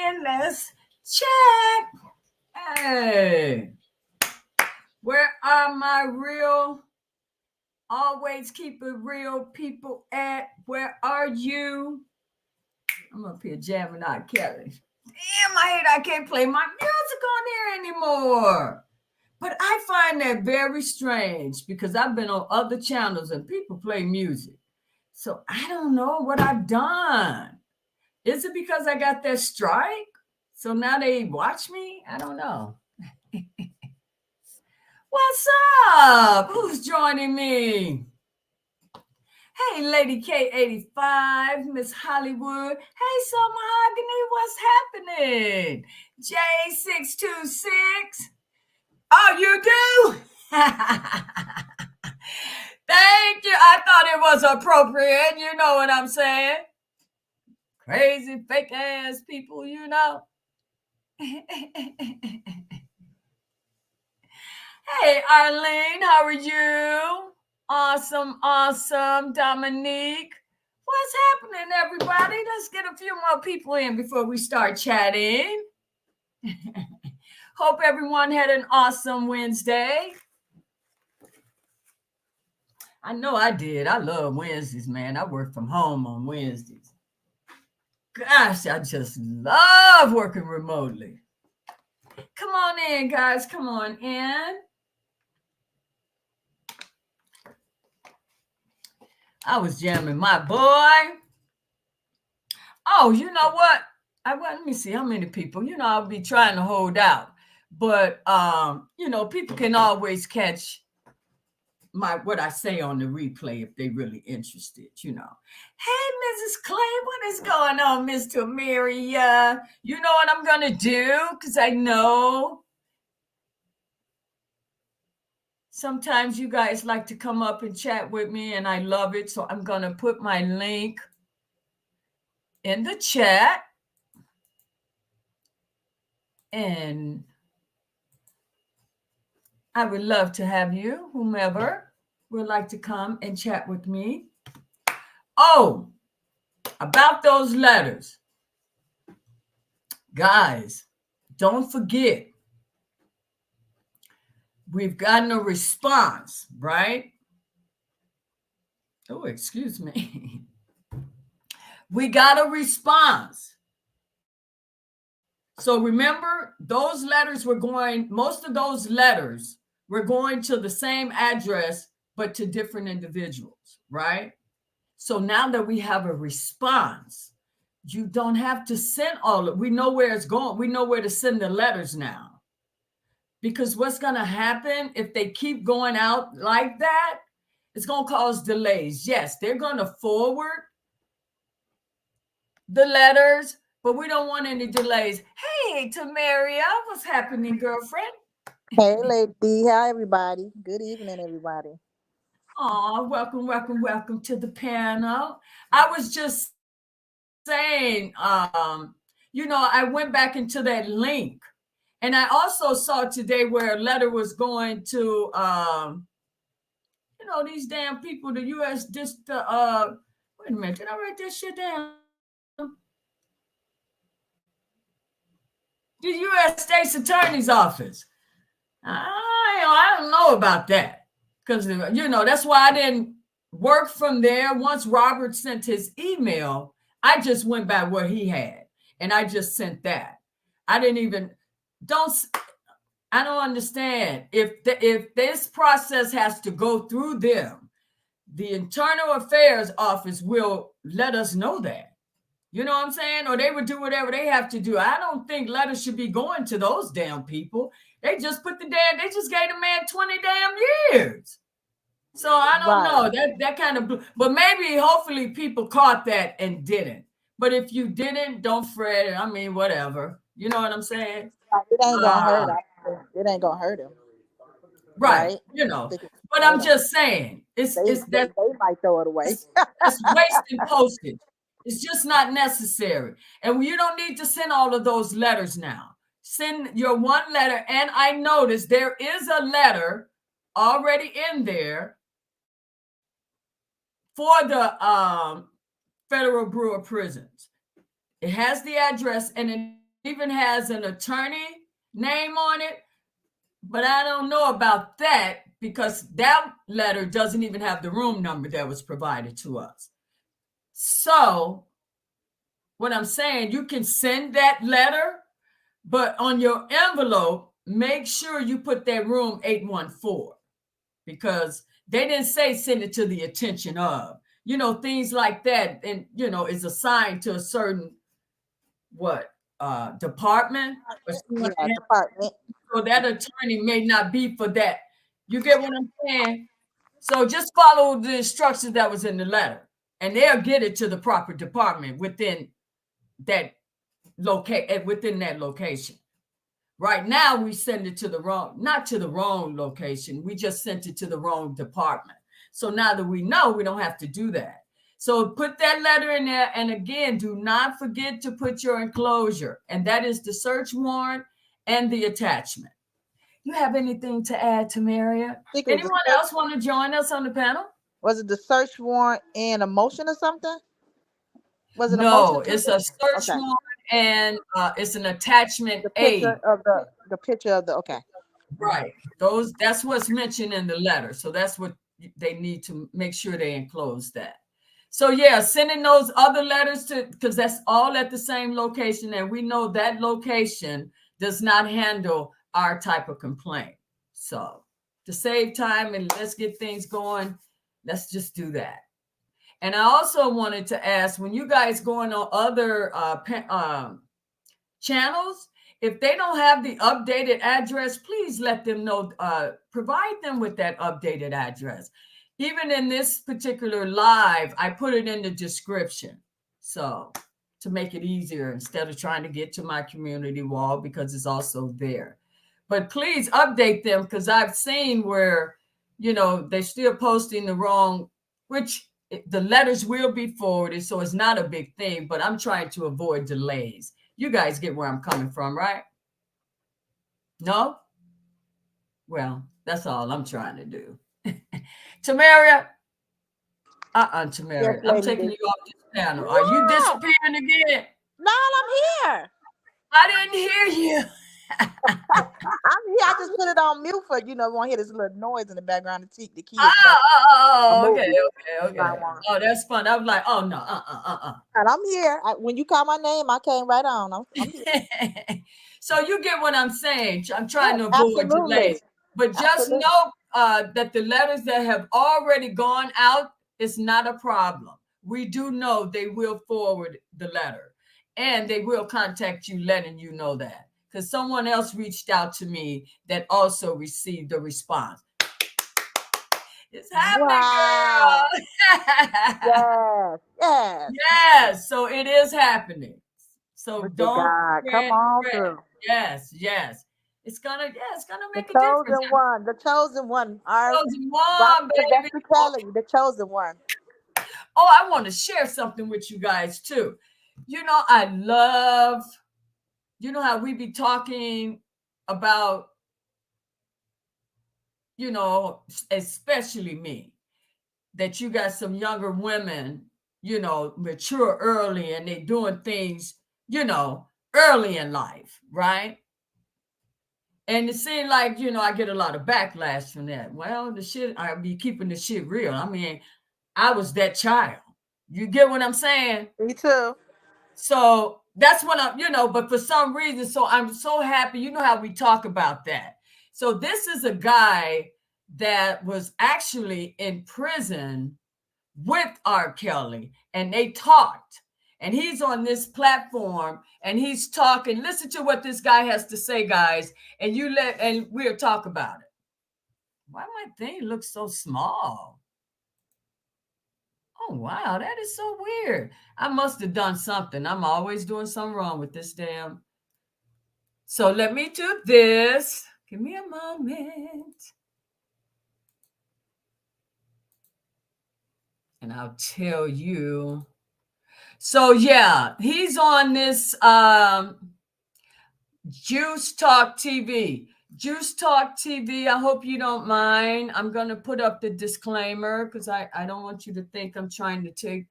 in. Let's check. Hey, where are my real, always keep it real people at? Where are you? I'm up here jamming out Kelly. Damn, I hate I can't play my music on here anymore. But I find that very strange because I've been on other channels and people play music. So I don't know what I've done. Is it because I got that strike? So now they watch me? I don't know. What's up? Who's joining me? Hey, Lady K85, Miss Hollywood. Hey, Summer Mahogany, what's happening? J626. Oh, you do? Thank you. I thought it was appropriate. You know what I'm saying? Crazy, fake ass people, you know. Hey, Arlene, how are you? Awesome, awesome. Dominique, what's happening, everybody? Let's get a few more people in before we start chatting. Hope everyone had an awesome Wednesday. I know I did. I love Wednesdays, man. I work from home on Wednesdays. Gosh, I just love working remotely. Come on in, guys. Come on in. I was jamming my boy. Oh, you know what? Let me see how many people. You know, I'll be trying to hold out. But you know, people can always catch what I say on the replay if they're really interested, you know. Hey, Mrs. Clay, what is going on, Mr. Maria? You know what I'm gonna do? Because I know sometimes you guys like to come up and chat with me, and I love it. So I'm gonna put my link in the chat. And I would love to have you, whomever would like to come and chat with me. Oh, about those letters. Guys, don't forget, we've gotten a response, right? Oh, excuse me. We got a response. So remember, those letters were going, most of those letters were going to the same address, but to different individuals, right? So now that we have a response, you don't have to send all of it. We know where it's going. We know where to send the letters now. Because what's going to happen if they keep going out like that, it's going to cause delays. Yes, they're going to forward the letters, but we don't want any delays. Hey, Tamaria, what's happening, girlfriend? Hey, Lady D. Hi, everybody. Good evening, everybody. Oh, welcome, welcome, welcome to the panel. I was just saying, you know, I went back into that link, and I also saw today where a letter was going to, you know, these damn people, the U.S. wait a minute, did I write that shit down? The U.S. State's Attorney's Office. I don't know about that because, you know, that's why I didn't work from there. Once Robert sent his email, I just went by what he had and I just sent that. I didn't even, I don't understand. If this process has to go through them, the Internal Affairs Office will let us know that. You know what I'm saying? Or they would do whatever they have to do. I don't think letters should be going to those damn people. They just they just gave the man 20 damn years. So I don't know. That kind of, but maybe hopefully people caught that and didn't. But if you didn't, don't fret. I mean, whatever. You know what I'm saying? It ain't gonna hurt. It ain't gonna hurt him. Right. You know. But I'm just saying, they might throw it away. It's wasting postage. It's just not necessary. And you don't need to send all of those letters now. Send your one letter. And I noticed there is a letter already in there for the Federal Bureau of Prisons. It has the address and it even has an attorney name on it, but I don't know about that because that letter doesn't even have the room number that was provided to us. So, what I'm saying, you can send that letter, but on your envelope, make sure you put that room 814 because they didn't say send it to the attention of, things like that. And, is assigned to a certain department or someone. Yeah, department. So that attorney may not be for that. You get what I'm saying? So just follow the instructions that was in the letter, and they'll get it to the proper department within that location. Right now, we send it to not to the wrong location. We just sent it to the wrong department. So now that we know, we don't have to do that. So put that letter in there. And again, do not forget to put your enclosure. And that is the search warrant and the attachment. You have anything to add, Tamaria? Anyone else want to join us on the panel? Was it the search warrant and a motion or something? Was it a No, motion? it's a search warrant and it's an attachment A. The picture of the okay. Right. That's what's mentioned in the letter. So that's what they need to make sure they enclose that. So yeah, sending those other letters because that's all at the same location. And we know that location does not handle our type of complaint. So to save time and let's get things going, let's just do that. And I also wanted to ask, when you guys going on other channels, if they don't have the updated address, please let them know, provide them with that updated address. Even in this particular live, I put it in the description. So to make it easier instead of trying to get to my community wall because it's also there. But please update them because I've seen where, they're still posting the wrong, which the letters will be forwarded. So it's not a big thing, but I'm trying to avoid delays. You guys get where I'm coming from, right? No? Well, that's all I'm trying to do. Tamaria. Tamaria. Yes, I'm taking you off this panel. Are you disappearing again? No, I'm here. I didn't hear you. I'm here. I just put it on mute for, want to hear this little noise in the background to keep the kids. Okay. Oh, that's fun. I was like, oh, no, And I'm here. When you call my name, I came right on. I'm here. So you get what I'm saying. I'm trying to avoid delays. But just know that the letters that have already gone out is not a problem. We do know they will forward the letter. And they will contact you letting you know that. Because someone else reached out to me that also received a response. It's happening, girl. Yes. So it is happening. So don't come on through. Yes. It's gonna make a difference. The chosen one. The chosen one, baby. The chosen one. Oh, I want to share something with you guys too. I love, how we be talking about, especially me, that you got some younger women, mature early and they doing things, early in life, right? And it seemed like, I get a lot of backlash from that. Well, I be keeping the shit real. I mean, I was that child. You get what I'm saying? Me too. So that's what but for some reason, so I'm so happy. You know how we talk about that. So this is a guy that was actually in prison with R. Kelly, and they talked. And he's on this platform and he's talking. Listen to what this guy has to say, guys, and we'll talk about it. Why my thing looks so small? Oh, wow, that is so weird. I must have done something. I'm always doing something wrong with this damn. So let me do this. Give me a moment. And I'll tell you. So yeah, he's on this Juice Talk TV. Juice Talk TV, I hope you don't mind. I'm going to put up the disclaimer because I don't want you to think I'm trying to take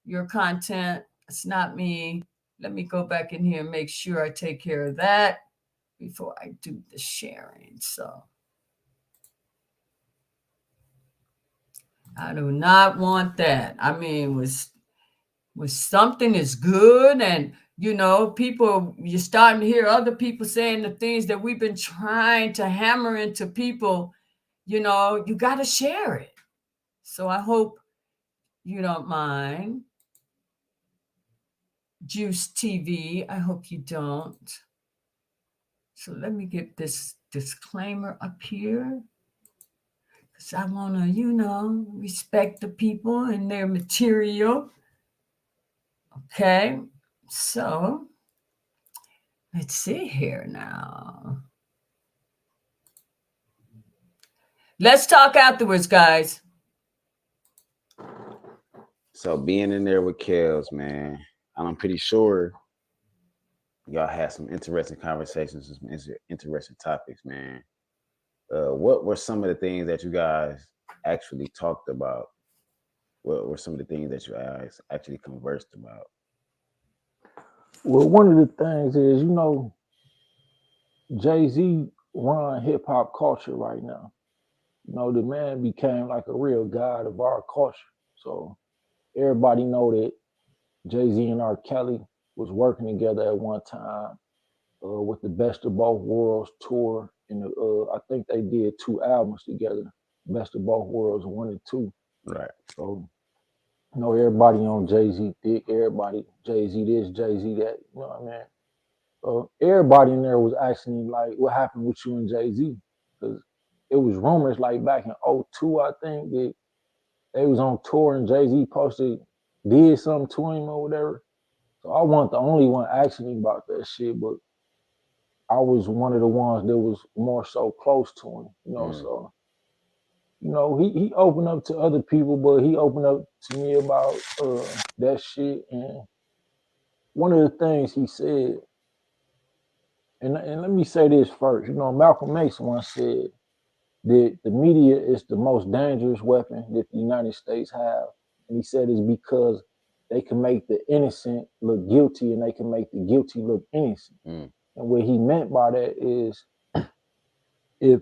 your content. It's not me. Let me go back in here and make sure I take care of that before I do the sharing. So I do not want that. I mean, was something is good, and people, you're starting to hear other people saying the things that we've been trying to hammer into people. You got to share it. So I hope you don't mind. Juice TV, I hope you don't. So let me get this disclaimer up here, because I want to respect the people and their material. Okay, so let's see here now. Let's talk afterwards, guys. So being in there with Kels, man, and I'm pretty sure y'all had some interesting conversations, some interesting topics, man. What were some of the things that you guys actually talked about? What were some of the things that you guys actually conversed about? Well, one of the things is, Jay-Z run hip hop culture right now. The man became like a real god of our culture. So everybody know that Jay-Z and R. Kelly was working together at one time with the Best of Both Worlds tour. And I think they did 2 albums together, Best of Both Worlds 1 and 2. Right. So, everybody on Jay-Z dick, everybody Jay-Z this, Jay-Z that, you know what I mean? Everybody in there was asking like, what happened with you and Jay-Z? Because it was rumors like back in '02, I think, that they was on tour and Jay-Z did something to him or whatever. So I wasn't the only one asking him about that shit, but I was one of the ones that was more so close to him, so he opened up to other people, but he opened up to me about that shit. And one of the things he said, and let me say this first, Malcolm X once said that the media is the most dangerous weapon that the United States have. And he said it's because they can make the innocent look guilty and they can make the guilty look innocent. And what he meant by that is if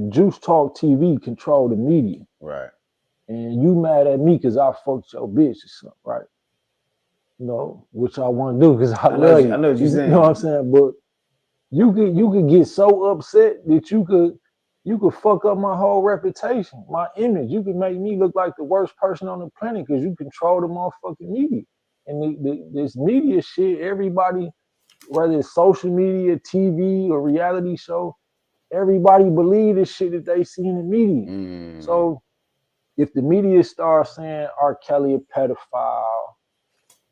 Juice Talk TV control the media, right, and you mad at me because I fucked your bitch or something, right? Which I want to do because I love you. I know what you're saying. You know what I'm saying? But you could get so upset that you could fuck up my whole reputation, my image. You could make me look like the worst person on the planet because you control the motherfucking media. And this media shit, everybody, whether it's social media, TV, or reality show, everybody believe this shit that they see in the media. So if the media starts saying R. Kelly a pedophile,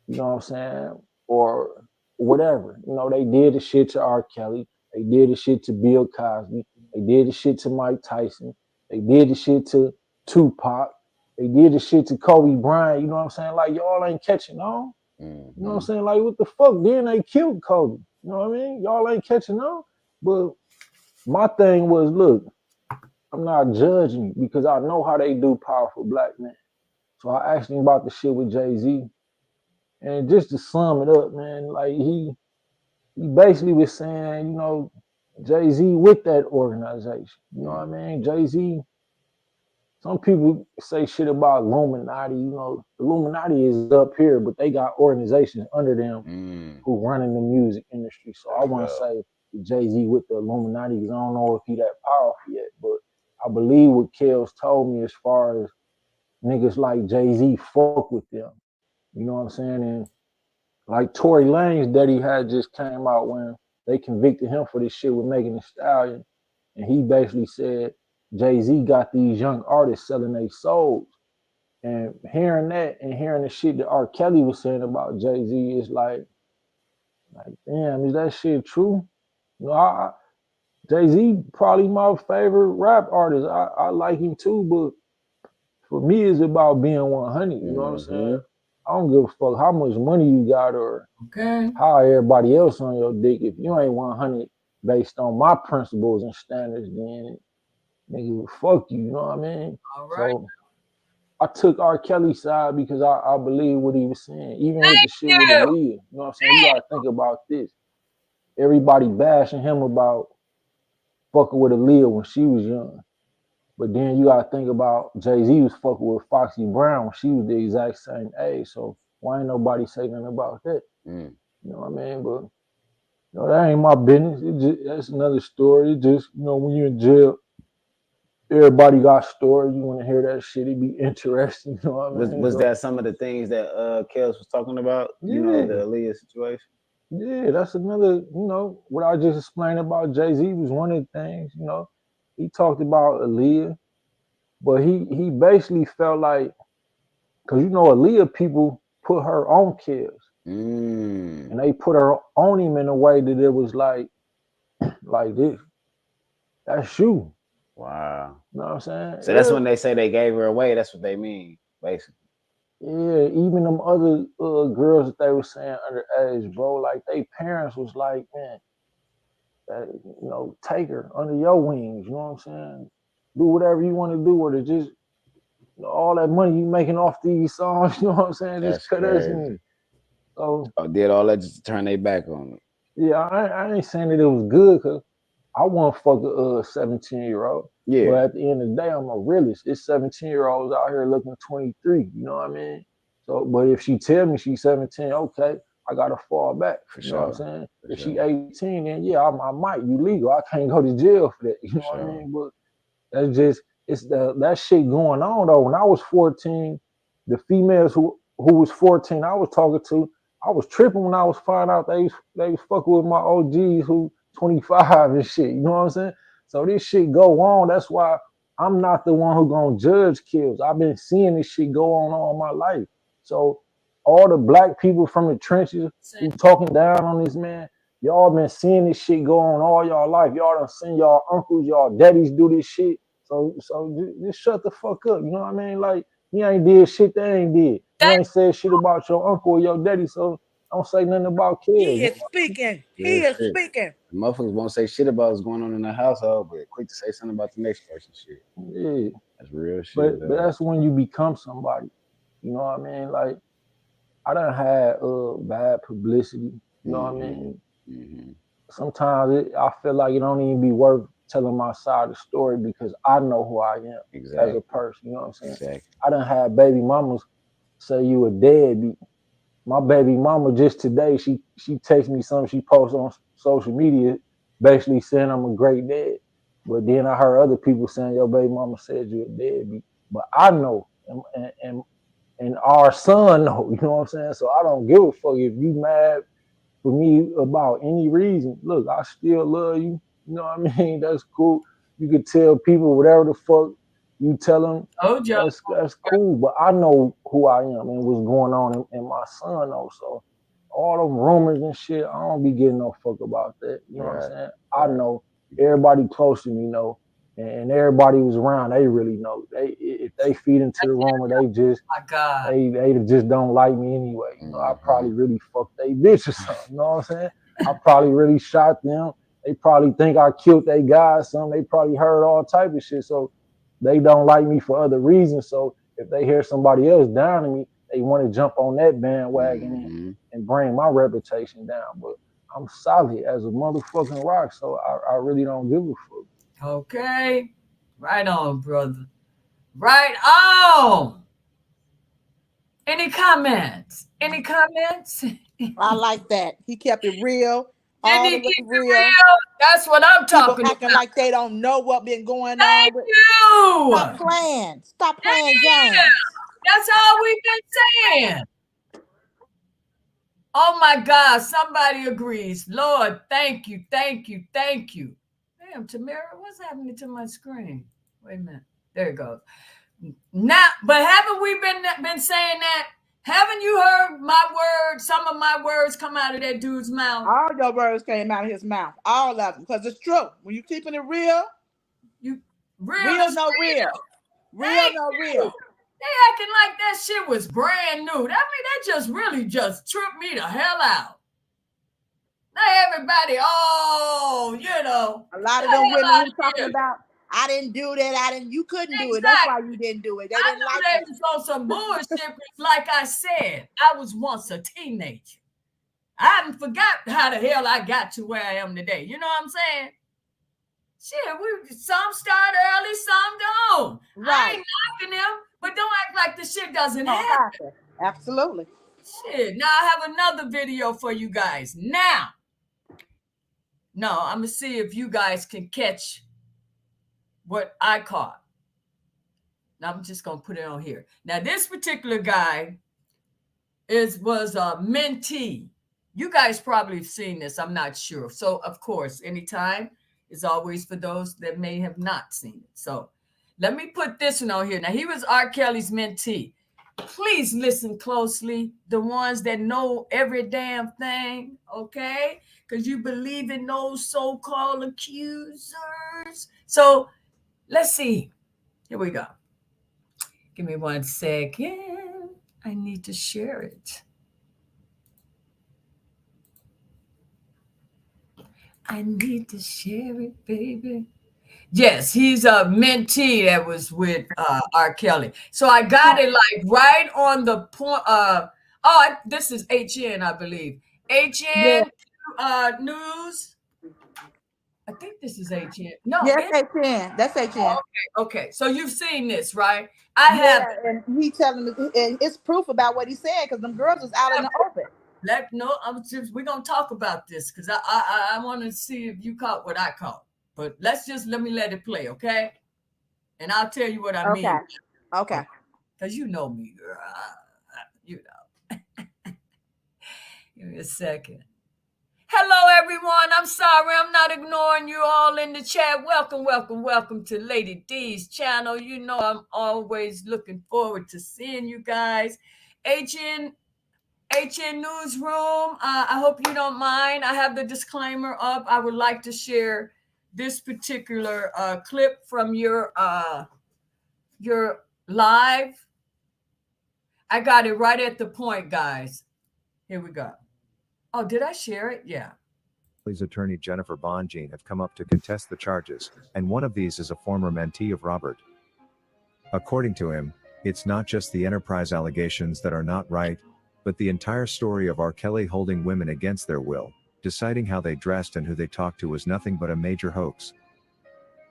you know what I'm saying, or whatever, they did the shit to R. Kelly, they did the shit to Bill Cosby, they did the shit to Mike Tyson, they did the shit to Tupac, they did the shit to Kobe Bryant, you know what I'm saying? Like, y'all ain't catching on. You know what I'm saying? Like, what the fuck? Then they killed Kobe. You know what I mean? Y'all ain't catching on. But my thing was, look, I'm not judging because I know how they do powerful black men. So I asked him about the shit with Jay-Z. And just to sum it up, man, like he basically was saying, Jay-Z with that organization. You know what I mean? Jay-Z, some people say shit about Illuminati. The Illuminati is up here, but they got organizations under them who running the music industry. So I want to say Jay-Z with the Illuminati because I don't know if he that powerful yet, but I believe what Kels told me as far as niggas like Jay-Z fuck with them. You know what I'm saying? And like Tory Lanez daddy had just came out when they convicted him for this shit with Megan Thee Stallion. And he basically said Jay-Z got these young artists selling their souls. And hearing that and hearing the shit that R. Kelly was saying about Jay-Z is like, damn, is that shit true? Jay-Z probably my favorite rap artist. I like him too, but for me, it's about being 100. You know what I'm saying? I don't give a fuck how much money you got or how everybody else on your dick. If you ain't 100 based on my principles and standards, then nigga, fuck you. You know what I mean? All right. I took R. Kelly's side because I believe what he was saying. Even with the shit with you. Aaliyah, you know what I'm saying? You gotta think about this. Everybody bashing him about fucking with Aaliyah when she was young. But then you gotta think about Jay-Z was fucking with Foxy Brown when she was the exact same age. So why ain't nobody say nothing about that? Mm. You know what I mean? But you know, that ain't my business. That's another story. It just, you know, when you're in jail, everybody got stories. You want to hear that shit, it be interesting. You know what I mean? Was that some of the things that Kels was talking about? You know, the Aaliyah situation? Yeah, that's another, you know, what I just explained about Jay-Z was one of the things, you know. He talked about Aaliyah, but he basically felt like, because you know, Aaliyah people put her on Kels. And they put her on him in a way that it was like this. That's you. Wow. You know what I'm saying? So that's when they say they gave her away. That's what they mean, basically. Yeah, even them other girls that they were saying underage, bro, like they parents was like, man, you know, take her under your wings. You know what I'm saying? Do whatever you want to do with her. Just, you know, all that money you making off these songs. You know what I'm saying? That's just cut us in. So did all that just to turn their back on it. Yeah, I ain't saying that it was good, because I want to fuck a 17-year-old. Yeah. But at the end of the day, I'm a realist. It's 17-year-olds out here looking 23. You know what I mean? So, but if she tell me she's 17, okay, I gotta fall back. For you know what I'm sure. saying? If she 18, then yeah, I might. You legal. I can't go to jail for that. You know what I mean? But that's just that shit going on though. When I was 14, the females who was 14, I was talking to, I was tripping when I was finding out they was fucking with my OGs who 25 and shit. You know what I'm saying? So this shit go on. That's why I'm not the one who gonna judge kills. I've been seeing this shit go on all my life. So all the black people from the trenches who talking down on this man, y'all been seeing this shit go on all y'all life. Y'all done seen y'all uncles, y'all daddies do this shit. So just shut the fuck up. You know what I mean? Like, he ain't did shit they ain't did. You ain't said shit about your uncle or your daddy, so don't say nothing about kids. He is speaking. He is speaking. The motherfuckers won't say shit about what's going on in the household, but quick to say something about the next person's shit. Yeah. That's real shit. But that's when you become somebody. You know what I mean? Like, I done had bad publicity. You know what I mean? Sometimes I feel like it don't even be worth telling my side of the story, because I know who I am as a person. You know what I'm saying? Exactly. I done had baby mamas say you a deadbeat. My baby mama just today, she texted me something she posted on social media, basically saying I'm a great dad. But then I heard other people saying your baby mama said you a deadbeat. But I know, and our son know. You know what I'm saying? So I don't give a fuck if you mad for me about any reason. Look, I still love you. You know what I mean? That's cool. You could tell people whatever the fuck you tell them. That's cool. But I know who I am and what's going on in my son knows. So all them rumors and shit, I don't be getting no fuck about that. You know what I'm saying? I know everybody close to me know, and everybody who's around, they really know. If they feed into the rumor, they just they just don't like me anyway. You know, I probably really fucked they bitch or something. You know what I'm saying? I probably really shot them. They probably think I killed they guy or something. They probably heard all type of shit. So they don't like me for other reasons. So if they hear somebody else down to me, they want to jump on that bandwagon and bring my reputation down. But I'm solid as a motherfucking rock, so I really don't give a fuck. Okay. Right on, brother. Right on. Any comments? Any comments? I like that. He kept it real. Didn't All he the way keep it real. real? That's what I'm People talking acting about. like they don't know what been going Thank on. you. Stop playing. Stop playing games. That's all we've been saying. Oh my God, somebody agrees. Lord, thank you, thank you, thank you. Damn, Tamara, what's happening to my screen? Wait a minute. There it goes. Now, but haven't we been saying that? Haven't you heard my words, some of my words come out of that dude's mouth? All your words came out of his mouth. All of them. Because it's true. When you keeping it real, real no real. Real no real. They acting like that shit was brand new. I mean, that just really just tripped me the hell out. Now everybody, you know. A lot of them women who talking about I didn't do that. You couldn't do it. That's why you didn't do it. They didn't like it. Was on some bullshit. Like I said, I was once a teenager. I haven't forgot how the hell I got to where I am today. You know what I'm saying? Shit, some start early, some don't. Right. I ain't knocking them, but don't act like the shit doesn't happen. Absolutely. Shit. Now I have another video for you guys. Now, I'm gonna see if you guys can catch what I caught. Now I'm just gonna put it on here. Now this particular guy was a Mentee. You guys probably have seen this. I'm not sure. So of course, anytime is always for those that may have not seen it. So let me put this one on here. Now he was R. Kelly's Mentee. Please listen closely. The ones that know every damn thing, okay? Because you believe in those so-called accusers. So let's see. Here we go. Give me 1 second. I need to share it. I need to share it, baby. Yes, he's a Mentee that was with R. Kelly. So I got it like right on the point. This is HN, I believe. HN News. I think this is HN. No, yes, HN. That's HN. Okay. So you've seen this, right? I have. And he telling me, and it's proof about what he said because them girls was out in the open. We're gonna talk about this because I want to see if you caught what I caught. But let me let it play, okay? And I'll tell you what I mean. Okay. Because you know me, girl. You know. Give me a second. Hello, everyone. I'm sorry. I'm not ignoring you all in the chat. Welcome to Lady D's channel. You know I'm always looking forward to seeing you guys. HN Newsroom. I hope you don't mind. I have the disclaimer up. I would like to share this particular clip from your live. I got it right at the point, guys. Here we go. Oh, did I share it? Yeah. Kelly's attorney Jennifer Bonjean have come up to contest the charges, and one of these is a former mentee of Robert. According to him, it's not just the enterprise allegations that are not right, but the entire story of R. Kelly holding women against their will, deciding how they dressed and who they talked to was nothing but a major hoax.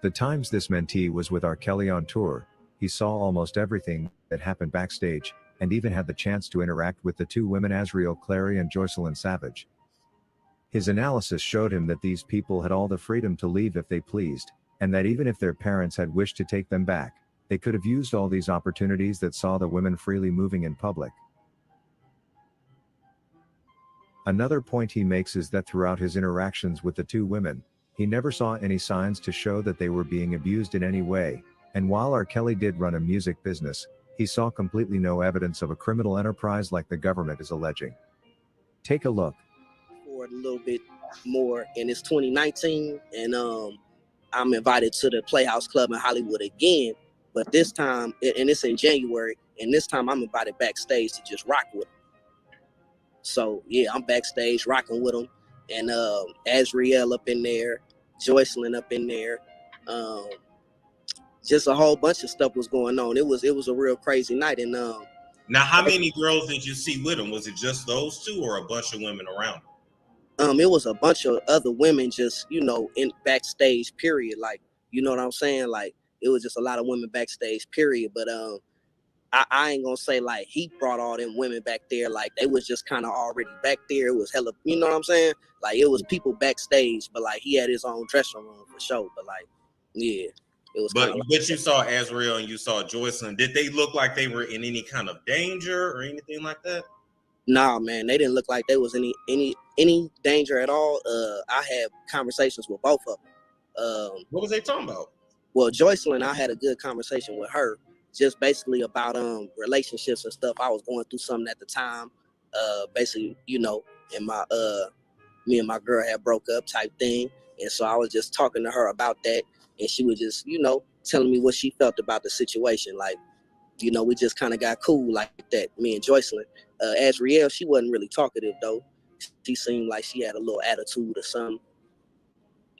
The times this mentee was with R. Kelly on tour, he saw almost everything that happened backstage, and even had the chance to interact with the two women Azriel Clary and Joycelyn Savage. His analysis showed him that these people had all the freedom to leave if they pleased, and that even if their parents had wished to take them back, they could have used all these opportunities that saw the women freely moving in public. Another point he makes is that throughout his interactions with the two women, he never saw any signs to show that they were being abused in any way, and while R. Kelly did run a music business, he saw completely no evidence of a criminal enterprise like the government is alleging. Take a look. For a little bit more, and it's 2019, and I'm invited to the Playhouse Club in Hollywood again, but this time, and it's in January, and this time I'm invited backstage to just rock with them. So yeah, I'm backstage rocking with them, and Azriel up in there, Joycelyn up in there, just a whole bunch of stuff was going on. It was a real crazy night. And now, how many girls did you see with them? Was it just those two, or a bunch of women around them? It was a bunch of other women, just in backstage. Period. Like, you know what I'm saying? Like, it was just a lot of women backstage. Period. But I ain't gonna say like he brought all them women back there. Like, they was just kind of already back there. It was hella, you know what I'm saying? Like, it was people backstage, but like he had his own dressing room for sure. But like, yeah. But you saw Azriel and you saw Joycelyn. Did they look like they were in any kind of danger or anything like that? Nah, man, they didn't look like they was any danger at all. I had conversations with both of them. What was they talking about? Well, Joycelyn, I had a good conversation with her, just basically about relationships and stuff. I was going through something at the time. Basically, and me and my girl had broke up type thing, and so I was just talking to her about that. And she was just, telling me what she felt about the situation. Like, we just kind of got cool like that, me and Joycelyn. Azriel, she wasn't really talkative, though. She seemed like she had a little attitude or something.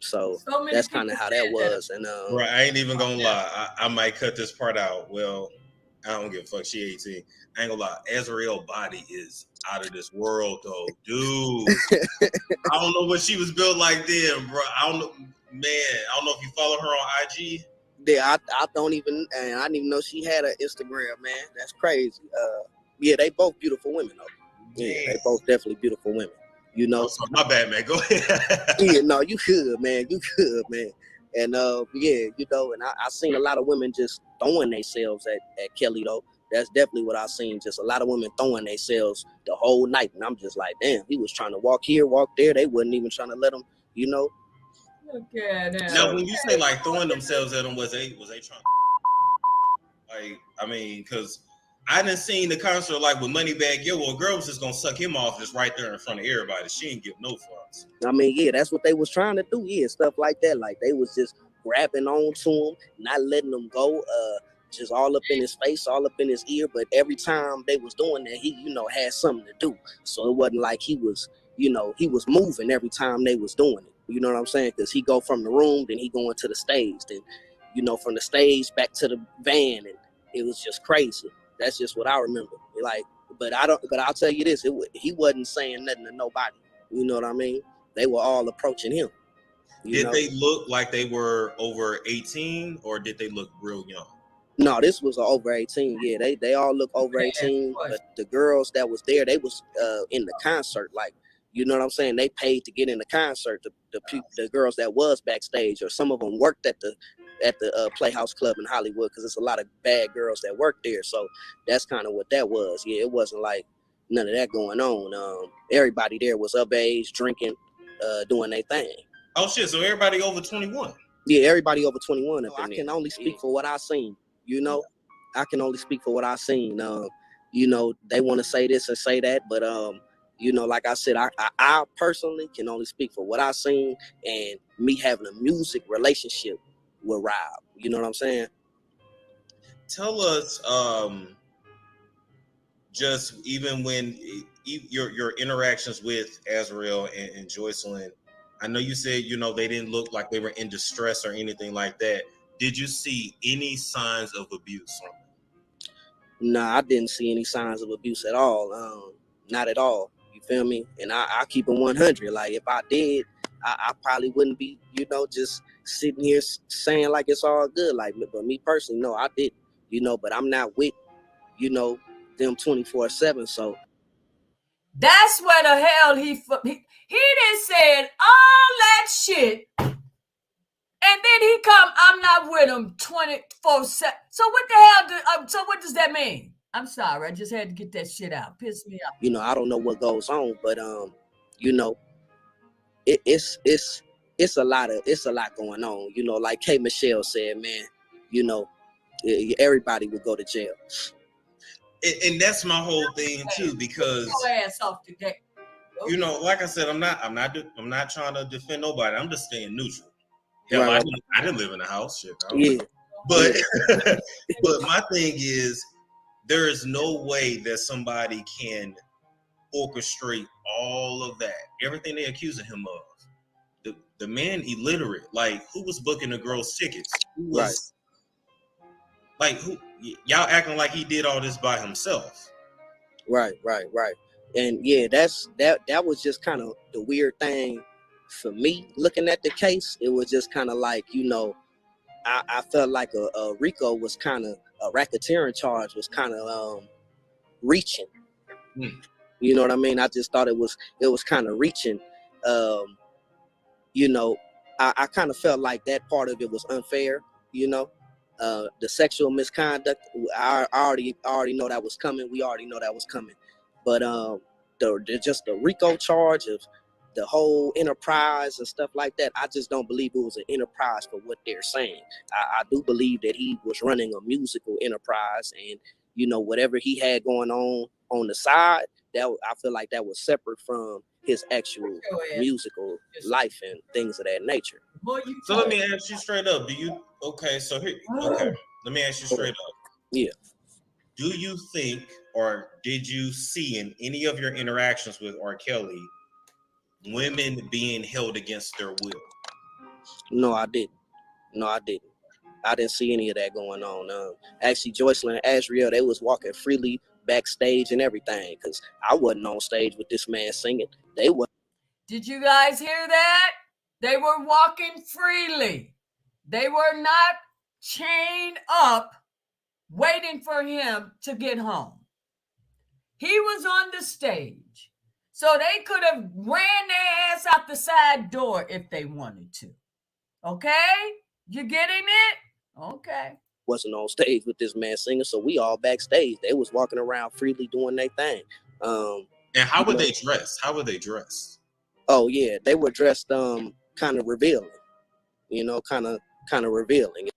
So that's kind of how that was. And right, I ain't even gonna lie. I might cut this part out. Well, I don't give a fuck. She 18. I ain't gonna lie. Azrael body is out of this world, though, dude. I don't know what she was built like then, bro. I don't know, man. I don't know if you follow her on IG. Yeah, I don't even, and I didn't even know she had an Instagram, man. That's crazy. Yeah, they both beautiful women, though. Yeah, they both definitely beautiful women. You know, oh, sorry, my bad, man. Go ahead. Yeah, no, you good, man. You good, man. And yeah, you know, and I seen a lot of women just throwing themselves at Kelly, though. That's definitely what I seen. Just a lot of women throwing themselves the whole night, and I'm just like, damn, he was trying to walk here, walk there. They wasn't even trying to let him, you know. Look at that. Now, when you say like throwing themselves at him, was they trying? Like, I mean, because I didn't seen the concert like with Moneybagg Yo. Well, a girl was just gonna suck him off just right there in front of everybody. She didn't give no fucks. I mean, yeah, that's what they was trying to do. Yeah, stuff like that. Like they was just grabbing on to him, not letting him go. Just all up in his face, all up in his ear. But every time they was doing that, he, you know, had something to do. So it wasn't like he was, you know, he was moving every time they was doing it. You know what I'm saying? Because he go from the room, then he going to the stage, then, you know, from the stage back to the van, and it was just crazy. That's just what I remember. Like, but I'll tell you this: he wasn't saying nothing to nobody. You know what I mean? They were all approaching him. Did they look like they were over 18, or did they look real young? No, this was over 18. Yeah, they all look over 18. But the girls that was there, they was in the concert. Like, you know what I'm saying? They paid to get in the concert. The girls that was backstage, or some of them worked at the Playhouse Club in Hollywood, because it's a lot of bad girls that work there. So that's kind of what that was. Yeah, it wasn't like none of that going on. Everybody there was of age, drinking, doing their thing. Oh shit! So everybody over 21. Yeah, everybody over 21 up in there. I can only speak for what I seen. You know, I can only speak for what I seen. You know, they want to say this and say that, but you know, like I said, I personally can only speak for what I seen, and me having a music relationship with Rob. You know what I'm saying? Tell us, just even when your interactions with Azrael and Joycelyn, I know you said, you know, they didn't look like they were in distress or anything like that. Did you see any signs of abuse from them? Nah, I didn't see any signs of abuse at all. Not at all. You feel me? And I keep it 100. Like, if I did, I probably wouldn't be, you know, just sitting here saying like it's all good. Like, but me personally, no, I didn't. You know, but I'm not with, you know, them 24/7. So that's where the hell he done said all that shit, and then he come, I'm not with him 24/7. So what the hell so what does that mean? I'm sorry, I just had to get that shit out. Piss me off. You know, I don't know what goes on, but you know, it's a lot going on. You know, like K. Michelle said, man, you know, everybody would go to jail. And that's my whole thing too, because your ass off today. You know, like I said, I'm not trying to defend nobody. I'm just staying neutral. Hell, right. I didn't live in a house, shit. Yeah. But but my thing is, there is no way that somebody can orchestrate all of that, everything they accusing him of. The man illiterate. Like, who was booking the girls' tickets? Who was like, who? Y'all acting like he did all this by himself. Right. And yeah, that was just kind of the weird thing for me looking at the case. It was just kind of like, you know, I felt like a RICO was kind of a racketeering charge was kind of reaching. You know what I mean? I just thought it was kind of reaching. You know, I kind of felt like that part of it was unfair. You know, the sexual misconduct, I already know that was coming. We already know that was coming. But just the RICO charge of the whole enterprise and stuff like that, I just don't believe it was an enterprise for what they're saying. I do believe that he was running a musical enterprise, and, you know, whatever he had going on the side, that I feel like that was separate from his actual musical life and things of that nature. So let me ask you straight up. Let me ask you straight up. Yeah. Do you think, or did you see in any of your interactions with R. Kelly, women being held against their will? No, I didn't. No, I didn't. I didn't see any of that going on. Actually, Joycelyn and Asriel, they was walking freely backstage and everything, because I wasn't on stage with this man singing. They were. Did you guys hear that? They were walking freely. They were not chained up waiting for him to get home. He was on the stage. So they could have ran their ass out the side door if they wanted to. Okay? You getting it? Okay. Wasn't on stage with this man singing, so we all backstage. They was walking around freely doing their thing. And how were they dressed? How were they dressed? Oh yeah, they were dressed kind of revealing. Kind of revealing.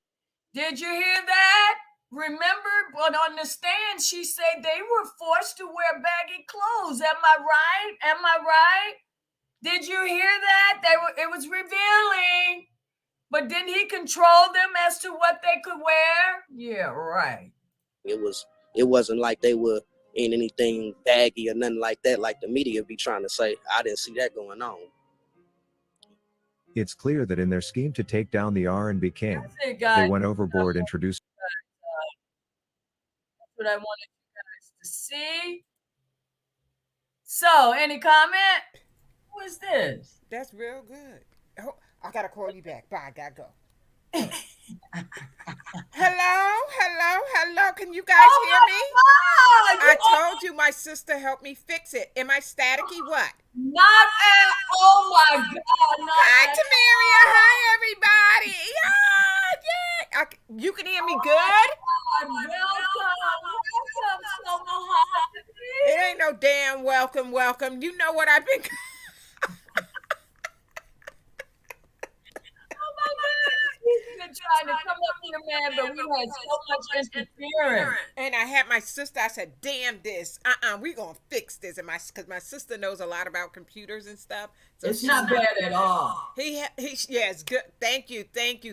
Did you hear that? Remember, but on the stand, she said they were forced to wear baggy clothes. Am I right? Am I right? Did you hear that? It was revealing. But didn't he control them as to what they could wear? Yeah, right. It wasn't like they were in anything baggy or nothing like that, like the media be trying to say. I didn't see that going on. It's clear that in their scheme to take down the R&B king, they went overboard introducing. That's what I wanted you guys to see. So, any comment? Who is this? That's real good. Oh, I gotta call you back. Bye, I gotta go. Hello. Can you guys hear me? God. I told you my sister helped me fix it. Am I staticky? What? Not at. Oh my God! Hi, Tamaria. Hi, everybody. Yeah. You can hear me good. Welcome so much. It ain't no damn welcome. You know what I've been. He's been trying to come up here, man, but we had so much interference. And I had my sister. I said, "Damn this! We gonna fix this." And because my sister knows a lot about computers and stuff, so it's not bad at all. Yes, good. Thank you.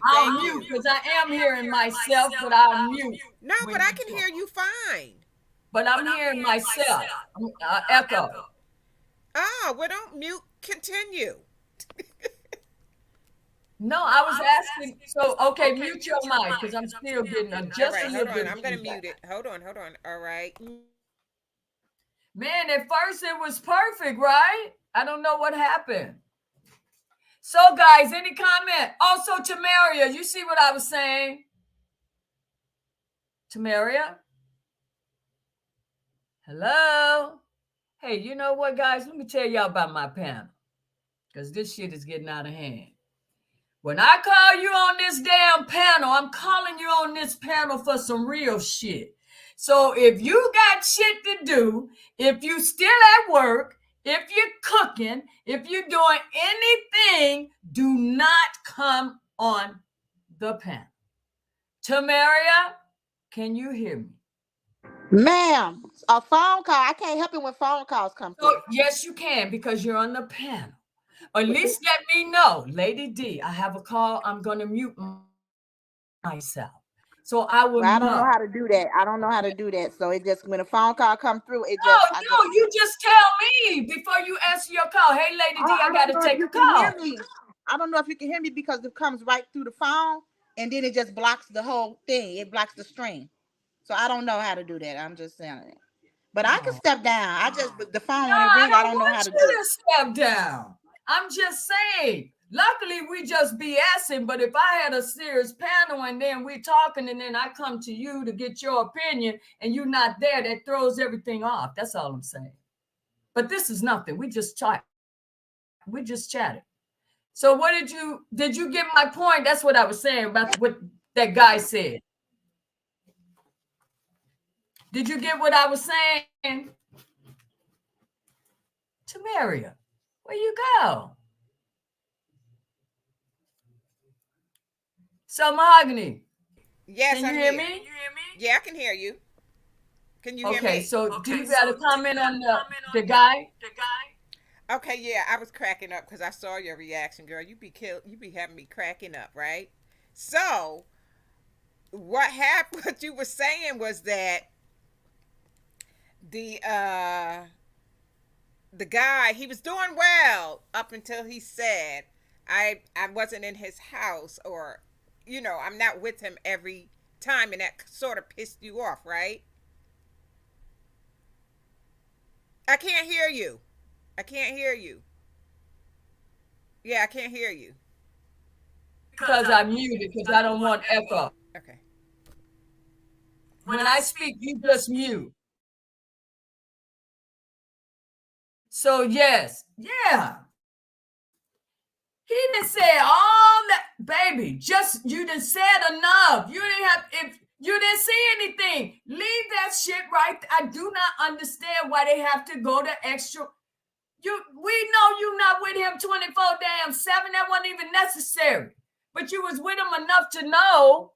I'll mute because I am hearing myself, but I'll mute. No, but I can hear you fine. But I'm hearing myself. Echo. Oh, well, don't mute. Continue. No, I was asking. So, okay, mute your mic because I'm still getting just a little bit. I'm going to mute it. Hold on. All right. Man, at first it was perfect, right? I don't know what happened. So, guys, any comment? Also, Tamaria, you see what I was saying? Tamaria? Hello? Hey, you know what, guys? Let me tell y'all about my panel because this shit is getting out of hand. When I call you on this damn panel, I'm calling you on this panel for some real shit. So if you got shit to do, if you still at work, if you're cooking, if you're doing anything, do not come on the panel. Tamaria, can you hear me? Ma'am, a phone call. I can't help it when phone calls come through. So, yes, you can because you're on the panel. At least let me know, Lady D, I have a call. I'm going to mute myself. So I will I don't know how to do that. So it just, when a phone call come through, it just. You just tell me before you answer your call. Hey, Lady D, I got to take a call. I don't know if you can hear me because it comes right through the phone and then it just blocks the whole thing. It blocks the stream. So I don't know how to do that. I'm just saying it. But I can step down. The phone when it rings, I don't know how to do it. Step down. I'm just saying. Luckily, we just BSing, but if I had a serious panel and then we talking and then I come to you to get your opinion and you're not there, that throws everything off. That's all I'm saying. But this is nothing. We just chatted. So what did you get my point? That's what I was saying about what that guy said. Did you get what I was saying? Tamaria, where you go? So, Mahogany. Yes, can you hear me? Yeah, I can hear you. Can you hear me? Okay, so do you got a comment on the guy? Okay, yeah, I was cracking up because I saw your reaction, girl. You be having me cracking up, right? So, what happened? What you were saying was that the guy, he was doing well up until he said, I wasn't in his house, or I'm not with him every time, and that sort of pissed you off, right? I can't hear you. I can't hear you. Yeah, I can't hear you. Because I'm muted, because I don't want echo. Okay. When I speak, you just mute. So yes, yeah. He didn't say all that, baby. Just you didn't said enough. You didn't have if you didn't see anything. Leave that shit right. I do not understand why they have to go to extra. We know you not with him 24/7. That wasn't even necessary. But you was with him enough to know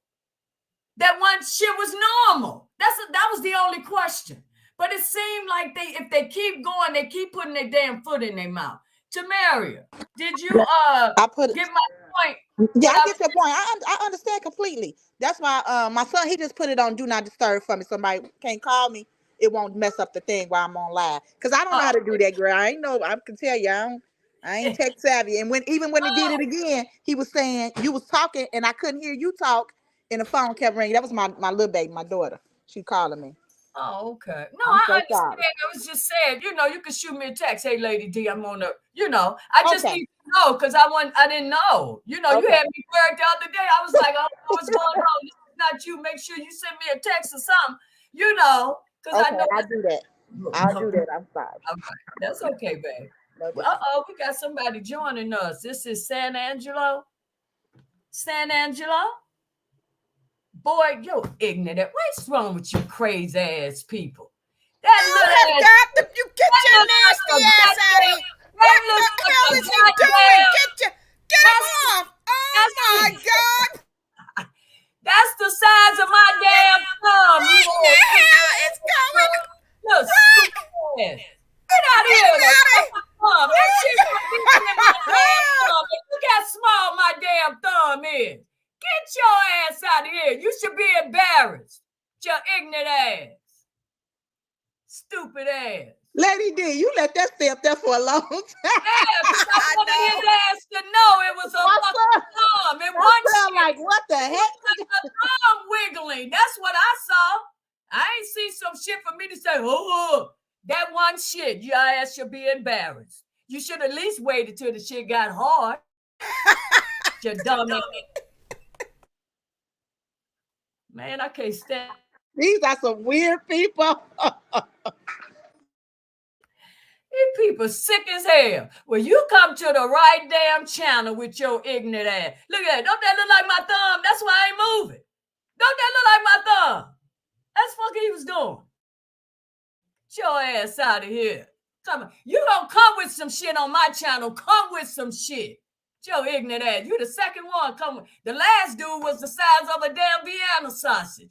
that one shit was normal. That was the only question. But it seemed like if they keep going, they keep putting their damn foot in their mouth. Tamaria, did you I put get my point? Yeah, I get your point. I understand completely. That's why my son, he just put it on do not disturb for me. Somebody can't call me. It won't mess up the thing while I'm on live. Because I don't know how to do that, girl. I ain't know. I can tell you, I ain't tech savvy. And when he did it again, he was saying you was talking and I couldn't hear you talk, and the phone kept ringing. That was my little baby, my daughter. She calling me. Oh, okay. No, I'm I so understand. sorry. I was just saying, you can shoot me a text. Hey, Lady D, I'm on the, I just Okay. need to know because I didn't know. You Okay. had me worried the other day. I was like, I don't know what's going on. This is not you. Make sure you send me a text or something, because I Okay, know. I'll do that. I'll do that. I'm sorry. All right. That's okay, babe. No, We got somebody joining us. This is San Angelo. San Angelo? Boy, you're ignorant. What's wrong with you crazy ass people? That little ass. You get your nasty ass out of here. What the hell is he doing? Get him off. Oh my God. That's the size of my damn thumb. What the hell is going on? Look, stupid ass. Get out of here. That shit's in my damn thumb. Look how small my damn thumb is. Get your ass out of here. You should be embarrassed. Your ignorant ass. Stupid ass. Lady D, you let that stay up there for a long time. Yeah, because I wanted his ass to know it was a fucking thumb. It wasn't like, what the heck? a thumb wiggling. That's what I saw. I ain't see some shit for me to say, that one shit. Your ass should be embarrassed. You should at least waited till the shit got hard. You dummy. Man, I can't stand. These are some weird people. These people sick as hell. Well, you come to the right damn channel with your ignorant ass. Look at that. Don't that look like my thumb? That's why I ain't moving. Don't that look like my thumb? That's what he was doing. Get your ass out of here. Come on. You don't come with some shit on my channel. Come with some shit. Your ignorant ass. You the second one. Come with. The last dude was the size of a damn Vienna sausage.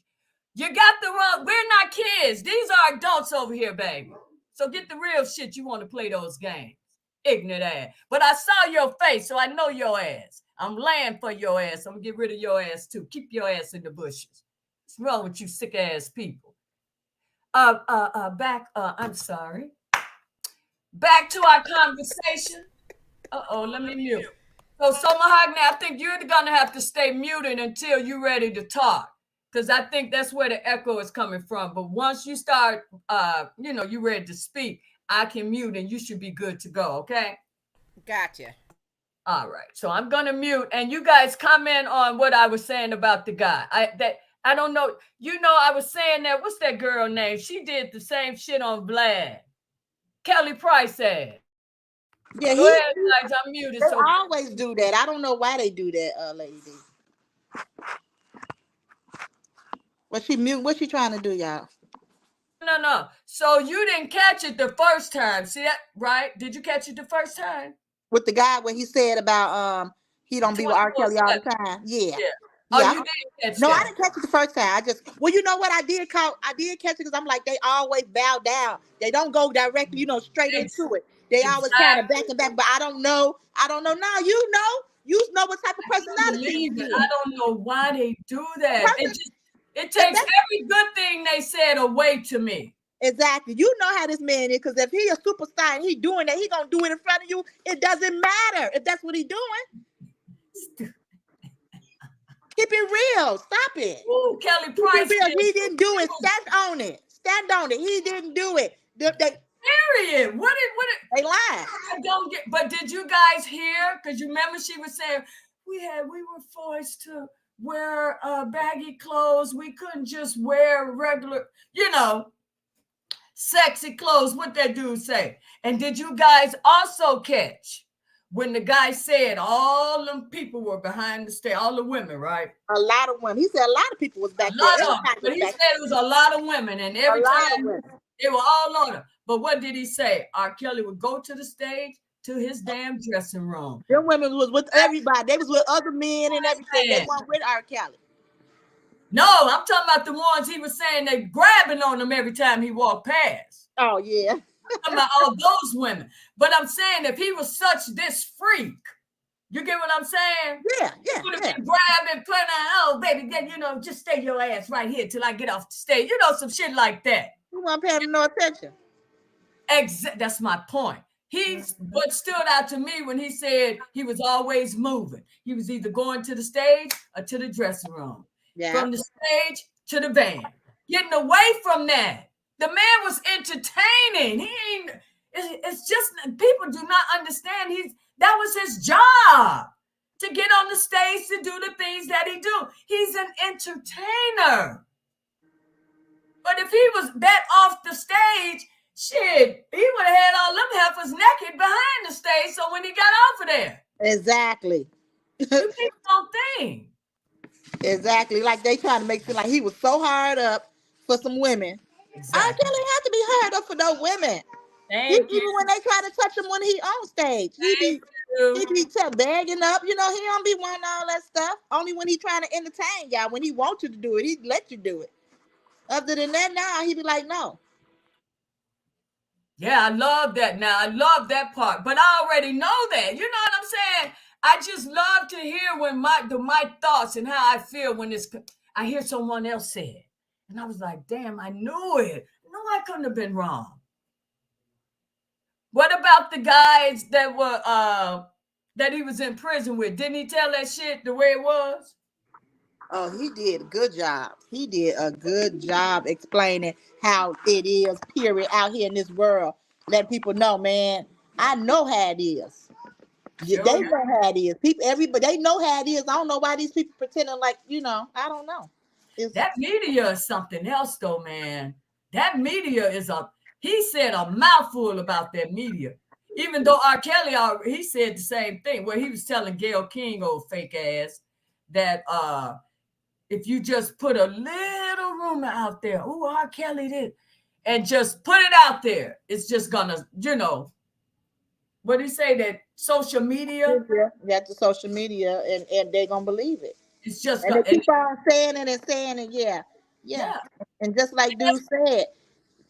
You got the wrong. We're not kids. These are adults over here, baby. So get the real shit. You want to play those games. Ignorant ass. But I saw your face, so I know your ass. I'm laying for your ass. I'm going to get rid of your ass, too. Keep your ass in the bushes. What's wrong with you sick ass people? I'm sorry. Back to our conversation. Let me mute. So Mahogany, I think you're going to have to stay muted until you're ready to talk. Because I think that's where the echo is coming from. But once you start, you're ready to speak, I can mute and you should be good to go, okay? Gotcha. All right. So I'm going to mute. And you guys comment on what I was saying about the guy. I don't know. I was saying that. What's that girl name? She did the same shit on Vlad. Kelly Price said. Yeah, go ahead, guys. I'm muted. They always do that. I don't know why they do that, lady. What's she trying to do, y'all? No. So you didn't catch it the first time. See that, right? Did you catch it the first time? With the guy when he said about he don't be with R. Kelly all the time. Yeah. Oh, you didn't catch No, that. I didn't catch it the first time. You know what I did catch it because I'm like, they always bow down. They don't go directly, straight into it. They always kind of back and back, but I don't know. Now you know what type of personality. I don't know why they do that. It takes every good thing they said away to me. Exactly. You know how this man is, because if he a superstar and he doing that, he gonna do it in front of you. It doesn't matter if that's what he doing. Keep it real. Stop it. Ooh, Kelly Keep Price. it real. He didn't do it. Stand on it. Stand on it. He didn't do it. Period. What did They lied. I don't get, but did you guys hear? Because you remember she was saying we were forced to wear baggy clothes. We couldn't just wear regular, sexy clothes. What that dude say? And did you guys also catch when the guy said all them people were behind the stage, all the women, right? A lot of women. He said a lot of people was back A there. lot of them, Everybody but was he back said it was a lot of women, and every A lot of time women. they were all on him. But what did he say? R. Kelly would go to the stage, to his damn dressing room. Them women was with everybody. They was with other men and everything. They weren't with R. Kelly. No, I'm talking about the ones he was saying they grabbing on him every time he walked past. Oh, yeah. I'm talking about all those women. But I'm saying if he was such this freak, you get what I'm saying? Yeah. He would have been grabbing, playing, oh, baby, then, just stay your ass right here till I get off the stage. Some shit like that. You weren't paying no attention. That's my point. What stood out to me when he said he was always moving. He was either going to the stage or to the dressing room. Yeah. From the stage to the van. Getting away from that. The man was entertaining. It's just people do not understand. That was his job to get on the stage to do the things that he do. He's an entertainer. But if he was that off the stage, shit, he would have had all them heifers naked behind the stage. So when he got off of there, exactly. You people don't think. Exactly. Like they trying to make it feel like he was so hard up for some women. Exactly. R. Kelly had to be hard up for those women. Even when they try to touch him when he on stage, he be bagging up. He don't be wanting all that stuff. Only when he trying to entertain y'all. When he wants you to do it, he let you do it. Other than that, now he be like, no. Yeah, I love that now. I love that part. But I already know that. You know what I'm saying? I just love to hear when my thoughts and how I feel when I hear someone else say it. And I was like, damn, I knew it. No, I couldn't have been wrong. What about the guys that were that he was in prison with? Didn't he tell that shit the way it was? Oh, he did a good job. He did a good job explaining how it is, period, out here in this world. Let people know, man, I know how it is. Sure. They know how it is. Everybody, they know how it is. I don't know why these people pretending like, I don't know. That media is something else, though, man. That media he said a mouthful about that media. Even though R. Kelly, he said the same thing. Where he was telling Gayle King, old fake ass, that if you just put a little rumor out there, oh, R. Kelly did, and just put it out there, it's just gonna, what did he say, that social media? That's the social media, and they're gonna believe it. It's just and they keep on saying it and saying it, yeah. And just like dude said,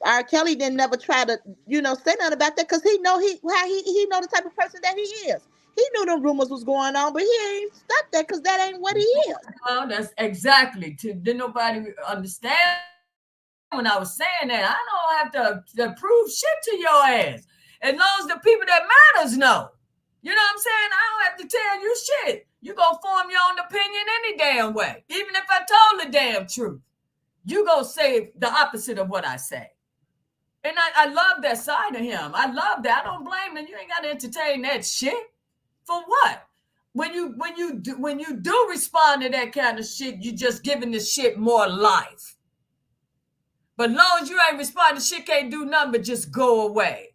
R. Kelly didn't never try to, say nothing about that because he know he know the type of person that he is. He knew them rumors was going on, but he ain't stuck that because that ain't what he is. Oh, that's exactly. Didn't nobody understand when I was saying that? I don't have to prove shit to your ass. As long as the people that matters know. You know what I'm saying? I don't have to tell you shit. You gonna form your own opinion any damn way. Even if I told the damn truth, you gonna say the opposite of what I say. And I love that side of him. I love that. I don't blame him. You ain't gotta entertain that shit. For what? When you do respond to that kind of shit, you just giving the shit more life. But as long as you ain't responding, shit can't do nothing but just go away.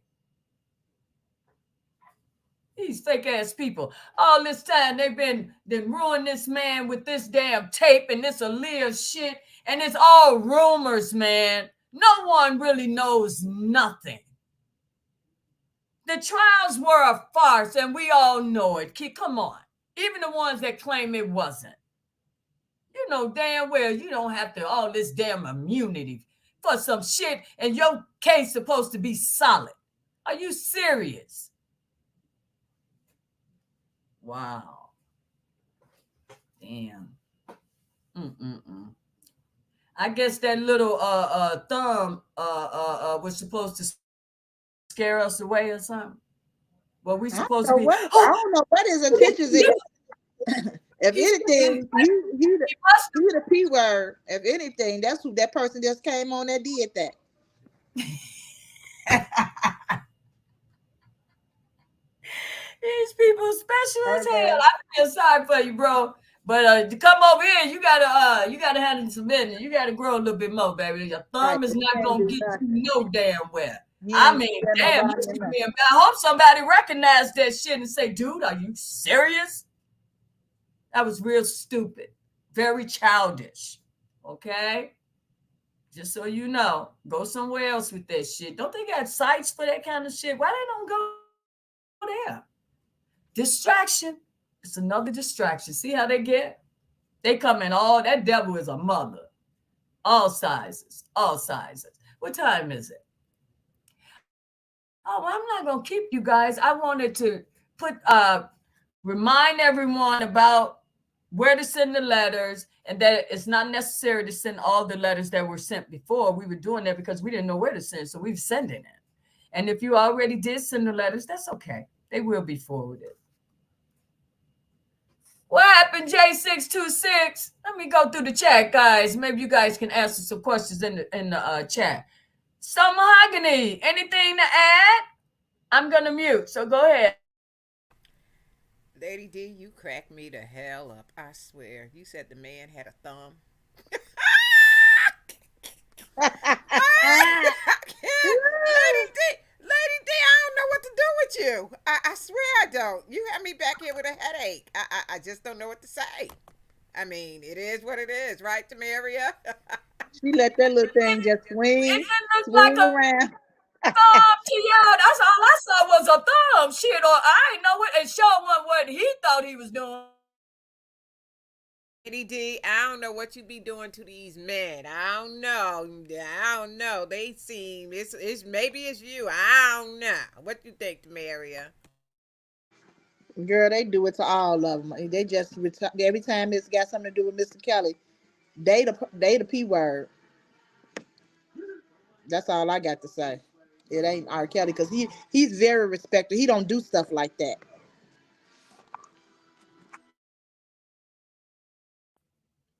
These fake ass people, all this time they've been ruining this man with this damn tape and this Aaliyah shit, and it's all rumors, man. No one really knows nothing. The trials were a farce, and we all know it. Come on, even the ones that claim it wasn't. You know damn well you don't have all this damn immunity for some shit, and your case supposed to be solid. Are you serious? Wow. Damn. I guess that little thumb was supposed to scare us away or something. Well, we supposed to be. I don't know what his intentions is. If These anything, people, he the P word. If anything, that's who that person just came on that did that. these people special as Her hell. bad. I feel sorry for you, bro. But to come over here, you gotta handle some business. You gotta grow a little bit more, baby. Your Right. thumb is You not can't gonna do get nothing. you no damn well. You I ain't mean, tell damn, you nobody should nothing. be. I hope somebody recognized that shit and say, "Dude, are you serious?" That was real stupid, very childish. Okay, just so you know, go somewhere else with that shit. Don't they got sites for that kind of shit? Why they don't go there? Distraction. It's another distraction. See how they get? They come in all that devil is a mother. All sizes. All sizes. What time is it? Oh, I'm not gonna keep you guys. I wanted to put remind everyone about where to send the letters and that it's not necessary to send all the letters that were sent before. We were doing that because we didn't know where to send, so we're sending it. And if you already did send the letters, that's okay. They will be forwarded. What happened, J626? Let me go through the chat, guys. Maybe you guys can answer some questions in the chat. So Mahogany, anything to add? I'm gonna mute, so go ahead. Lady D, you cracked me the hell up. I swear. You said the man had a thumb. I can't. Lady D, I don't know what to do with you. I swear I don't. You have me back here with a headache. I just don't know what to say. I mean, it is what it is, right, Tamaria? She let that little thing just It didn't look like swing a around. thumb to y'all. That's all I saw was a thumb. Shit, or I ain't know what it showed what he thought he was doing. Lady D, I don't know what you be doing to these men. I don't know. They seem it's maybe it's you. I don't know. What you think, Tamaria? Girl, they do it to all of them. They just every time it's got something to do with Mr. Kelly, they the P word. That's all I got to say. It ain't R. Kelly because he's very respected. He don't do stuff like that.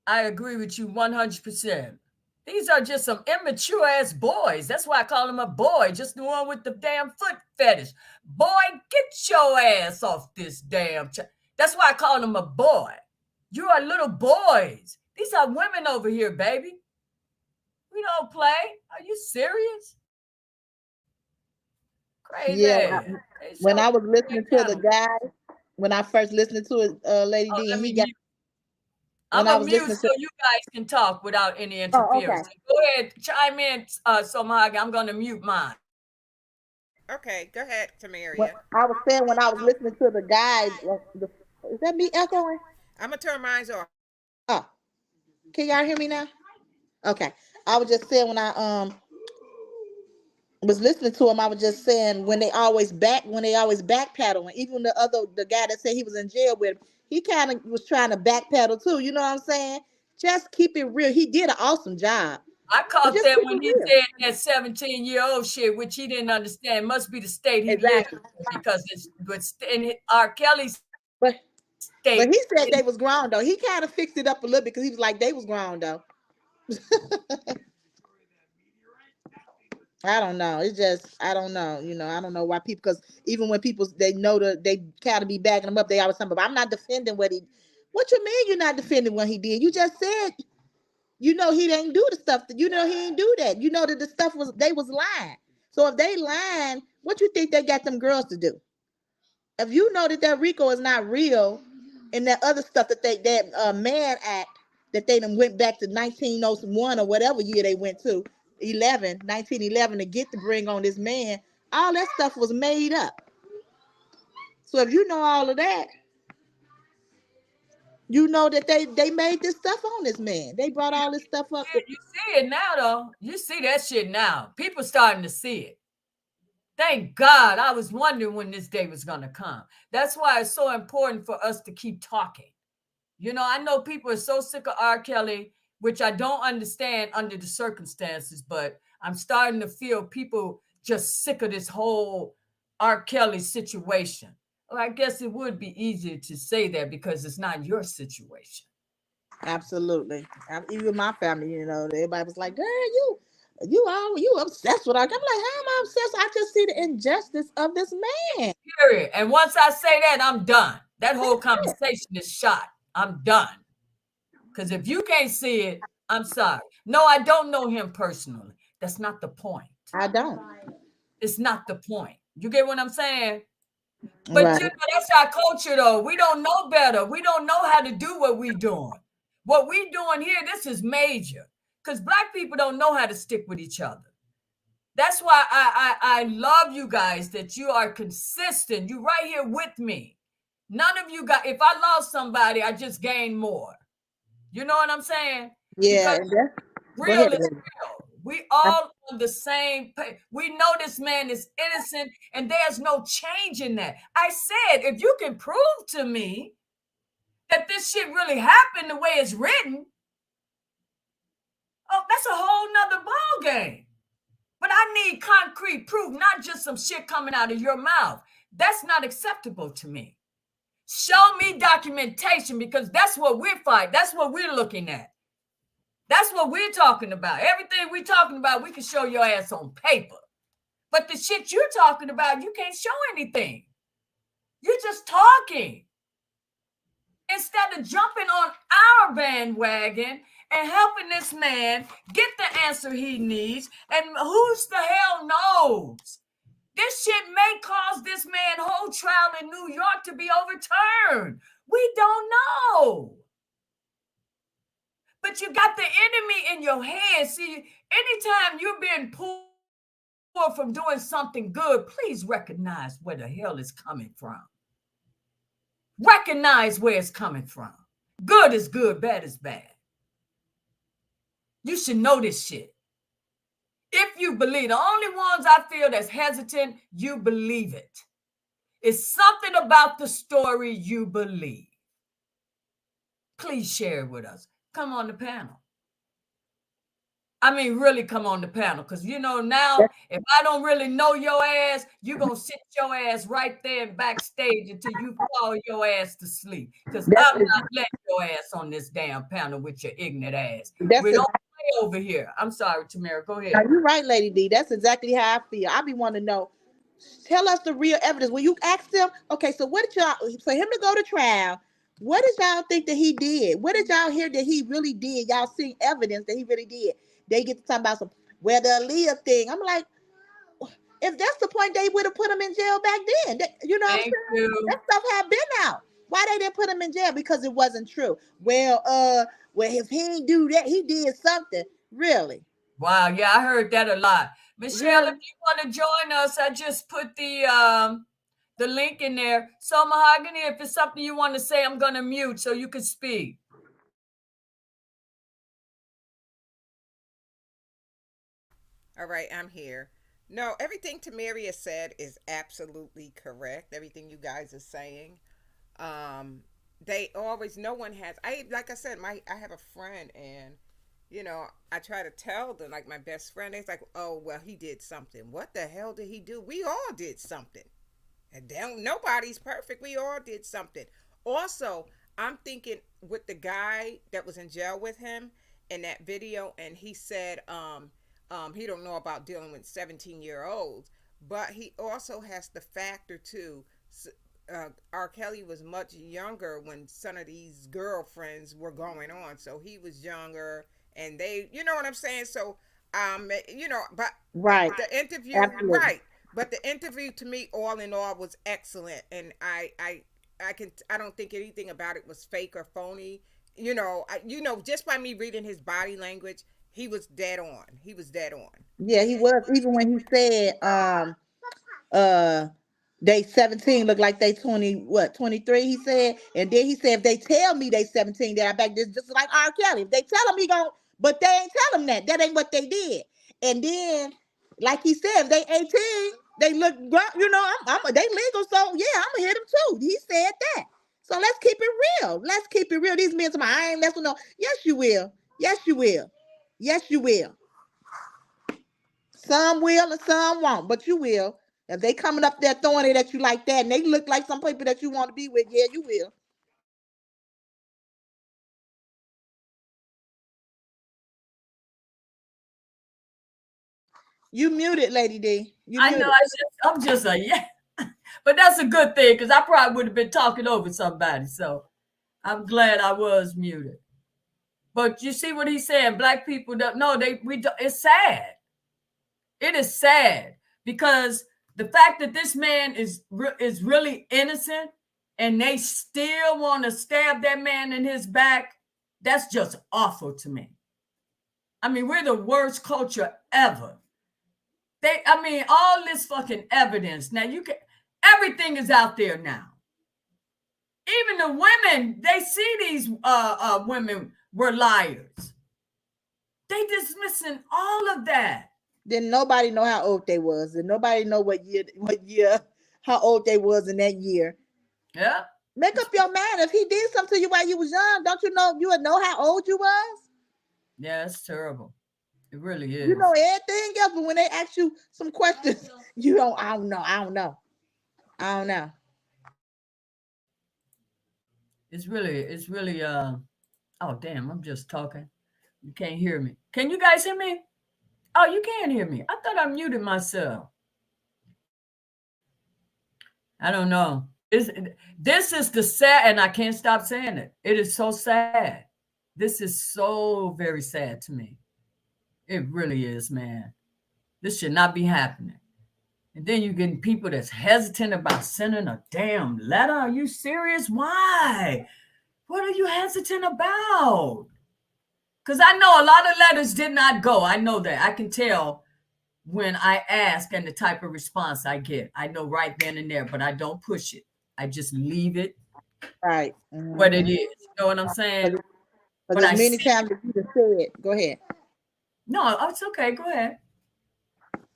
I agree with you 100%. These are just some immature ass boys. That's why I call him a boy, just the one with the damn foot fetish. Boy, get your ass off this damn. That's why I call him a boy. You are little boys. These are women over here, baby. We don't play. Are you serious? Crazy. Yeah, when I was listening to the guy, when I first listened to it, Lady D, and he got. I'm When I a was mute listening so to. you guys can talk without any Oh, interference. okay. Go ahead, chime in, Somaga. I'm going to mute mine. Okay, go ahead, When Tamaria. I was saying when I was listening to the guy, is that me echoing? I'm gonna turn mine off. Oh, can y'all hear me now? Okay. I was just saying when I was listening to him, I was just saying when they always backpedaling. Even the guy that said he was in jail with, he kind of was trying to backpedal too. You know what I'm saying? Just keep it real. He did an awesome job. I But caught just that keep when it he real. said that 17-year-old shit, which he didn't understand. Must be the state he lived Exactly. in because it's in R. Kelly's But state. he said they was grown though. He kind of fixed it up a little bit because he was like they was grown though. I don't know. It's just I don't know. I don't know why people, because even when people they know they kind of be backing him up, they always say, "But I'm not defending what he." What you mean you're not defending what he did? You just said he didn't do the stuff that he didn't do that. You know that the stuff they was lying. So if they lying, what you think they got them girls to do? If you know that RICO is not real, and that other stuff that Mann Act that they done went back to 1901 or whatever year they went to 1911 to get to bring on this man, all that stuff was made up. So if you know all of that, you know that they made this stuff on this man. They brought all this stuff up. You see it now, though. You see that shit now. People starting to see it. Thank God. I was wondering when this day was going to come. That's why it's so important for us to keep talking. I know people are so sick of R. Kelly, which I don't understand under the circumstances, but I'm starting to feel people just sick of this whole R. Kelly situation. Well, I guess it would be easier to say that because it's not your situation. Absolutely. Even my family, everybody was like, "Girl, you obsessed with her." I'm like, "How am I obsessed? I just see the injustice of this man." Period. And once I say that, I'm done. That whole conversation is shot. I'm done. Because if you can't see it, I'm sorry. No, I don't know him personally. That's not the point. I don't. It's not the point. You get what I'm saying? But Right. that's our culture, though. We don't know better. We don't know how to do what we doing. What we doing here, this is major. Because Black people don't know how to stick with each other. That's why I love you guys, that you are consistent. You right here with me. None of you got, if I lost somebody, I just gained more. You know what I'm saying? Yeah. Because Go real ahead. is real. We all on the same page. We know this man is innocent, and there's no change in that. I said, if you can prove to me that this shit really happened the way it's written, oh, that's a whole nother ball game. But I need concrete proof, not just some shit coming out of your mouth. That's not acceptable to me. Show me documentation, because that's what we're fighting. That's what we're looking at. That's what we're talking about. Everything we're talking about, we can show your ass on paper. But the shit you're talking about, you can't show anything. You're just talking. Instead of jumping on our bandwagon and helping this man get the answer he needs, and who's the hell knows? This shit may cause this man whole trial in New York to be overturned. We don't know. But you got the enemy in your head. See, anytime you're being pulled from doing something good, please recognize where the hell it's coming from. Recognize where it's coming from. Good is good, bad is bad. You should know this shit. If you believe, the only ones I feel that's hesitant, you believe it. It's something about the story you believe. Please share it with us. Come on the panel. I mean, really come on the panel. Because, now, if I don't really know your ass, you're going to sit your ass right there backstage until you fall your ass to sleep. Because I'm not letting your ass on this damn panel with your ignorant ass. We don't play over here. I'm sorry, Tamara. Go ahead. You're right, Lady D. That's exactly how I feel. I be wanting to know. Tell us the real evidence. When you ask them, okay, so what did y'all, for him to go to trial, what did y'all think that he did? What did y'all hear that he really did? Y'all see evidence that he really did. They get to talk about some, well, the Aaliyah thing. I'm like, if that's the point, they would have put him in jail back then. You know what I'm saying? That stuff had been out. Why they didn't put him in jail? Because it wasn't true. Well, if he didn't do that, he did something. Really? Wow, yeah, I heard that a lot. Michelle, if you want to join us, I just put the link in there. So, Mahogany, if it's something you want to say, I'm going to mute so you can speak. All right, I'm here. No, everything Tamaria said is absolutely correct. Everything you guys are saying. They always, no one has, like I said, I have a friend, and I try to tell them, like my best friend, it's like, oh, well, he did something. What the hell did he do? We all did something. And nobody's perfect. We all did something. Also, I'm thinking with the guy that was in jail with him in that video, and he said he don't know about dealing with 17-year-olds, but he also has the factor too. R. Kelly was much younger when some of these girlfriends were going on, so he was younger, and they, you know what I'm saying? So, but right, the interview, absolutely. right? But the interview to me, all in all, was excellent, and I don't think anything about it was fake or phony. Just by me reading his body language, he was dead on. He was dead on. Yeah, he was. Even when he said, they 17 look like they 23, he said. And then he said, if they tell me they 17, then I back this just like R. Kelly. If they tell him he gon', but they ain't tell him that. That ain't what they did. And then, like he said, if they 18, they look, they legal, so yeah, I'm gonna hit them too. He said that. So let's keep it real. Let's keep it real. These men say, I ain't messing no. Yes, you will. Yes, you will. Yes, you will. Some will and some won't, but you will. If they coming up there throwing it at you like that, and they look like some people that you want to be with, yeah, you will. You muted, Lady D. You I know. muted. I'm just a yeah, but that's a good thing because I probably would have been talking over somebody. So I'm glad I was muted. But you see what he's saying? Black people don't. No, we. It's sad. It is sad because the fact that this man is really innocent, and they still want to stab that man in his back. That's just awful to me. I mean, we're the worst culture ever. All this fucking evidence. Now everything is out there now. Even the women, they see these women were liars. They dismissing all of that. Then nobody know how old they was, and nobody know what year, how old they was in that year. Yeah. Make up your mind. If he did something to you while you was young, don't you know you would know how old you was? Yeah, it's terrible. It really is. You know everything else, but when they ask you some questions, you don't. I don't know. It's really. Oh damn! I'm just talking. You can't hear me. Can you guys hear me? Oh, you can hear me. I thought I muted myself. I don't know. This is the sad, and I can't stop saying it. It is so sad. This is so very sad to me. It really is, man. This should not be happening. And then you getting people that's hesitant about sending a damn letter. Are you serious? Why? What are you hesitant about? Because I know a lot of letters did not go. I know that. I can tell when I ask and the type of response I get. I know right then and there, but I don't push it. I just leave it Right. what it is. You know what I'm saying? But as many times as you just said, go ahead. No, it's okay. Go ahead.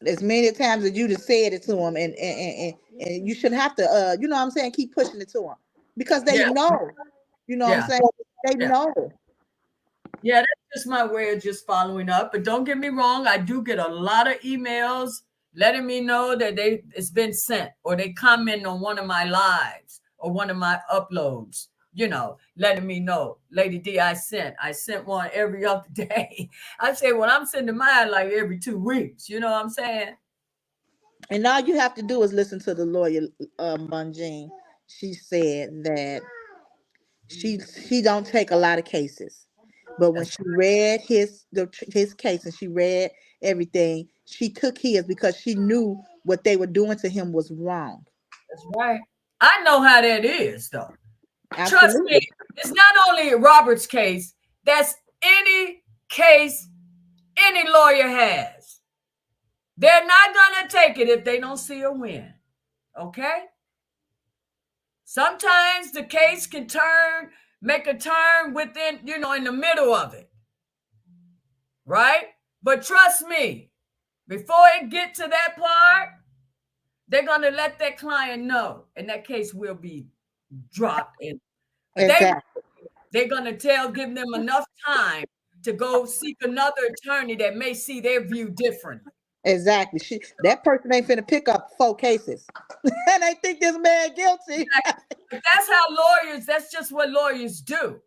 As many times as you just said it to them, and you shouldn't have to, you know what I'm saying, keep pushing it to them because they know. You know what I'm saying? They know. Yeah, that's just my way of just following up. But don't get me wrong, I do get a lot of emails letting me know that it's been sent, or they comment on one of my lives or one of my uploads, letting me know, Lady D, I sent one every other day. I say, well, I'm sending mine like every 2 weeks. You know what I'm saying? And all you have to do is listen to the lawyer, Bunjean. She said that she don't take a lot of cases, but when she read his case and she read everything, she took his because she knew what they were doing to him was wrong. That's right. I know how that is, though. Absolutely. Trust me, it's not only Robert's case. That's any case any lawyer has. They're not going to take it if they don't see a win. Okay? Sometimes the case can make a turn within, in the middle of it. Right? But trust me, before it get to that part, they're going to let that client know, and that case will be dropped. Exactly. They're going to give them enough time to go seek another attorney that may see their view differently. Exactly. That person ain't finna pick up 4 cases and they think this man guilty. But that's just what lawyers do.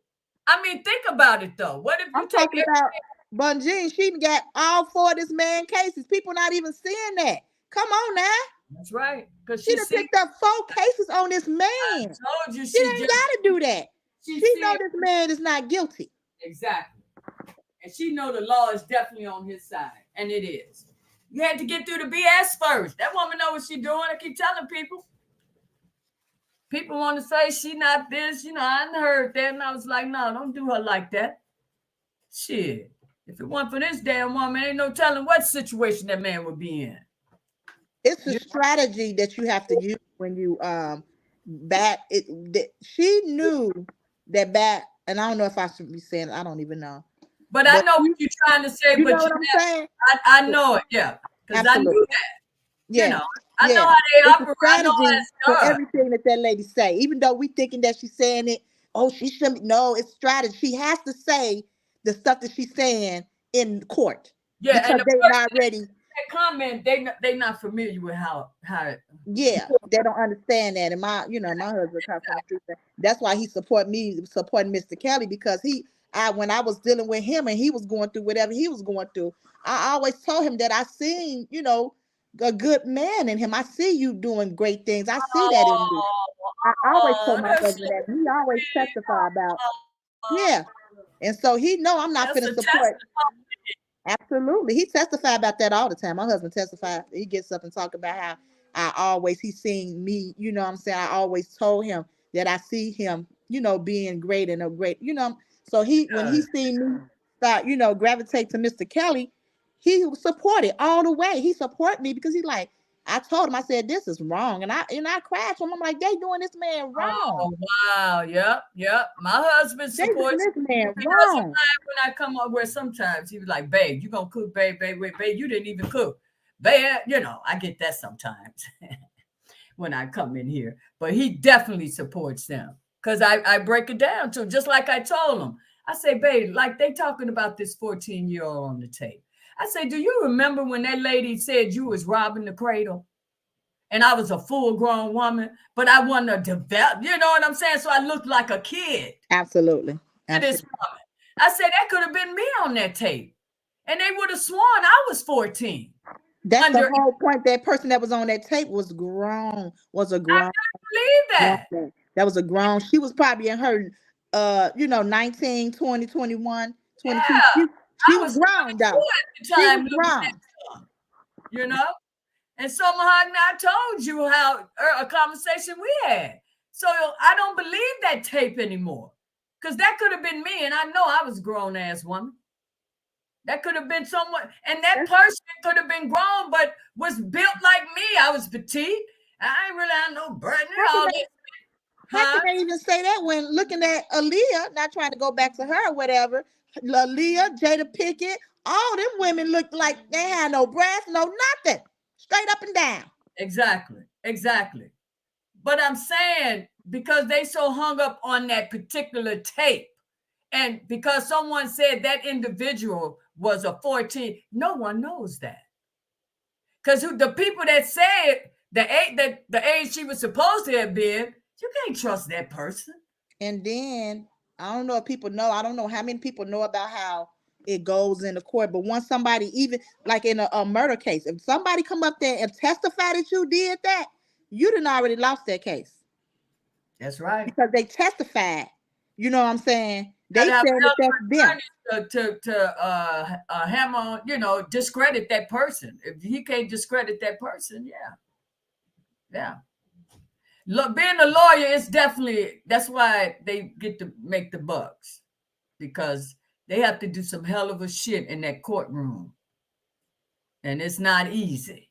I mean, think about it though. What if you talking about Bunjean? She got all 4 of this man cases. People not even seeing that. Come on now. That's right. Because she done picked up 4 cases on this man. I told you she ain't got to do that. She know this man is not guilty. Exactly. And she know the law is definitely on his side, and it is. You had to get through the BS first. That woman know what she's doing. I keep telling people. People want to say she not this. I heard that, and I was like, no, don't do her like that. Shit. If it weren't for this damn woman, ain't no telling what situation that man would be in. It's a strategy that you have to use when you she knew that and I don't know if I should be saying, I don't even know. But I know what you're trying to say. You know what I'm saying? I know it, yeah. Because I knew that. Yeah. I know how they operate. I know how it's done. For everything that lady say, even though we thinking that she's saying it, she shouldn't. No, it's strategy. She has to say the stuff that she's saying in court. Yeah, because they're not ready. that comment, they not familiar with how Yeah, they don't understand that. And my husband comes from the street. That's why he supporting Mr. Kelly, because when I was dealing with him and he was going through whatever he was going through, I always told him that I seen, a good man in him. I see you doing great things. I see that in you. I always told my that's husband that. He always testify about, yeah. And so he know I'm not that's finna a support. testimony. Absolutely. He testified about that all the time. My husband testified. He gets up and talk about how he's seen me, what I'm saying? I always told him that I see him, being great and a great, So when he seen me start, gravitate to Mr. Kelly, he supported all the way. He supported me because I told him, I said, this is wrong. And I crashed him. I'm like, they doing this man wrong. Oh wow, yep. My husband They doing supports this man because wrong. when I come up where sometimes he was like, babe, you gonna cook, babe, you didn't even cook. Babe, I get that sometimes when I come in here. But he definitely supports them. Because I break it down to him, just like I told him. I say, babe, like they talking about this 14-year-old on the tape. I say, do you remember when that lady said you was robbing the cradle? And I was a full-grown woman, but I wasn't a develop, you know what I'm saying? So I looked like a kid. Absolutely. To this woman. I said, that could have been me on that tape. And they would have sworn I was 14. That's the whole point. That person that was on that tape was grown. I couldn't believe that. That was a grown. She was probably in her 19, 20, 21, 22. Yeah. She was grown though. At the time, she was grown. And so Mahogany, I told you how a conversation we had. So I don't believe that tape anymore. Because that could have been me, and I know I was a grown-ass woman. That could have been someone, and that person could have been grown, but was built like me. I was petite. I ain't really had no burden. How can they even say that when looking at Aaliyah, not trying to go back to her or whatever, Aaliyah, Jada Pinkett, all them women looked like they had no breasts, no nothing. Straight up and down. Exactly. But I'm saying, because they so hung up on that particular tape, and because someone said that individual was a 14, no one knows that. Because the people that said the age she was supposed to have been, you can't trust that person. And then I don't know if people know. I don't know how many people know about how it goes in the court. But once somebody, even like in a murder case, if somebody come up there and testify that you did that, you done already lost that case. That's right. Because they testified. You know what I'm saying? They said that that's them. To hammer, discredit that person. If he can't discredit that person, yeah. Look, being a lawyer is definitely, that's why they get to make the bucks, because they have to do some hell of a shit in that courtroom, and it's not easy.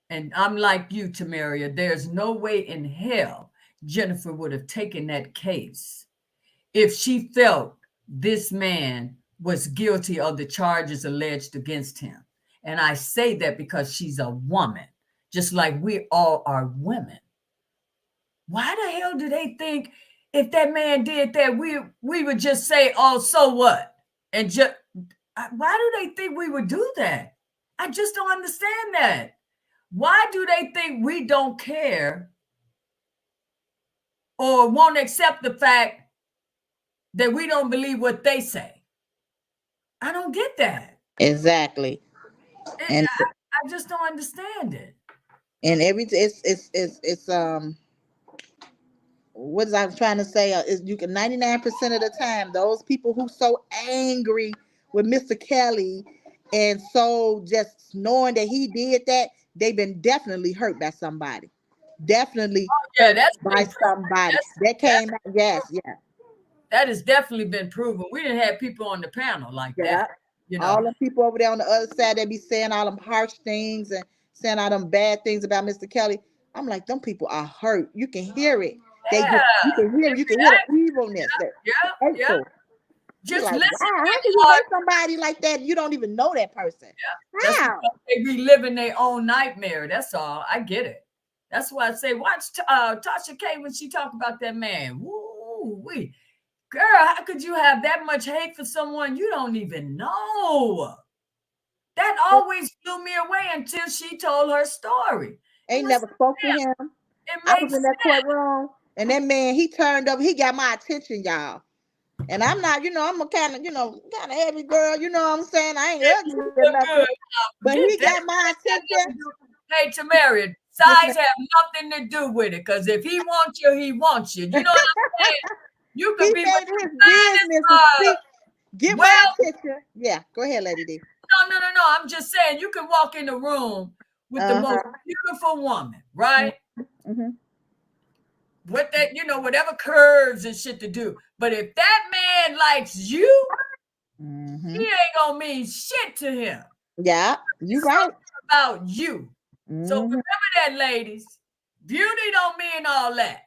And I'm like you, Tamaria. There's no way in hell Jennifer would have taken that case if she felt this man was guilty of the charges alleged against him. And I say that because she's a woman, just like we all are women. Why the hell do they think if that man did that, we would just say, oh, so what? And just, why do they think we would do that? I just don't understand that. Why do they think we don't care or won't accept the fact that we don't believe what they say? I don't get that. Exactly. And I just don't understand it. And it's what I was trying to say is you can 99% of the time, those people who so angry with Mr. Kelly and so just knowing that he did that, they've been definitely hurt by somebody. Definitely that's by somebody. That came out. Yes. That has definitely been proven. We didn't have people on the panel like that. All the people over there on the other side, they be saying all them harsh things and saying all them bad things about Mr. Kelly. I'm like, them people are hurt. You can hear it. You can hear the evilness. Just like, listen. Wow, how can you hurt somebody like that? You don't even know that person. How? They be living their own nightmare. That's all. I get it. That's why I say, watch Tasha K when she talk about that man. Woo-wee. Girl, how could you have that much hate for someone you don't even know? That always blew me away until she told her story. Ain't never spoke to him. It I makes was in that sense. courtroom, and that man, he turned up. He got my attention, y'all. And I'm not, I'm a kind of heavy girl. You know what I'm saying? I ain't ugly or Good. nothing. But Forget he that. got my attention. Hey, Tamara, Yes, size ma'am. have nothing to do with it. Because if he wants you, he wants you. You know what I'm saying? You could He be made with the it his business to speak. Get well, my attention. Yeah, go ahead, Lady D. no. I'm just saying you can walk in the room with the most beautiful woman, right? Mm-hmm. With that, whatever curves and shit to do. But if that man likes you, Mm-hmm. he ain't gonna mean shit to him. Yeah, you right. About you. So Mm-hmm. remember that, ladies. Beauty don't mean all that.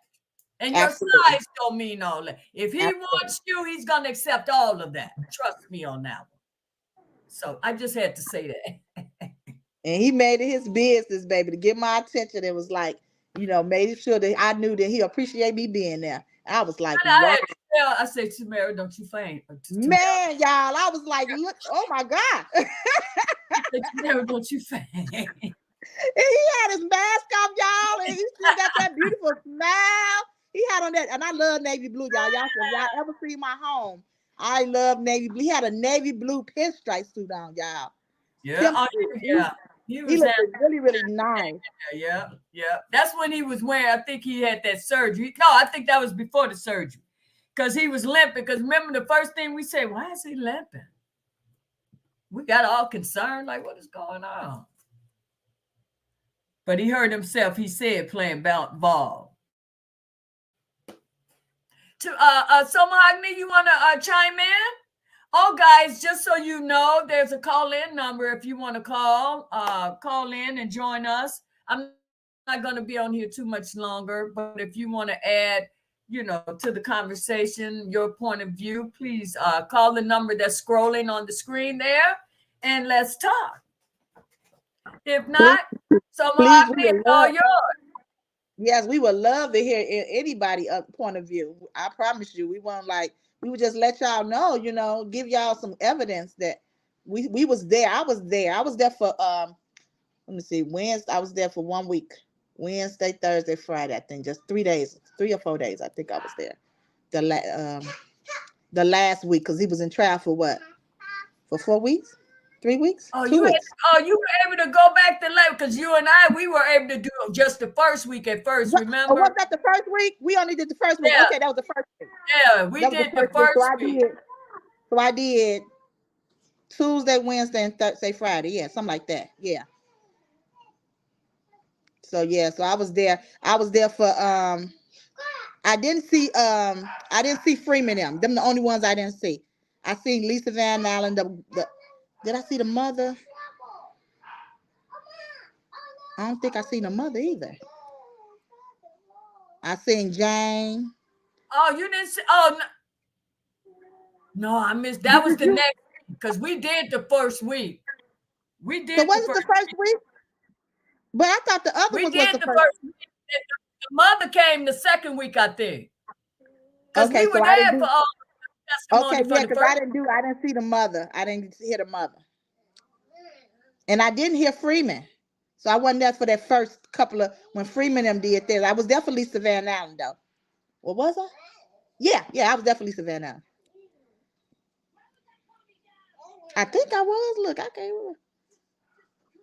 And your Absolutely. size don't mean all that. If he wants you, he's gonna accept all of that. Trust me on that one. So I just had to say that. And he made it his business, baby, to get my attention. It was like, made sure that I knew that he appreciated me being there. I was like, wow. I say, Tamara, don't you faint. Man, y'all, I was like, look, oh my God. Tamara, don't you faint. And he had his mask off, y'all, and he still got that beautiful smile. He had on that, and I love navy blue, y'all. If y'all ever see my home, I love navy blue. He had a navy blue pinstripe suit on, y'all. Yeah, He looked really, really nice. Yeah. That's when he was wearing, I think he had that surgery. No, I think that was before the surgery. Because he was limping. Because remember the first thing we said, why is he limping? We got all concerned, like, what is going on? But he heard himself, he said, playing ball. So Mahogany, you want to chime in? Oh, guys, just so you know, there's a call-in number if you want to call in and join us. I'm not going to be on here too much longer, but if you want to add, to the conversation, your point of view, please call the number that's scrolling on the screen there, and let's talk. If not, so Mahogany, it's all yours. Yes, we would love to hear anybody point of view. I promise you, we would just let y'all know, give y'all some evidence that we was there. I was there. I was there for let me see, Wednesday. I was there for 1 week. Wednesday, Thursday, Friday, I think, just 3 days, 3 or 4 days. I think I was there. The last week, because he was in trial for what? For 4 weeks? 3 weeks? Oh, 2 weeks. You were able to go back to late because you and we were able to do just the first week at first, remember? Oh, was that the first week? We only did the first week. Yeah. Okay, that was the first week. Yeah, we did the first week. So I did Tuesday, Wednesday, and Thursday, Friday. Yeah, something like that. Yeah. So so I was there. I was there for I didn't see Freeman them the only ones I didn't see. I seen Lisa Van Allen. Did I see the mother? I don't think I seen the mother either. I seen Jane. Oh, you didn't see? Oh, no, I missed. That was the next because we did the first week. We did. So was it the first week? But I thought the other was the first week. The mother came the second week, I think. Because we were there for all the testimony. Okay, yeah, because I didn't see the mother. I didn't hear the mother. And I didn't hear Freeman. So I wasn't there for that first couple of when Freeman them did this. I was there for Lisa Van Allen though. What was I? Yeah, I was there for Lisa Van Allen. I think I was. Look, I can't remember.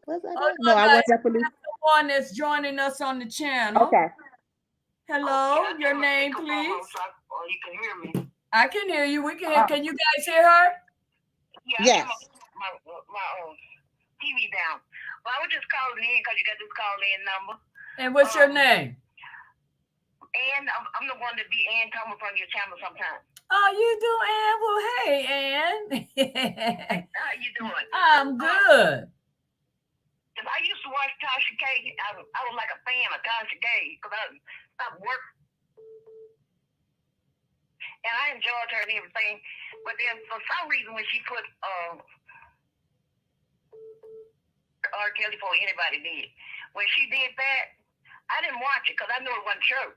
Was I there? No, I wasn't there for Lisa. That's the one that's joining us on the channel. Okay. Hello, your name, please. You can hear me. I can hear you. We can hear. Can you guys hear her? Yes. My TV down. Well, I was just calling in because you got this call-in number. And what's your name? Ann, I'm the one that be Ann Thomas on your channel sometimes. Oh, you do, Ann? Well, hey, Ann. How you doing? I'm good. I used to watch Tasha K. I was like a fan of Tasha K. Because I stopped work. And I enjoyed her and everything. But then for some reason when she put R. Kelly for anybody did. When she did that, I didn't watch it because I knew it wasn't true.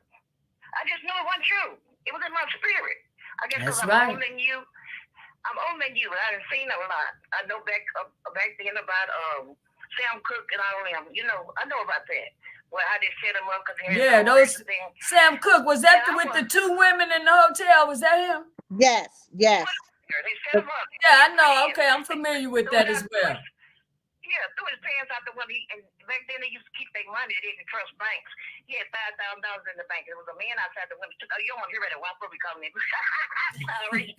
I just knew it wasn't true. It was in my spirit. I guess because I'm older than you. I'm older than you, but I done seen a lot. I know back then about Sam Cooke and all them. You know, I know about that. Well, how they set them up because Yeah, those Sam Cooke, was that with the two women in the hotel? Was that him? Yes, yes. They set him up. Yeah, I know. Okay, I'm familiar with that as well. Yeah, threw his pants out the window. And back then they used to keep their money. They didn't trust banks. He had $5,000 in the bank. There was a man outside the window. Oh, you don't want to hear about it. Why probably calling me? Sorry.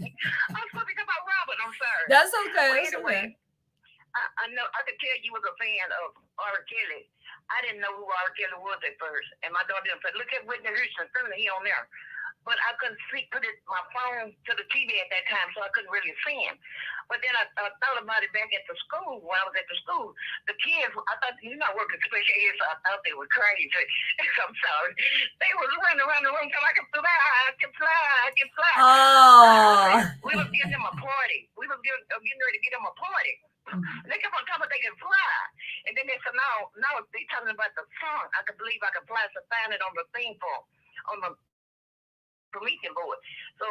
I'm supposed to talk about Robert. I'm sorry. That's okay. Well, That's anyway, okay. I know I could tell you was a fan of R. Kelly. I didn't know who R. Kelly was at first. And my daughter said, look at Whitney Houston. Certainly he on there. But I couldn't put my phone to the TV at that time, so I couldn't really see him. But then I thought about it back at the school, when I was at the school. The kids, I thought, you're not working special ed, so I thought they were crazy. I'm sorry. They was running around the room saying, I can fly, I can fly, I can fly. Oh. We was giving them a party. We was getting ready to get them a party. They kept on talking about they can fly. And then they said, no, they talking about the song. I could believe I could fly, so find it on the theme form, on the Promethean board. So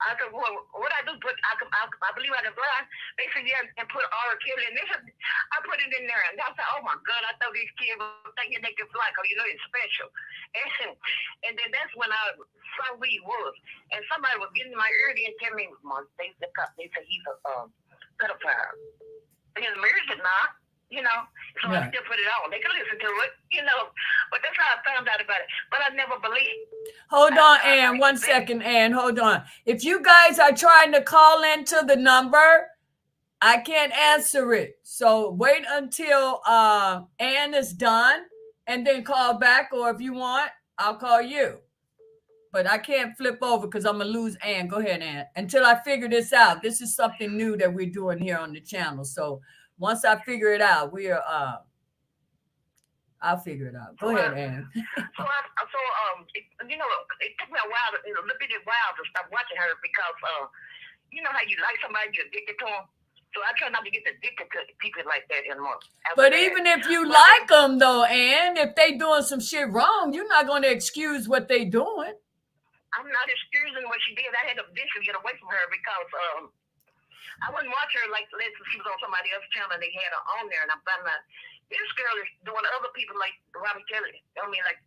I said, well, what I do? I believe I can fly. They said, yeah, and put R. Kelly. And they said, I put it in there. And I said, oh my God, I thought these kids were thinking they could fly because, you know, it's special. And then that's when I saw who he was. And somebody was getting in my ear and tell me, they said he's a pedophile. And his mirror said, nah. You know, so I still put it on. They can listen to it, you know. But that's how I found out about it. But I never believed. Hold on, Ann. 1 second, Ann. Hold on. If you guys are trying to call into the number, I can't answer it. So wait until Ann is done and then call back. Or if you want, I'll call you. But I can't flip over because I'm going to lose Ann. Go ahead, Ann. Until I figure this out. This is something new that we're doing here on the channel. So once I figure it out, I'll figure it out. Go ahead, Ann. You know, it took me a while, a little bit of while to stop watching her because, you know how you like somebody, you're addicted to them. So I try not to get addicted to people like that anymore. But even if you like them, though, Ann, if they doing some shit wrong, you're not going to excuse what they doing. I'm not excusing what she did. I had to eventually get away from her because I wouldn't watch her like she was on somebody else's channel and they had her on there, and I'm finding out this girl is doing other people like Robert Kelly. I mean, like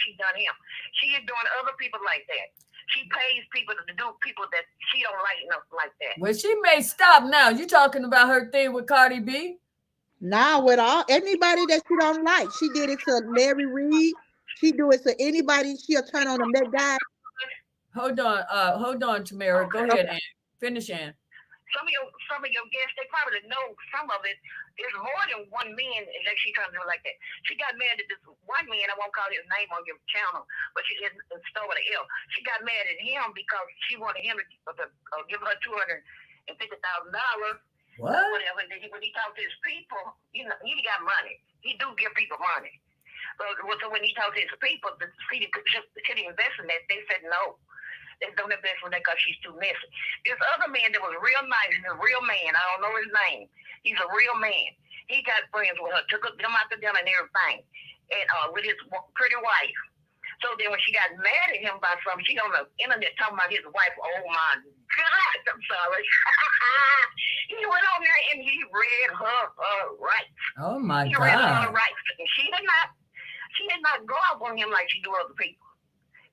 she done him. She is doing other people like that. She pays people to do people that she don't like enough like that. Well, she may stop now. You talking about her thing with Cardi B? Nah, with anybody that she don't like. She did it to Larry Reid. She do it to anybody. She'll turn on them that guy. Hold on, Tamara. Go ahead, Ann. Finish, Ann. Some of your guests, they probably know some of it. There's more than one man that she trying to do like that. She got mad at this one man, I won't call his name on your channel, but she didn't start with an L. She got mad at him because she wanted him to give her $250,000. What? Whatever. When he talked to his people, you know, he got money. He do give people money. So when he talked to his people, the city could invest in that. They said no. They don't invest in that because she's too messy. This other man that was real nice, he's a real man. I don't know his name. He's a real man. He got friends with her, took them out to dinner and everything, and with his pretty wife. So then when she got mad at him about something, she on the internet talking about his wife. Oh my God, I'm sorry. He went on there and he read her rights. Oh my God. He read her rights. And she did not go up on him like she do other people.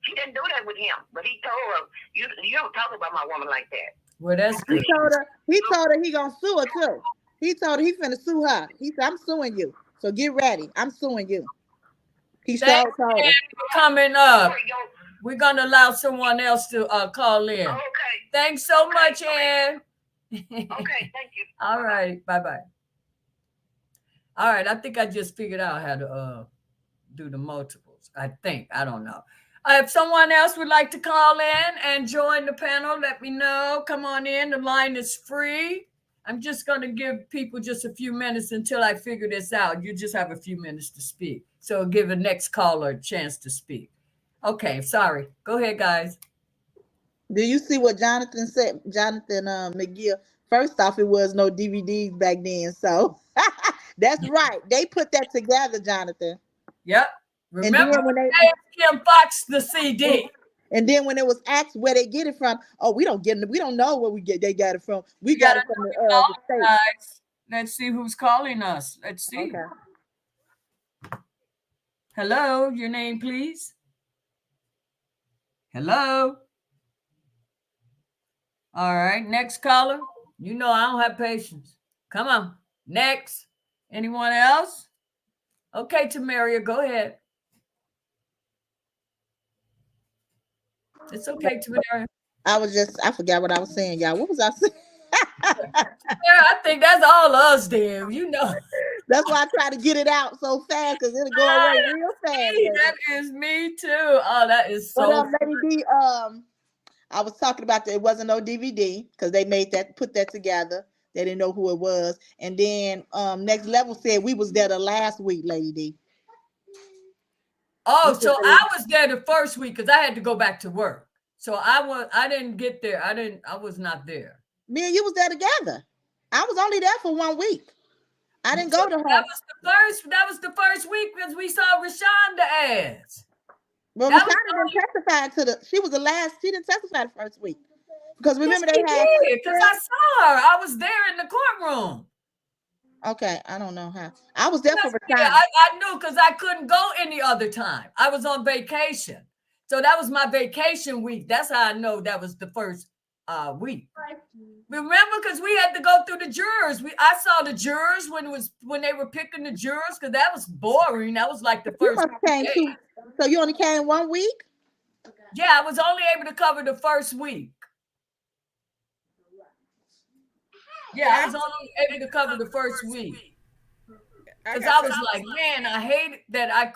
She didn't do that with him, but he told her, you don't talk about my woman like that. Well, that's good. He told her he gonna sue her too. He told her he finna sue her. He said, I'm suing you. So get ready. I'm suing you. He told her. Coming up. We're gonna allow someone else to call in. Okay. Thanks so much, Ann. Okay, thank you. All right, bye-bye. All right, I think I just figured out how to do the multiples. I think. I don't know. If someone else would like to call in and join the panel, let me know. Come on in. The line is free. I'm just going to give people just a few minutes until I figure this out. You just have a few minutes to speak. So give the next caller a chance to speak. Okay, sorry. Go ahead, guys. Do you see what Jonathan said? Jonathan McGill. First off, it was no DVDs back then. So that's right. They put that together, Jonathan. Yep. Remember when they gave Kim Fox the CD. And then when it was asked where they get it from, oh, we don't know where they got it from. We got it from the state. Guys, let's see who's calling us. Let's see. Okay. Hello, your name, please. Hello. All right, next caller. You know I don't have patience. Come on. Next. Anyone else? Okay, Tamaria, go ahead. It's okay, Tamaria. I forgot what I was saying, y'all. What was I saying? Yeah, I think that's all us, damn. You know. That's why I try to get it out so fast because it'll go away real fast. Baby. That is me too. Oh, that is so. But Lady D, I was talking about that it wasn't no DVD because they put that together. They didn't know who it was. And then Next Level said we was there the last week, Lady D. Oh, so I was there the first week because I had to go back to work. So I didn't get there. I was not there. Me and you was there together. I was only there for 1 week. I didn't go to her. That was the first week because we saw Rashonda ass. Well, Rashonda didn't testify she was the last. She didn't testify the first week because remember they had. Because I saw her. I was there in the courtroom. Okay, I don't know how. I was there for Rashonda. Yeah, I knew because I couldn't go any other time. I was on vacation, so that was my vacation week. That's how I know that was the first week. Remember, because we had to go through the jurors. I saw the jurors when they were picking the jurors because that was boring. That was like the first. So you only came 1 week? Yeah, I was only able to cover the first week. Yeah, I was only able to cover the first week. Because I was like, man, I hate that I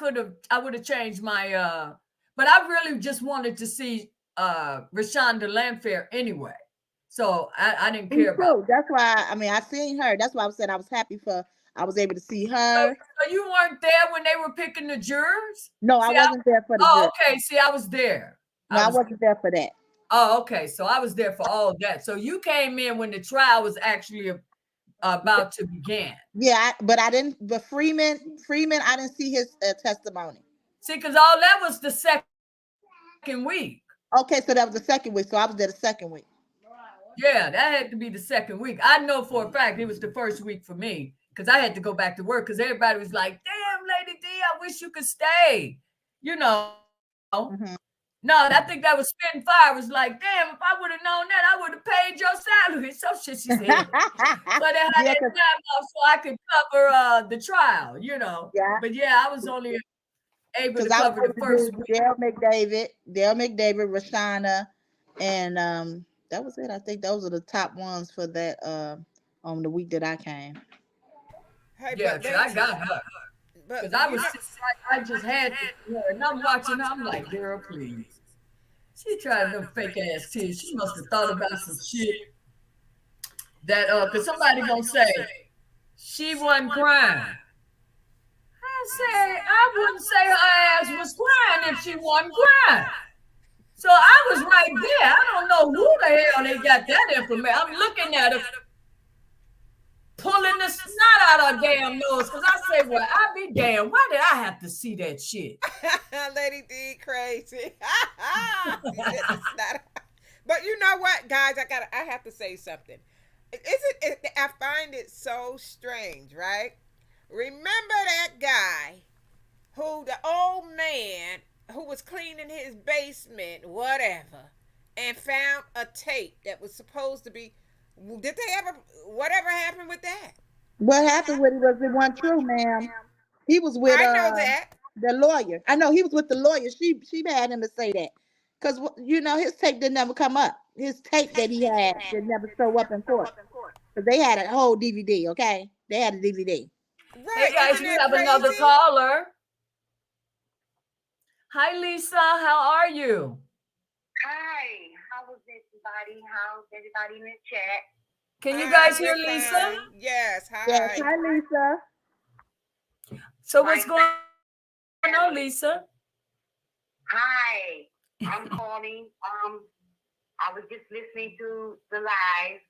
would have changed my but I really just wanted to see Rashonda Landfair anyway. So I didn't care about. That's why I seen her. That's why I was saying I was happy I was able to see her. So you weren't there when they were picking the jurors? No, I wasn't there for the jurors. Oh, okay. See, I was there. No, I wasn't there for that. Oh, okay. So I was there for all of that. So you came in when the trial was actually about to begin. Yeah, but I didn't. But Freeman, I didn't see his testimony. See, because all that was the second week. Okay, so that was the second week. So I was there the second week. Yeah, that had to be the second week. I know for a fact it was the first week for me because I had to go back to work because everybody was like, damn, Lady D, I wish you could stay. You know. Mm-hmm. No, I think that was spitting fire. It was like, damn, if I would have known that, I would have paid your salary. So shit she said. But I had time off so I could cover the trial, you know. Yeah. But yeah, I was only able to cover the first week. Dale McDavid, Rashonda, and that was it. I think those are the top ones for that on the week that I came. Hey, yeah, I got her. Because I just had to, and I'm watching her, I'm like, girl, please. She tried them fake ass tears. She must have thought about some shit that, because somebody gonna say, she wasn't crying. I wouldn't say her ass was crying if she wasn't crying. So I was right there. I don't know who the hell they got that information. I'm looking at her pulling the snot out her damn nose because I say, well, I be damn. Why did I have to see that shit? Lady D crazy. But you know what, guys? I have to say something. I find it so strange, right? Remember that guy the old man who was cleaning his basement, whatever, and found a tape that was supposed to be. Whatever happened with that? What happened with it wasn't true, ma'am. He was with I know that. The lawyer. I know he was with the lawyer. She had him to say that. Because, his tape didn't never come up. His tape that he had did never show up in court. Because they had a whole DVD, okay? They had a DVD. Right. Hey, guys, we have another caller. Hi, Lisa. How are you? Hi. How's everybody in the chat? Can you guys hear Lisa? Yes. Hi. Yes. Hi, Lisa. So what's going on, Lisa? Hi. I'm calling. I was just listening to the live,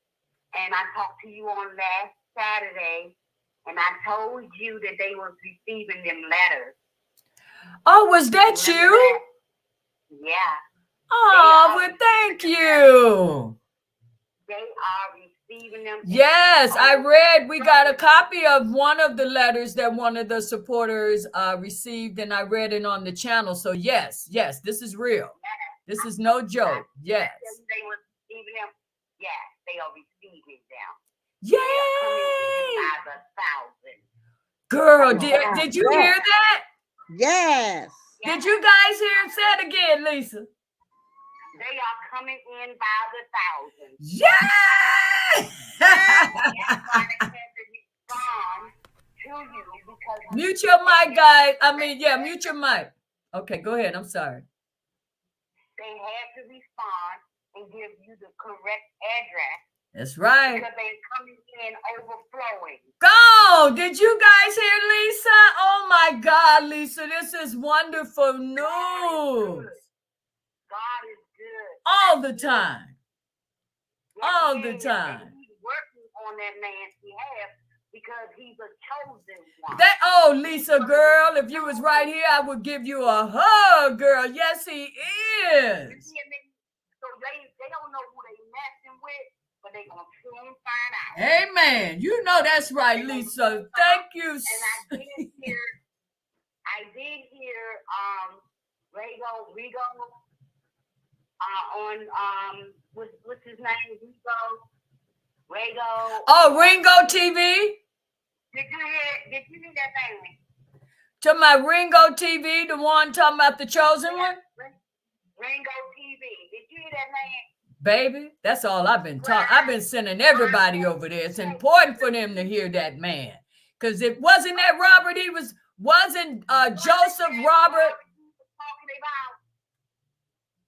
and I talked to you on last Saturday, and I told you that they was receiving them letters. Oh, was that you? Yeah. Oh, well, thank you. They are receiving them. Yes, I read. We got a copy of one of the letters that one of the supporters received, and I read it on the channel. So yes, this is real. This is no joke. Yes. They were receiving them. Yes, they are receiving them. Yay! By the thousands. Girl, did you hear that? Yes. Did you guys hear it? Say it again, Lisa. They are coming in by the thousands. Yay! Mute your mic, guys. Mute your mic. Okay, go ahead. I'm sorry. They had to respond and give you the correct address. That's right. Because they're coming in overflowing. Go! Did you guys hear Lisa? Oh my God, Lisa, this is wonderful news. God is good. All the time. Yes, all the time. And he's working on that man's behalf because he's a chosen one. Lisa, girl, if you was right here, I would give you a hug, girl. Yes, he is. So they don't know who they messing with, but they gonna soon find out. Amen. You know that's right, Lisa. Thank you. And I did hear Rigo on what's his name? Rigo. Oh, Ringo TV. Did you hear that thing? To my Ringo TV, the one talking about the chosen one? Ringo TV. Did you hear that man? Baby, that's all I've been talking. I've been sending everybody over there. It's important for them to hear that man. Because it wasn't that Robert, wasn't Joseph Robert.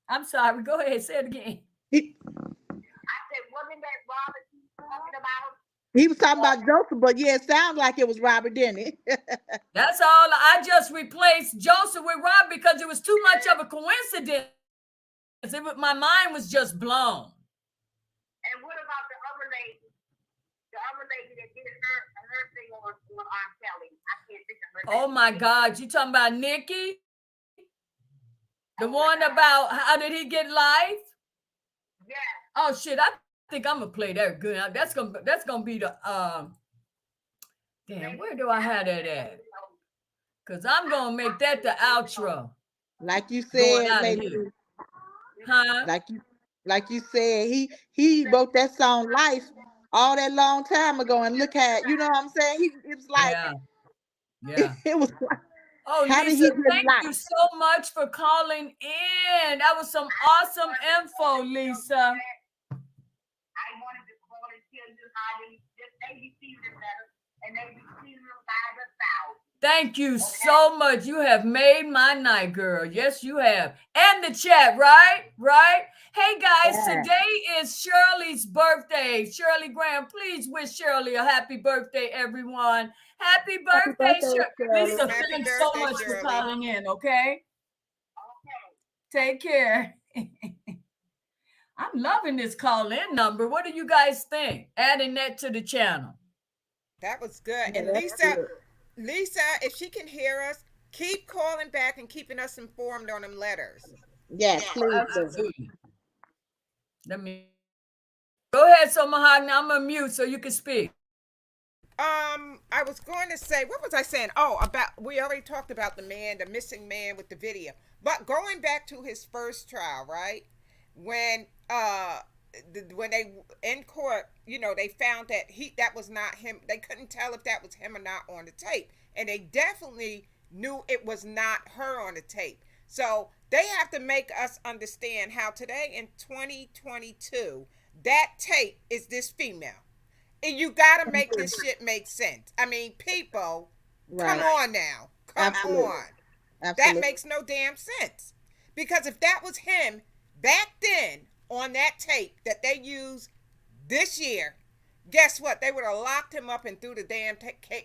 I'm sorry, go ahead, say it again. I said, wasn't that Robert he was talking about? He was talking about Joseph, but yeah, it sounded like it was Robert, didn't it? That's all. I just replaced Joseph with Robert because it was too much of a coincidence. My mind was just blown. And what about the other lady? The other lady that did her thing on Kelly. I can't think of her name. Oh my God, you talking about Nikki? The one about how did he get life? Yeah. Oh shit, I think I'm gonna play that good. That's gonna be the damn, where do I have that at? Cause I'm gonna make that the outro. Like you said, lady. Huh? Like you said, he wrote that song "Life" all that long time ago, and look at, you know what I'm saying? It was like, yeah. It was like, oh, how Lisa, did he get thank life? you so much for calling in. That was some awesome info, Lisa. I wanted to call and tell you how they received it better, and they received it by the thousand. Thank you so much. You have made my night, girl. Yes, you have. And the chat, right? Right? Hey, guys, Today is Shirley's birthday. Shirley Graham, please wish Shirley a happy birthday, everyone. Happy birthday, Shirley. Lisa, thanks so much for calling in, okay? Take care. I'm loving this call-in number. What do you guys think? Adding that to the channel. That was good. And Lisa, if she can hear us, keep calling back and keeping us informed on them letters. Yes, please. Absolutely. Let me go ahead, so Mahogany. I'm gonna mute so you can speak. I was going to say, what was I saying? Oh, we already talked about the missing man with the video. But going back to his first trial, right? When they in court, they found that that was not him. They couldn't tell if that was him or not on the tape, and they definitely knew it was not her on the tape. So they have to make us understand how today in 2022 that tape is this female, and you got to make this shit make sense. I mean, people, come on now, come on. That makes no damn sense, because if that was him back then on that tape that they used this year, guess what? They would have locked him up and threw the damn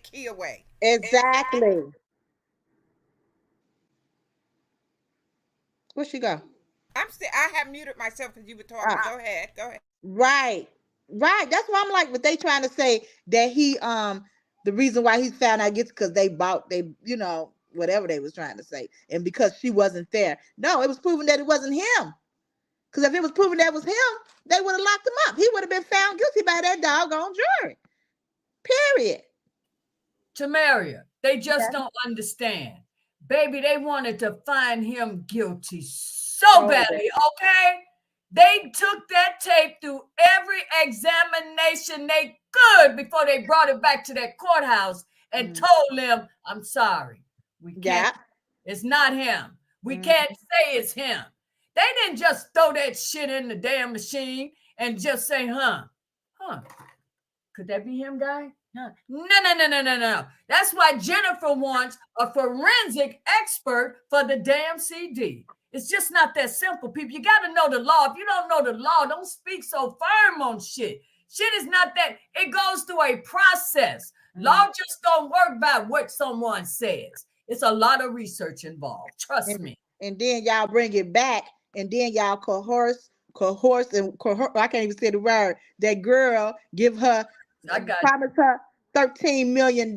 key away. Exactly. Where'd she go? I have muted myself because you were talking. Go ahead. Right. That's why I'm like, but they trying to say that he the reason why he's found out gets because they whatever they was trying to say, and because she wasn't there. No, it was proven that it wasn't him. Because if it was proven that was him, they would have locked him up. He would have been found guilty by that doggone jury. Period. Tamaria, they just Yeah. don't understand. Baby, they wanted to find him guilty so Oh. badly, okay? They took that tape through every examination they could before they brought it back to that courthouse and told them, I'm sorry. We can't. Yeah. It's not him. We can't say it's him. They didn't just throw that shit in the damn machine and just say, huh? Could that be him, guy? No. That's why Jennifer wants a forensic expert for the damn CD. It's just not that simple, people. You got to know the law. If you don't know the law, don't speak so firm on shit. Shit is not that. It goes through a process. Law just don't work by what someone says. It's a lot of research involved. Trust me. And then y'all bring it back, and then y'all coerce, I can't even say the word. That girl, promise her $13 million,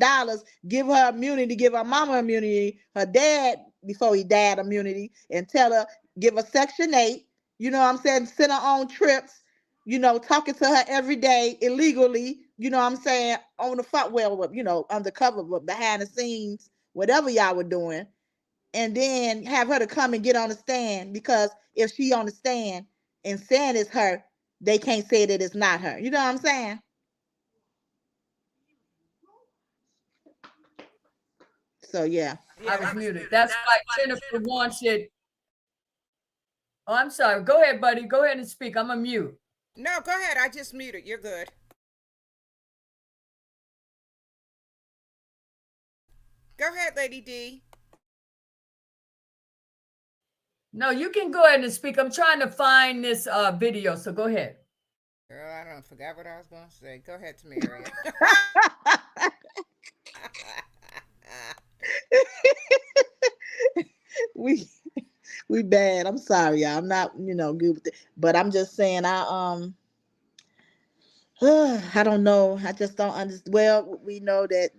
give her immunity, give her mama immunity, her dad, before he died, immunity, and tell her, give her Section 8, you know what I'm saying, send her on trips, you know, talking to her every day illegally, you know what I'm saying, on the front, you know, undercover, but behind the scenes, whatever y'all were doing, and then have her to come and get on the stand, because if she on the stand and saying it's her, they can't say that it's not her. You know what I'm saying? So yeah. I was muted. That's why Jennifer wants it. Oh, I'm sorry. Go ahead, buddy. Go ahead and speak. I'm a mute. No, go ahead. I just muted. You're good. Go ahead, Lady D. No, you can go ahead and speak. I'm trying to find this video, so go ahead. Girl, I don't forgot what I was going to say. Go ahead, Tamaria. we bad. I'm sorry, y'all. I'm not, you know, good with it. But I'm just saying, I don't know. I just don't understand. Well, we know that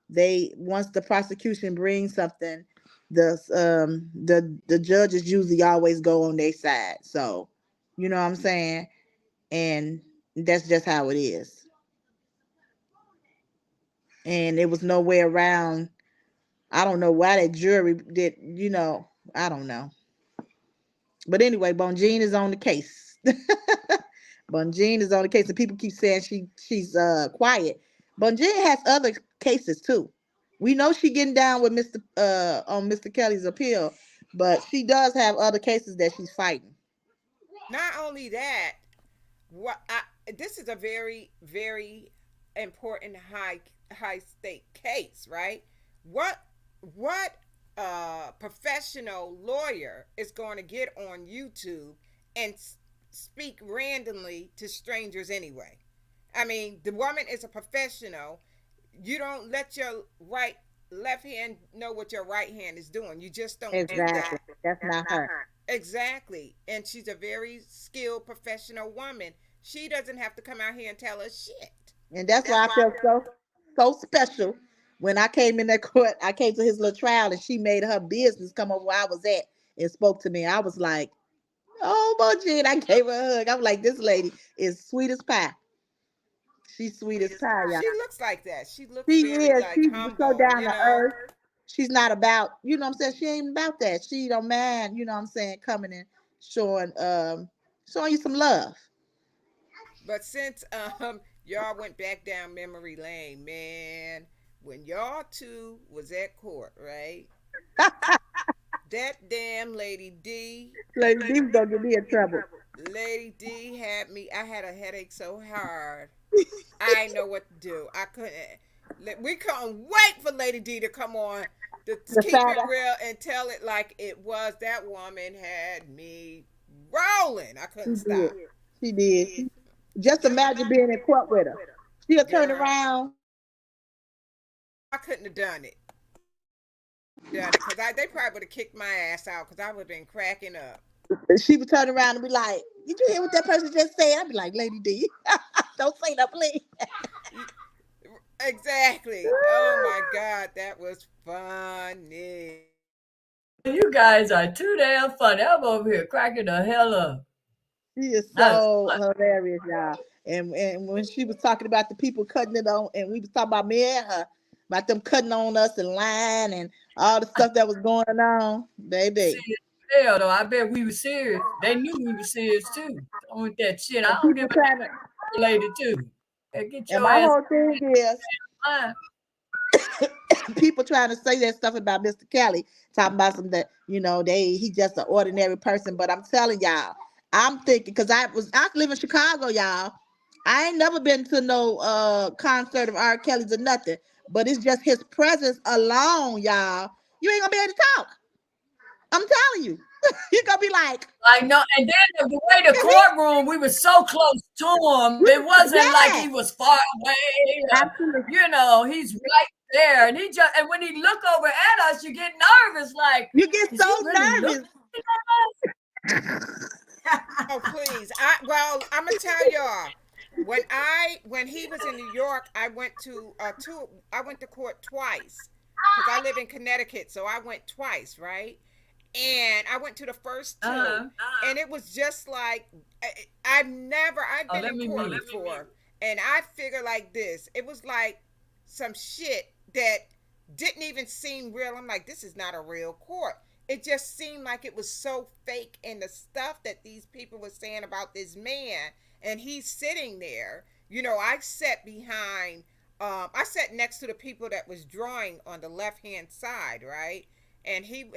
they once the prosecution brings something, the judges usually always go on their side. So, you know what I'm saying? And that's just how it is. And there was no way around. I don't know why that jury did, you know, I don't know. But anyway, Bonjean is on the case. Bonjean is on the case, and people keep saying she's quiet. Bonjean has other cases too. We know she getting down with Mr. On Mr. Kelly's appeal, but she does have other cases that she's fighting. Not only that, this is a very, very important high stake case, right? What professional lawyer is going to get on YouTube and speak randomly to strangers anyway? I mean, the woman is a professional. You don't let your left hand know what your right hand is doing. You just don't do that. That's not her. Exactly. And she's a very skilled professional woman. She doesn't have to come out here and tell us shit. And that's why I felt so special when I came in that court. I came to his little trial, and she made her business come over where I was at and spoke to me. I was like, oh, Bonjean. I gave her a hug. I'm like, this lady is sweet as pie. She's sweet as pie, y'all. She looks like that. She looks She very is. like She's humble, so down you to know? earth. She's not about, you know what I'm saying? She ain't about that. She don't mind, you know what I'm saying, coming and showing you some love. But since y'all went back down memory lane, man, when y'all two was at court, right? That damn Lady D. Lady D was gonna get me in trouble. Lady D had me. I had a headache so hard. I didn't know what to do. I couldn't. We couldn't wait for Lady D to come on to keep it real and tell it like it was. That woman had me rolling. I couldn't stop. She did. Just imagine being in court with her. She'll turn around. I couldn't have done it. Because they probably would have kicked my ass out because I would have been cracking up. She would turn around and be like, did you hear what that person just said? I'd be like, Lady D, don't say that, please. Exactly. Oh my God, that was funny. You guys are too damn funny. I'm over here cracking the hell up. She is That's so hilarious, y'all. And when she was talking about the people cutting it on, and we was talking about me and her, about them cutting on us and lying and all the stuff that was going on, baby. serious hell, though. I bet we were serious. They knew we were serious too. On with that shit. I And don't give people a trying to, damn related too. Hey, get and your my ass whole thing is line. people trying to say that stuff about Mr. Kelly, talking about some that he just an ordinary person. But I'm telling y'all, I'm thinking because I live in Chicago, y'all. I ain't never been to no concert of R. Kelly's or nothing. But it's just his presence alone, y'all. You ain't gonna be able to talk. I'm telling you, you're gonna be like, I know, and then the way the courtroom, we were so close to him. It wasn't like yeah, he was far away. absolutely. He's right there, and when he look over at us, you get nervous. Like, You get is so he really looking nervous. at us? Oh please. I'm gonna tell y'all. When he was in New York, I went to court twice. Because I live in Connecticut, so I went twice, right? And I went to the first two, and it was just like I've been Let in me court mute. before, and I figure like this. It was like some shit that didn't even seem real. I'm like, this is not a real court. It just seemed like it was so fake, and the stuff that these people were saying about this man, and he's sitting there. I sat behind. I sat next to the people that was drawing on the left hand side, right? And him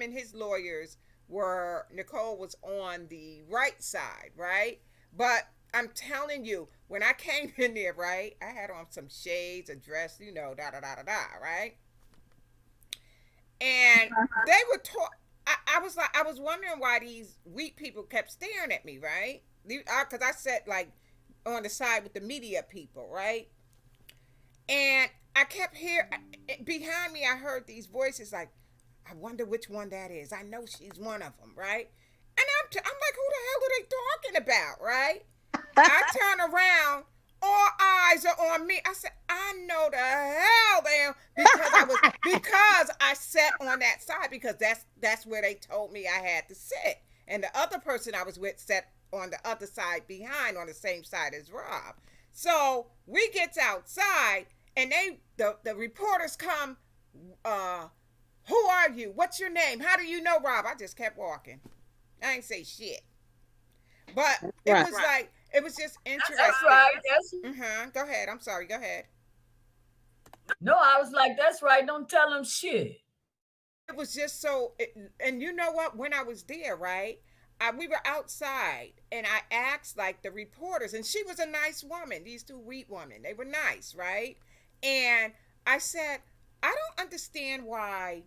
and his lawyers Nicole was on the right side, right? But I'm telling you, when I came in there, right, I had on some shades, a dress, da da da da da, right? And they were talk. I was wondering why these weak people kept staring at me, right? Because I sat like on the side with the media people, right? And I kept hearing behind me. I heard these voices like, I wonder which one that is. I know she's one of them, right? And I'm like, who the hell are they talking about, right? I turn around, all eyes are on me. I said, I know the hell they am because I sat on that side because that's where they told me I had to sit. And the other person I was with sat on the other side behind on the same side as Rob. So we gets outside and the reporters come, who are you? What's your name? How do you know Rob? I just kept walking. I ain't say shit. But it was like, it was just interesting. That's right. Go ahead. I'm sorry. Go ahead. No, I was like, that's right. Don't tell him shit. It was just so, and you know what? When I was there, right? We were outside, and I asked like the reporters, and she was a nice woman. These two wheat women, they were nice, right? And I said, I don't understand why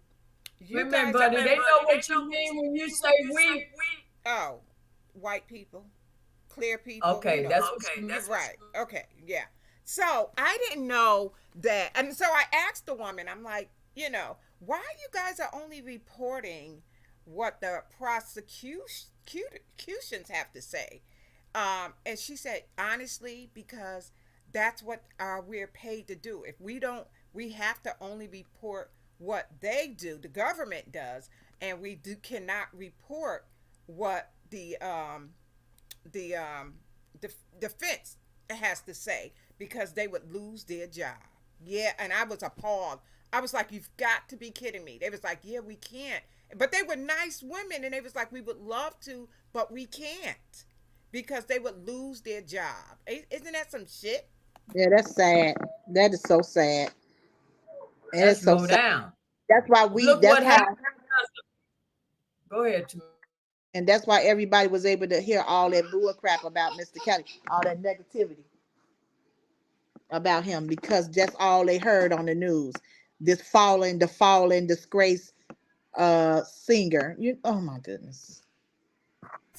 you guys. Buddy, they know what you mean when you say we. Oh, white people, clear people. Okay, that's what you mean. Right. Okay, yeah. So I didn't know that, and so I asked the woman. I'm like, why you guys are only reporting what the prosecutions have to say? And she said, honestly, because that's what we're paid to do. If we don't, we have to only report what they do, the government does, and we cannot report what the defense has to say because they would lose their job. Yeah, and I was appalled. I was like, you've got to be kidding me. They was like, yeah, we can't. But they were nice women, and they was like, we would love to, but we can't because they would lose their job. Isn't that some shit? Yeah, that's sad. That is so sad. And Let's it's so go sad. down. That's why What happened. Go ahead. And that's why everybody was able to hear all that bull crap about Mr. Kelly, all that negativity about him, because that's all they heard on the news. The fallen disgrace singer. Oh my goodness.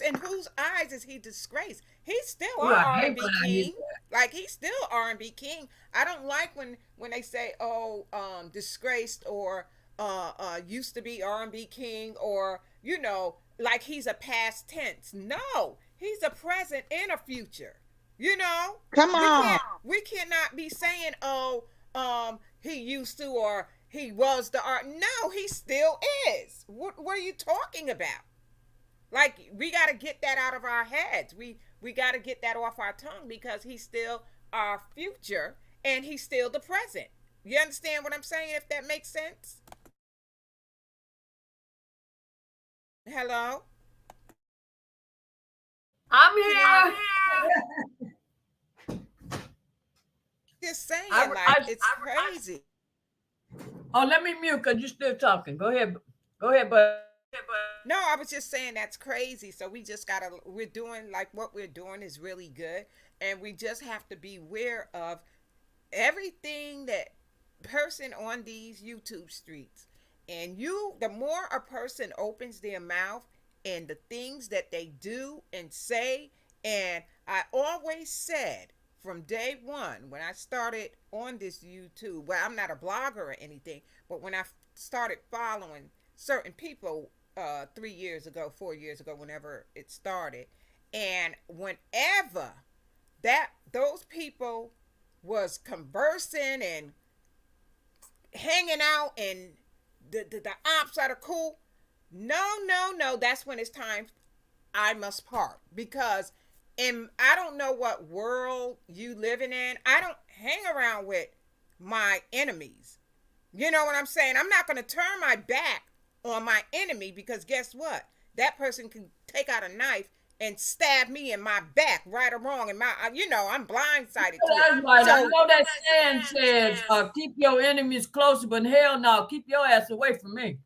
In whose eyes is he disgraced? He's still Ooh, our I hate R&B when I hear king. Like he's still R&B king. I don't like when they say, oh, disgraced or used to be R&B king, or like he's a past tense. No, he's a present and a future. Come on. We cannot be saying, oh, he used to or he was the art. No, he still is. What are you talking about? Like, we got to get that out of our heads. We got to get that off our tongue, because he's still our future and he's still the present. You understand what I'm saying? If that makes sense. Hello? I'm Can here. Just saying, I- it's crazy. Oh, let me mute because you're still talking. Go ahead. Go ahead, bud. No, I was just saying that's crazy. So we just gotta, we're doing, like, what we're doing is really good. And we just have to be aware of everything that person on these YouTube streets. And the more a person opens their mouth and the things that they do and say, and I always said from day one when I started on this YouTube, well, I'm not a blogger or anything, but when I started following certain people 3 years ago, 4 years ago, whenever it started, and whenever that those people was conversing and hanging out and the ops are cool. No. That's when it's time I must part, because I don't know what world you living in. I don't hang around with my enemies. You know what I'm saying? I'm not going to turn my back on my enemy, because guess what? That person can take out a knife and stab me in my back, right or wrong, and I'm blindsided to That's it. right. I So know that saying says, keep your enemies closer, but hell no, keep your ass away from me.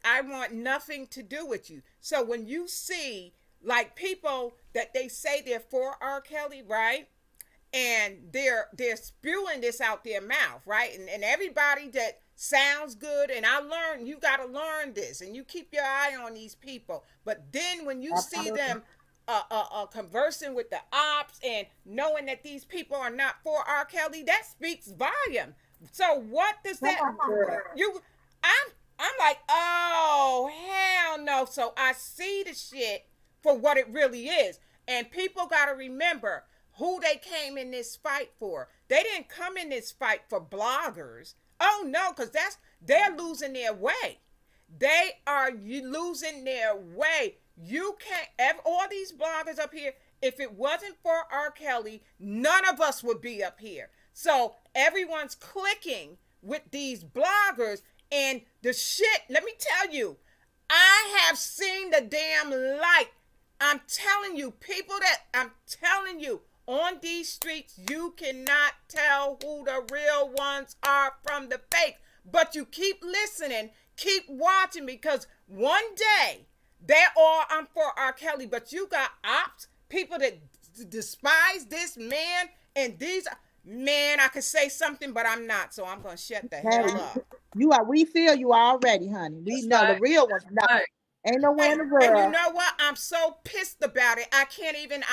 I want nothing to do with you. So when you see, like, people that they say they're for R. Kelly, right? And they're spewing this out their mouth, right? And everybody that sounds good, and I learned, you got to learn this, and you keep your eye on these people. But then when you see them conversing with the ops and knowing that these people are not for R. Kelly, that speaks volume. So what does that you? I'm like, oh hell no. So I see the shit for what it really is, and people got to remember who they came in this fight for. They didn't come in this fight for bloggers. Oh no, because they're losing their way. They are losing their way. You can't, all these bloggers up here, if it wasn't for R. Kelly, none of us would be up here. So everyone's clicking with these bloggers, and the shit, let me tell you, I have seen the damn light. I'm telling you, on these streets, you cannot tell who the real ones are from the fake. But you keep listening, keep watching, because one day I'm for R. Kelly, but you got ops, people that despise this man, and man, I could say something, but I'm not, so I'm gonna shut the hell up. We feel you already, honey. We That's know right. the real ones. No, Right. ain't nowhere in the And world. you know what? I'm so pissed about it. I can't even.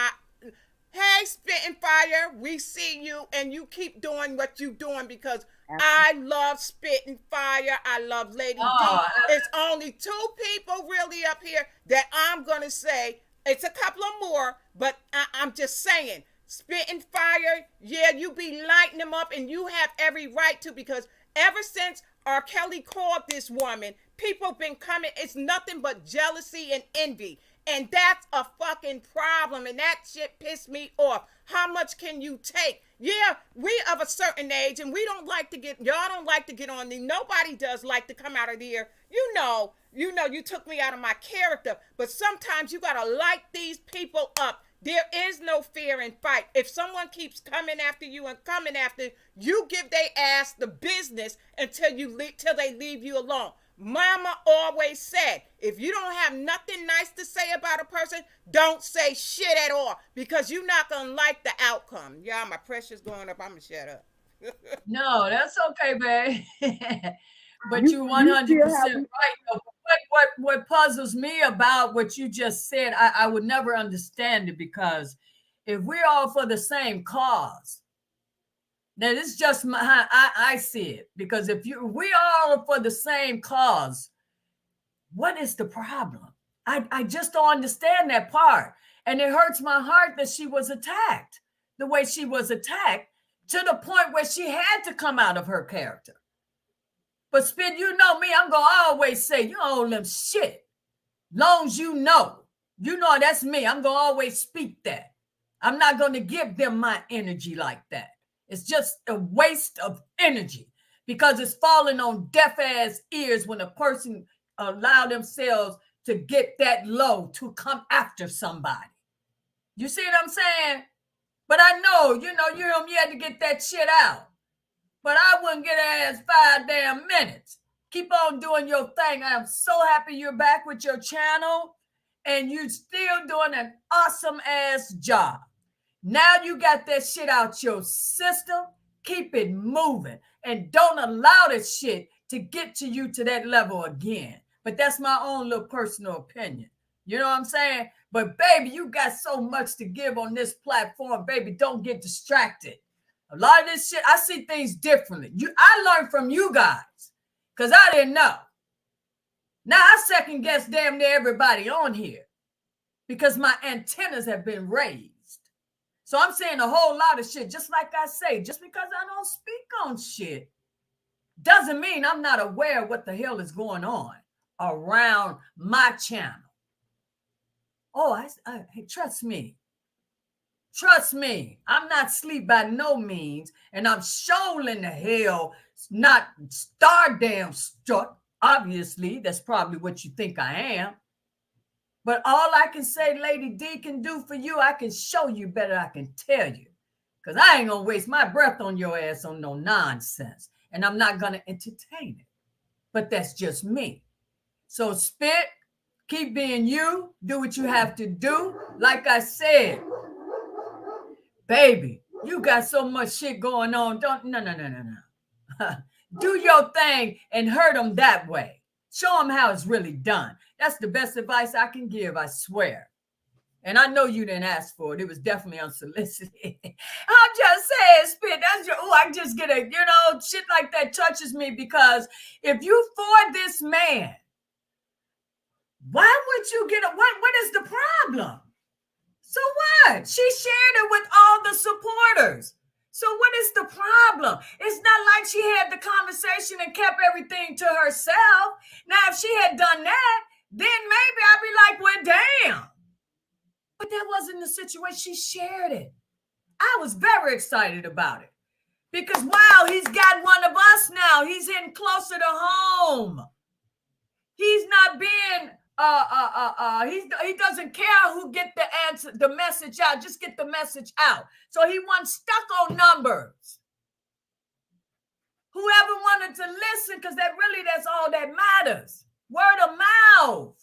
Hey, Spitting Fire, we see you, and you keep doing what you doing, because I love Spitting Fire. I love Lady D. It's only 2 people really up here that I'm gonna say. It's a couple of more, but I'm just saying. Spitting Fire, yeah, you be lighting them up, and you have every right to, because ever since R. Kelly called this woman, people been coming. It's nothing but jealousy and envy. And that's a fucking problem. And that shit pissed me off. How much can you take? Yeah, we of a certain age, and we don't like to y'all don't like to get on the, nobody does like to come out of there. You know, you took me out of my character. But sometimes you gotta light these people up. There is no fear in fight. If someone keeps coming after you and coming after you, give their ass the business until they leave you alone. Mama always said, if you don't have nothing nice to say about a person, don't say shit at all, because you're not going to like the outcome. Yeah, my pressure's going up. I'm going to shut up. No, that's okay, babe. But you're 100% right. What puzzles me about what you just said, I would never understand it, because if we're all for the same cause, now this is just how I see it. Because if we all are for the same cause, what is the problem? I just don't understand that part. And it hurts my heart that she was attacked the way she was attacked, to the point where she had to come out of her character. But Spin, you know me, I'm going to always say, you don't owe them shit. Long as you know You know, that's me. I'm going to always speak that. I'm not going to give them my energy like that. It's just a waste of energy because it's falling on deaf ass ears when a person allow themselves to get that low to come after somebody. You see what I'm saying? But I know, you had to get that shit out. But I wouldn't get her ass 5 damn minutes. Keep on doing your thing. I am so happy you're back with your channel and you're still doing an awesome ass job. Now you got that shit out your system. Keep it moving and don't allow this shit to get to you to that level again. But that's my own little personal opinion. You know what I'm saying? But baby, you got so much to give on this platform. Baby, don't get distracted. A lot of this shit, I see things differently. I learned from you guys because I didn't know. Now I second guess damn near everybody on here because my antennas have been raised. So I'm saying a whole lot of shit, just like I say, just because I don't speak on shit doesn't mean I'm not aware of what the hell is going on around my channel. Oh, hey, trust me. Trust me, I'm not asleep by no means, and I'm sure in the hell not star damn struck. Obviously, that's probably what you think I am. But all I can say, Lady D can do for you, I can show you better, I can tell you. Because I ain't going to waste my breath on your ass on no nonsense. And I'm not going to entertain it. But that's just me. So spit, keep being you, do what you have to do. Like I said, baby, you got so much shit going on. No. Do your thing and hurt them that way. Show them how it's really done. That's the best advice I can give, I swear. And I know you didn't ask for it. It was definitely unsolicited. I'm just saying, Spit, I just get shit like that touches me because if you for this man, why would you what is the problem? So what? She shared it with all the supporters. So what is the problem? It's not like she had the conversation and kept everything to herself. Now, if she had done that, then maybe I'd be like, well, damn. But that wasn't the situation. She shared it. I was very excited about it because, wow, he's got one of us now. He's hitting closer to home. He's not being he doesn't care who get the message out. Just get the message out. So he wasn't stuck on numbers. Whoever wanted to listen, because that's all that matters. Word of mouth.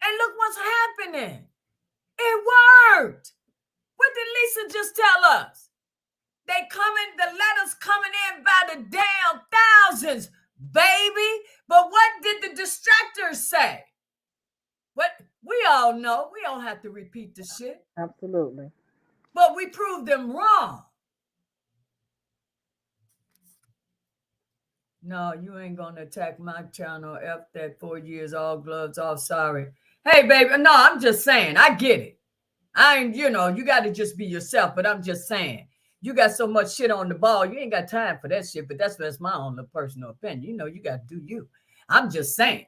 And look what's happening. It worked. What did Lisa just tell us? The letters coming in by the damn thousands, baby. But what did the distractors say? What we all know. We don't have to repeat the shit. Absolutely. But we proved them wrong. No, you ain't gonna attack my channel. F that 4 years, all gloves off. Sorry. Hey, baby. No, I'm just saying. I get it. I ain't, you got to just be yourself. But I'm just saying. You got so much shit on the ball. You ain't got time for that shit. But that's my own personal opinion. You got to do you. I'm just saying.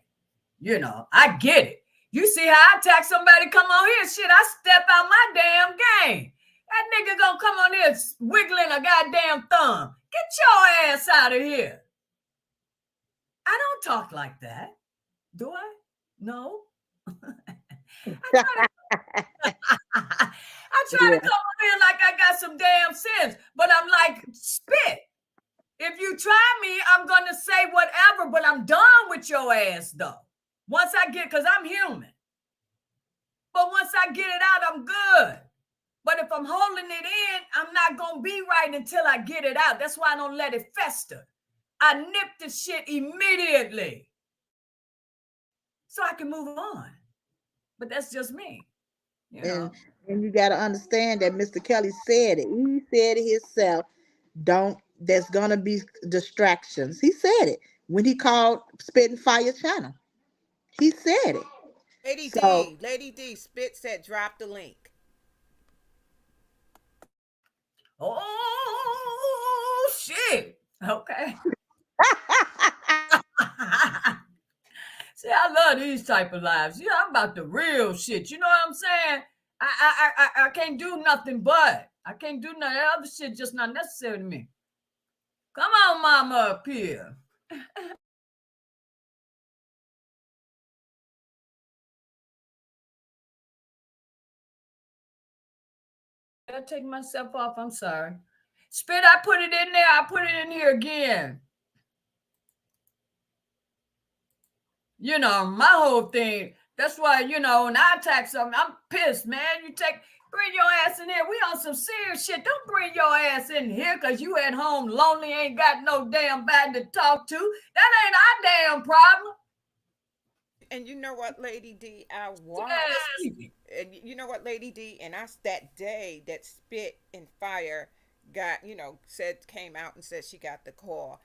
I get it. You see how I attack somebody come on here? Shit, I step out my damn game. That nigga gonna come on here wiggling a goddamn thumb. Get your ass out of here. I don't talk like that. Do I? No. I try to come on here like I got some damn sense, but I'm like, spit. If you try me, I'm going to say whatever, but I'm done with your ass, though. Once I get, because I'm human. But once I get it out, I'm good. But if I'm holding it in, I'm not going to be right until I get it out. That's why I don't let it fester. I nip the shit immediately so I can move on. But that's just me. And you got to understand that Mr. Kelly said it. He said it himself. There's going to be distractions. He said it when he called Spit and Fire Channel. He said it. Lady D, Spit said drop the link. Oh, shit. Okay. See, I love these type of lives. You know, I'm about the real shit. You know what I'm saying? I can't do nothing but. I can't do none of that other shit, just not necessary to me. Come on, mama, up here. I take myself off. I'm sorry. Spit, I put it in there. I put it in here again. You know, my whole thing. That's why, you know, when I attack something, I'm pissed, man. Bring your ass in here. We on some serious shit. Don't bring your ass in here because you at home lonely, ain't got no damn body to talk to. That ain't our damn problem. And you know what, Lady D, I watched. Yes. And you know what, Lady D, and I that day that Spit and Fire got, came out and said she got the call.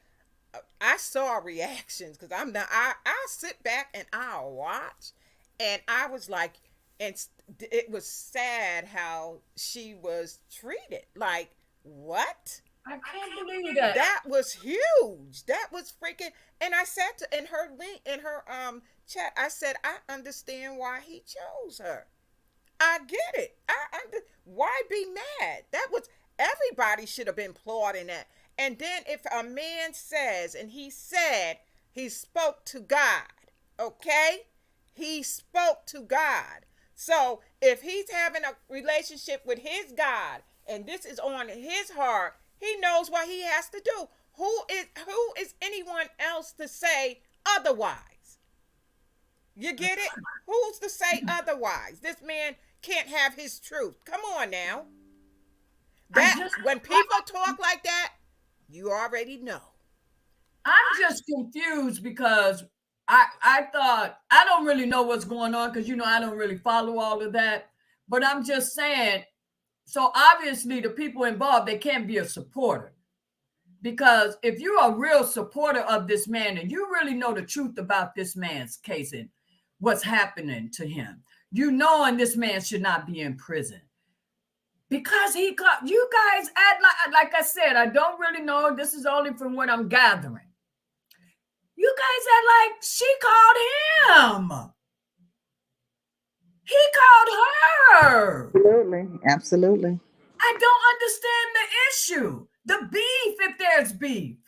I saw reactions because I'm not. I sit back and I'll watch, and I was like, and it was sad how she was treated. Like, what? I can't believe that. That was huge. That was freaking. And I said in her link in her chat, I said I understand why he chose her. I get it. Why be mad? That was everybody should have been applauding that. And then if a man says, and he said he spoke to God, okay? He spoke to God. So if he's having a relationship with his God and this is on his heart, he knows what he has to do. Who is anyone else to say otherwise? You get it? Who's to say otherwise? This man can't have his truth. Come on now. When people talk like that, you already know. I'm just confused because I thought I don't really know what's going on because I don't really follow all of that. But I'm just saying, so obviously the people involved, they can't be a supporter. Because if you're a real supporter of this man and you really know the truth about this man's case and what's happening to him, knowing this man should not be in prison. Because you guys act like I said, I don't really know. This is only from what I'm gathering. You guys act like she called him. He called her. Absolutely. I don't understand the issue. The beef, if there's beef.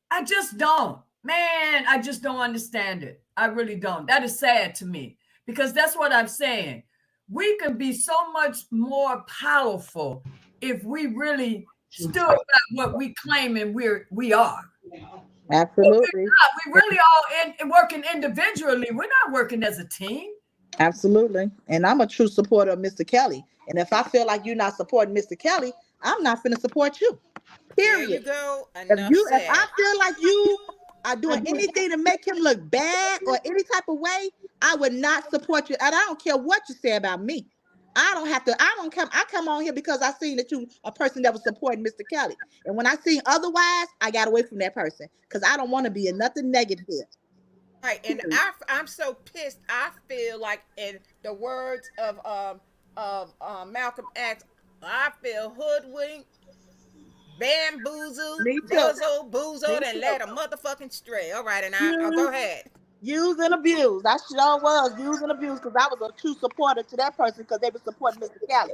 I just don't. Man, I just don't understand it. I really don't. That is sad to me because that's what I'm saying. We can be so much more powerful if we really stood by what we claim and we are. Absolutely. We really all working individually. We're not working as a team. Absolutely. And I'm a true supporter of Mr. Kelly. And if I feel like you're not supporting Mr. Kelly, I'm not going to support you. Period. There you go. If I feel like you are doing anything to make him look bad or any type of way, I would not support you. And I don't care what you say about me. I come on here because I seen that you a person that was supporting Mr. Kelly. And when I seen otherwise, I got away from that person because I don't want to be in nothing negative here. Right, and I'm so pissed. I feel like, in the words of Malcolm X, I feel hoodwinked, bamboozled, boozled, and led a motherfucking stray. All right, and I'll go ahead. Used and abused. I sure was used and abused because I was a true supporter to that person because they were supporting Mr. Kelly.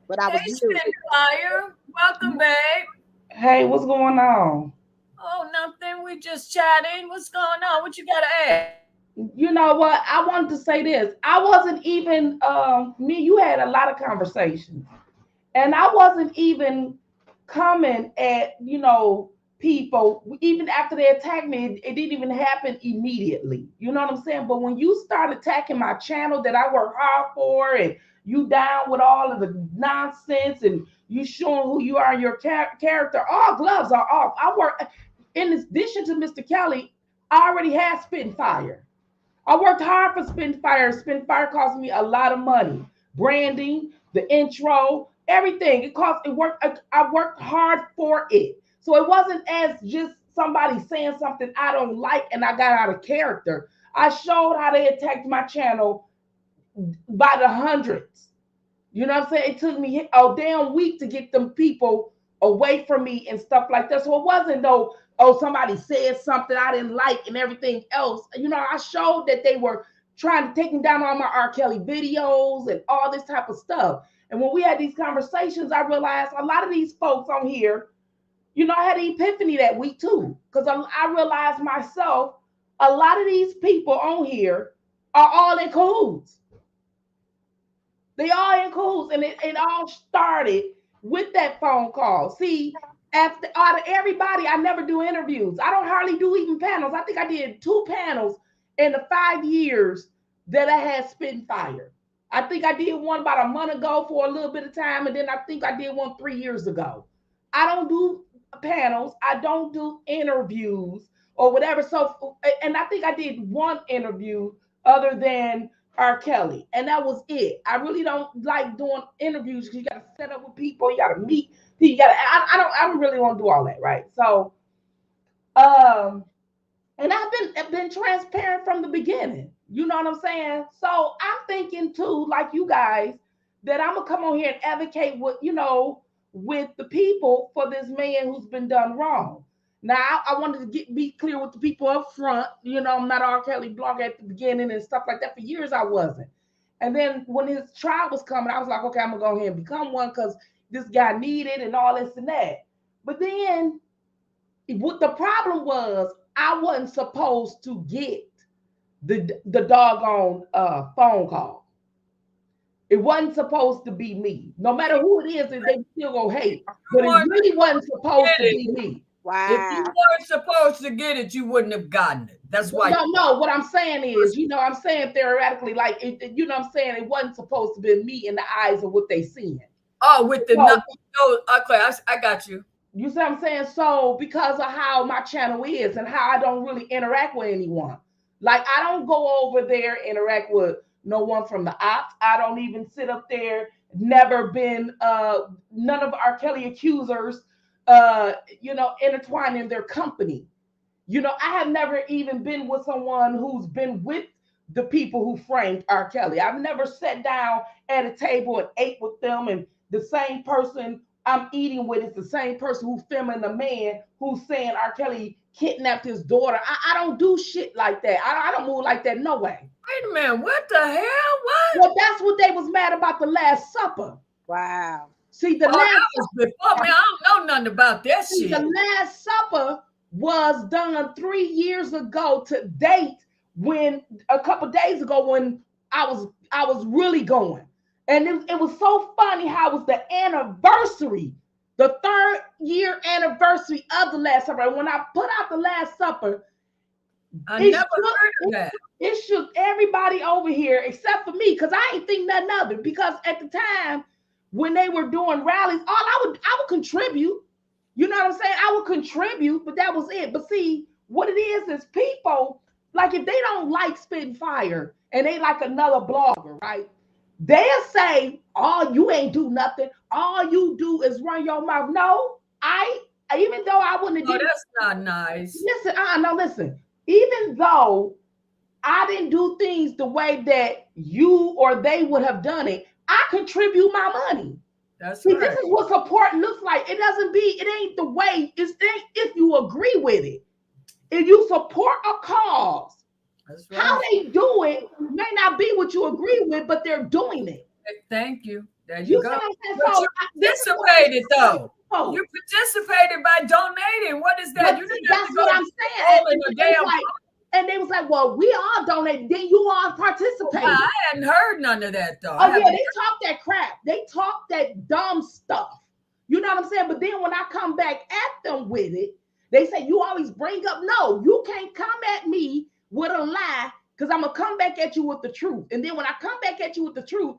But I was used. Fire. Welcome, babe. Hey, what's going on? Oh, nothing. We just chatting. What's going on? What you got to add? You know what? I wanted to say this. I wasn't even, you had a lot of conversations. And I wasn't even coming at, people. Even after they attacked me, it didn't even happen immediately. You know what I'm saying? But when you start attacking my channel that I work hard for, and you down with all of the nonsense, and you showing who you are in your character, all gloves are off. I work... In addition to Mr. Kelly, I already had Spit and Fire. I worked hard for Spit and Fire. Spit and Fire cost me a lot of money. Branding, the intro, everything. I worked hard for it. So it wasn't as just somebody saying something I don't like and I got out of character. I showed how they attacked my channel by the hundreds. You know what I'm saying? It took me a damn week to get them people away from me and stuff like that. So it wasn't though, oh, somebody said something I didn't like and everything else. I showed that they were trying to take down all my R. Kelly videos and all this type of stuff. And when we had these conversations, I realized a lot of these folks on here, I had an epiphany that week too, because I realized myself, a lot of these people on here are all in cahoots. They are in cahoots, and it all started with that phone call. See, after out of everybody, I never do interviews. I don't hardly do even panels. I think I did 2 panels in the 5 years that I had Spitting Fire. I think I did one about a month ago for a little bit of time, and then I think I did one 3 years ago. I don't do panels. I don't do interviews or whatever. So, and I think I did one interview other than R. Kelly, and that was it. I really don't like doing interviews because you got to set up with people, you got to meet people, you got to. I don't really want to do all that, right? So, and I've been transparent from the beginning. You know what I'm saying? So I'm thinking too, like you guys, that I'm gonna come on here and advocate with the people for this man who's been done wrong. Now, I wanted to be clear with the people up front. I'm not R. Kelly blogger at the beginning and stuff like that. For years, I wasn't. And then when his trial was coming, I was like, okay, I'm going to go ahead and become one because this guy needed and all this and that. But then what the problem was, I wasn't supposed to get the doggone phone call. It wasn't supposed to be me. No matter who it is, they still go hate. But it really wasn't supposed to be me. Wow. If you weren't supposed to get it, you wouldn't have gotten it. That's why. No. What I'm saying is, I'm saying theoretically, like, what I'm saying, it wasn't supposed to be me in the eyes of what they seeing. Oh, with the okay, I got you. You see what I'm saying? So because of how my channel is and how I don't really interact with anyone, like I don't go over there interact with no one from the ops. I don't even sit up there. Never been none of R. Kelly accusers. Intertwined in their company. I have never even been with someone who's been with the people who framed R. Kelly. I've never sat down at a table and ate with them, and the same person I'm eating with is the same person who's filming the man who's saying R. Kelly kidnapped his daughter. I don't do shit like that. I don't move like that, no way. Wait a minute, what the hell? What? Well, that's what they was mad about the Last Supper. Wow. See, that was before, man, I don't know nothing about that shit. The Last Supper was done 3 years ago to date, when a couple days ago when I was really going. And it was so funny how it was the anniversary, the 3rd year anniversary of the Last Supper. And when I put out the Last Supper, I never heard of that. It shook everybody over here except for me, because I ain't think nothing of it. Because at the time, when they were doing rallies, I would contribute. You know what I'm saying? I would contribute, but that was it. But see, what it is people, like if they don't like Spitting Fire and they like another blogger, right? They'll say, oh, you ain't do nothing. All you do is run your mouth. No, even though I wouldn't have did that's not nice. Listen, listen. Even though I didn't do things the way that you or they would have done it, I contribute my money. That's See, right. This is what support looks like. It ain't the way, it ain't if you agree with it. If you support a cause, that's right. How they do it may not be what you agree with, but they're doing it. Thank you. There you go. But you participated though. You participated by donating. What is that? You didn't that's what I'm saying. And they was like, well, we all donated. Then you all participated. Well, I hadn't heard none of that, though. Oh, yeah, they talk that crap. They talk that dumb stuff. You know what I'm saying? But then when I come back at them with it, they say, you always bring up, no, you can't come at me with a lie, because I'm going to come back at you with the truth. And then when I come back at you with the truth,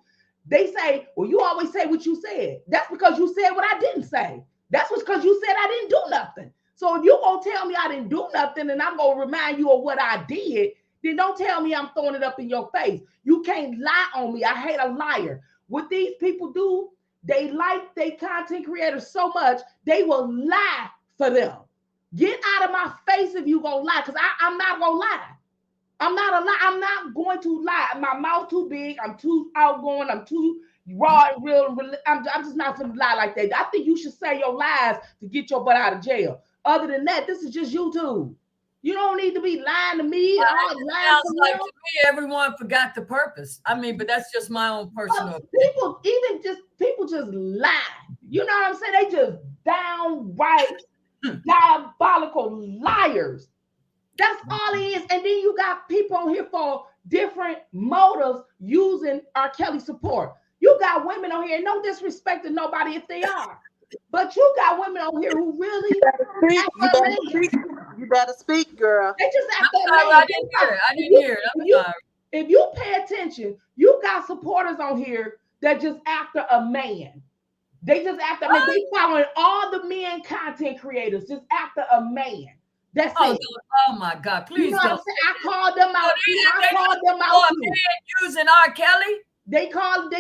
they say, well, you always say what you said. That's because you said what I didn't say. That's because you said I didn't do nothing. So if you're going to tell me I didn't do nothing and I'm going to remind you of what I did, then don't tell me I'm throwing it up in your face. You can't lie on me. I hate a liar. What these people do, they like their content creators so much, they will lie for them. Get out of my face if you're going to lie, because I'm not going to lie. I'm not going to lie. My mouth too big. I'm too outgoing. I'm too raw and real. I'm just not gonna lie like that. I think you should say your lies to get your butt out of jail. Other than that, this is just YouTube. You don't need to be lying to me. Sounds like to me everyone forgot the purpose. I mean, but that's just my own personal opinion. People just lie. You know what I'm saying? They just downright diabolical liars. That's all it is. And then you got people on here for different motives using R. Kelly support. You got women on here, no disrespect to nobody if they are. But you got women on here who really you better speak, girl. They just after I didn't hear it. If you pay attention, you got supporters on here that just after a man. They just after a man. They following all the men content creators just after a man. That's it. Oh my God! Please you know what I'm saying? I called them out. I called them out. Using R. Kelly. They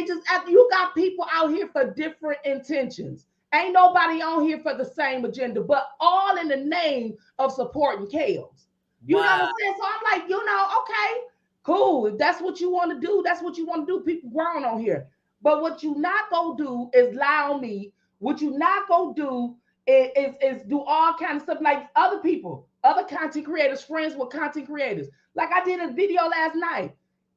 just after you got people out here for different intentions. Ain't nobody on here for the same agenda, but all in the name of supporting Kales. You know what I'm saying? So I'm like, okay, cool. If that's what you want to do, that's what you want to do. People grown on here. But what you not gonna do is lie on me. What you not gonna do is do all kinds of stuff like other people, other content creators, friends with content creators. Like I did a video last night.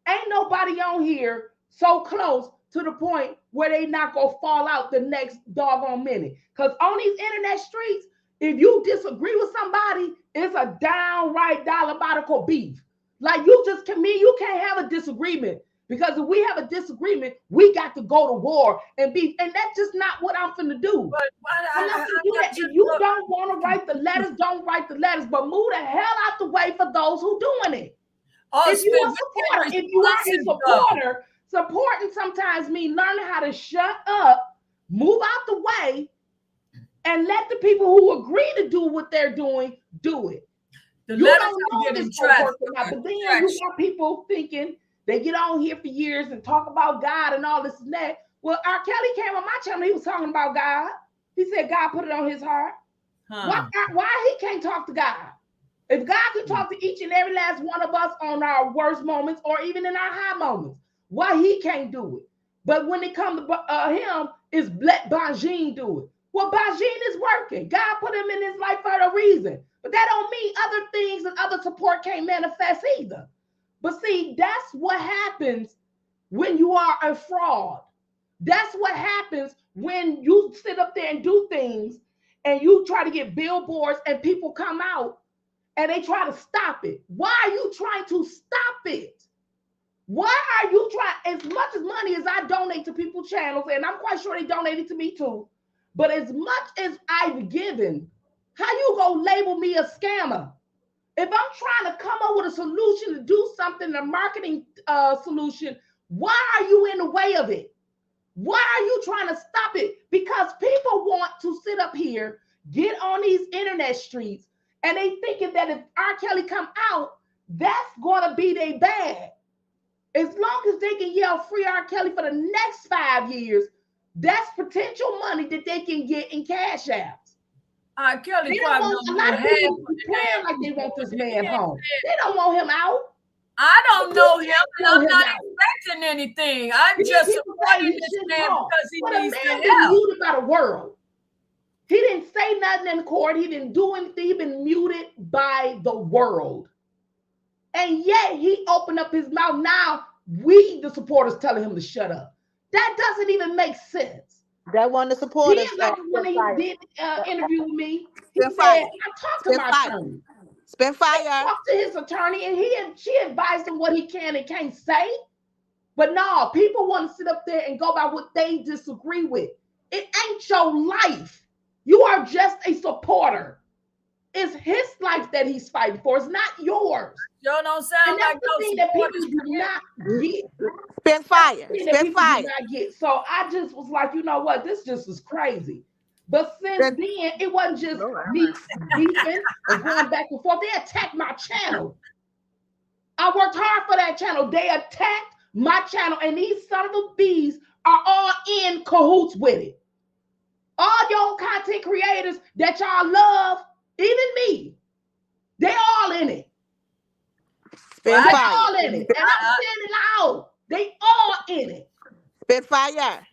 Ain't nobody on here so close to the point where they not gonna fall out the next doggone minute. Because on these internet streets, if you disagree with somebody, it's a downright diabolical beef. Like you can't have a disagreement. Because if we have a disagreement, we got to go to war and beef. And that's just not what I'm finna do. I'm not finna do that. If you don't want to write the letters, don't write the letters. But move the hell out the way for those who doing it. If you are a supporter, supporting sometimes means learning how to shut up, move out the way, and let the people who agree to do what they're doing do it. You don't know this work or not, but then you got people thinking they get on here for years and talk about God and all this and that. Well, R. Kelly came on my channel. He was talking about God. He said God put it on his heart. Why he can't talk to God? If God could talk to each and every last one of us on our worst moments or even in our high moments, why he can't do it? But when it comes to him, it's let Bajin do it. Well, Bajin is working. God put him in his life for a reason. But that don't mean other things and other support can't manifest either. But see, that's what happens when you are a fraud. That's what happens when you sit up there and do things and you try to get billboards and people come out and they try to stop it. Why are you trying to stop it? Why are you trying? As much as money as I donate to people's channels, and I'm quite sure they donated to me too, but as much as I've given, how you gonna label me a scammer? If I'm trying to come up with a solution to do something, a marketing solution, why are you in the way of it? Why are you trying to stop it? Because people want to sit up here, get on these internet streets, and they thinking that if R. Kelly come out, that's going to be their bad. As long as they can yell free R. Kelly for the next 5 years, that's potential money that they can get in cash apps. R. Kelly a lot of people playing like they want this man home. They don't want him out. I don't know him, and I'm not expecting anything. I'm just supporting this man because he needs the help. Been muted by the world. He didn't say nothing in court. He didn't do anything. He's been muted by the world. And yet he opened up his mouth. Now we, the supporters, telling him to shut up. That doesn't even make sense. That one the supporters. When he did interview with me, he said, I talked to my attorney. Spin fire. Talked to his attorney, and she advised him what he can and can't say. But no, people want to sit up there and go by what they disagree with. It ain't your life. You are just a supporter. It's his life that he's fighting for. It's not yours. You don't sound like the thing that people do not get. Spin fire. Spin fire. So I just was like, you know what? This just is crazy. But since then, it wasn't just me beefing and going back and forth. They attacked my channel. I worked hard for that channel. They attacked my channel, and these son of a bees are all in cahoots with it. All your content creators that y'all love, even me, they all in it. They all in it. And I'm saying it loud. They all in it. Spitfire.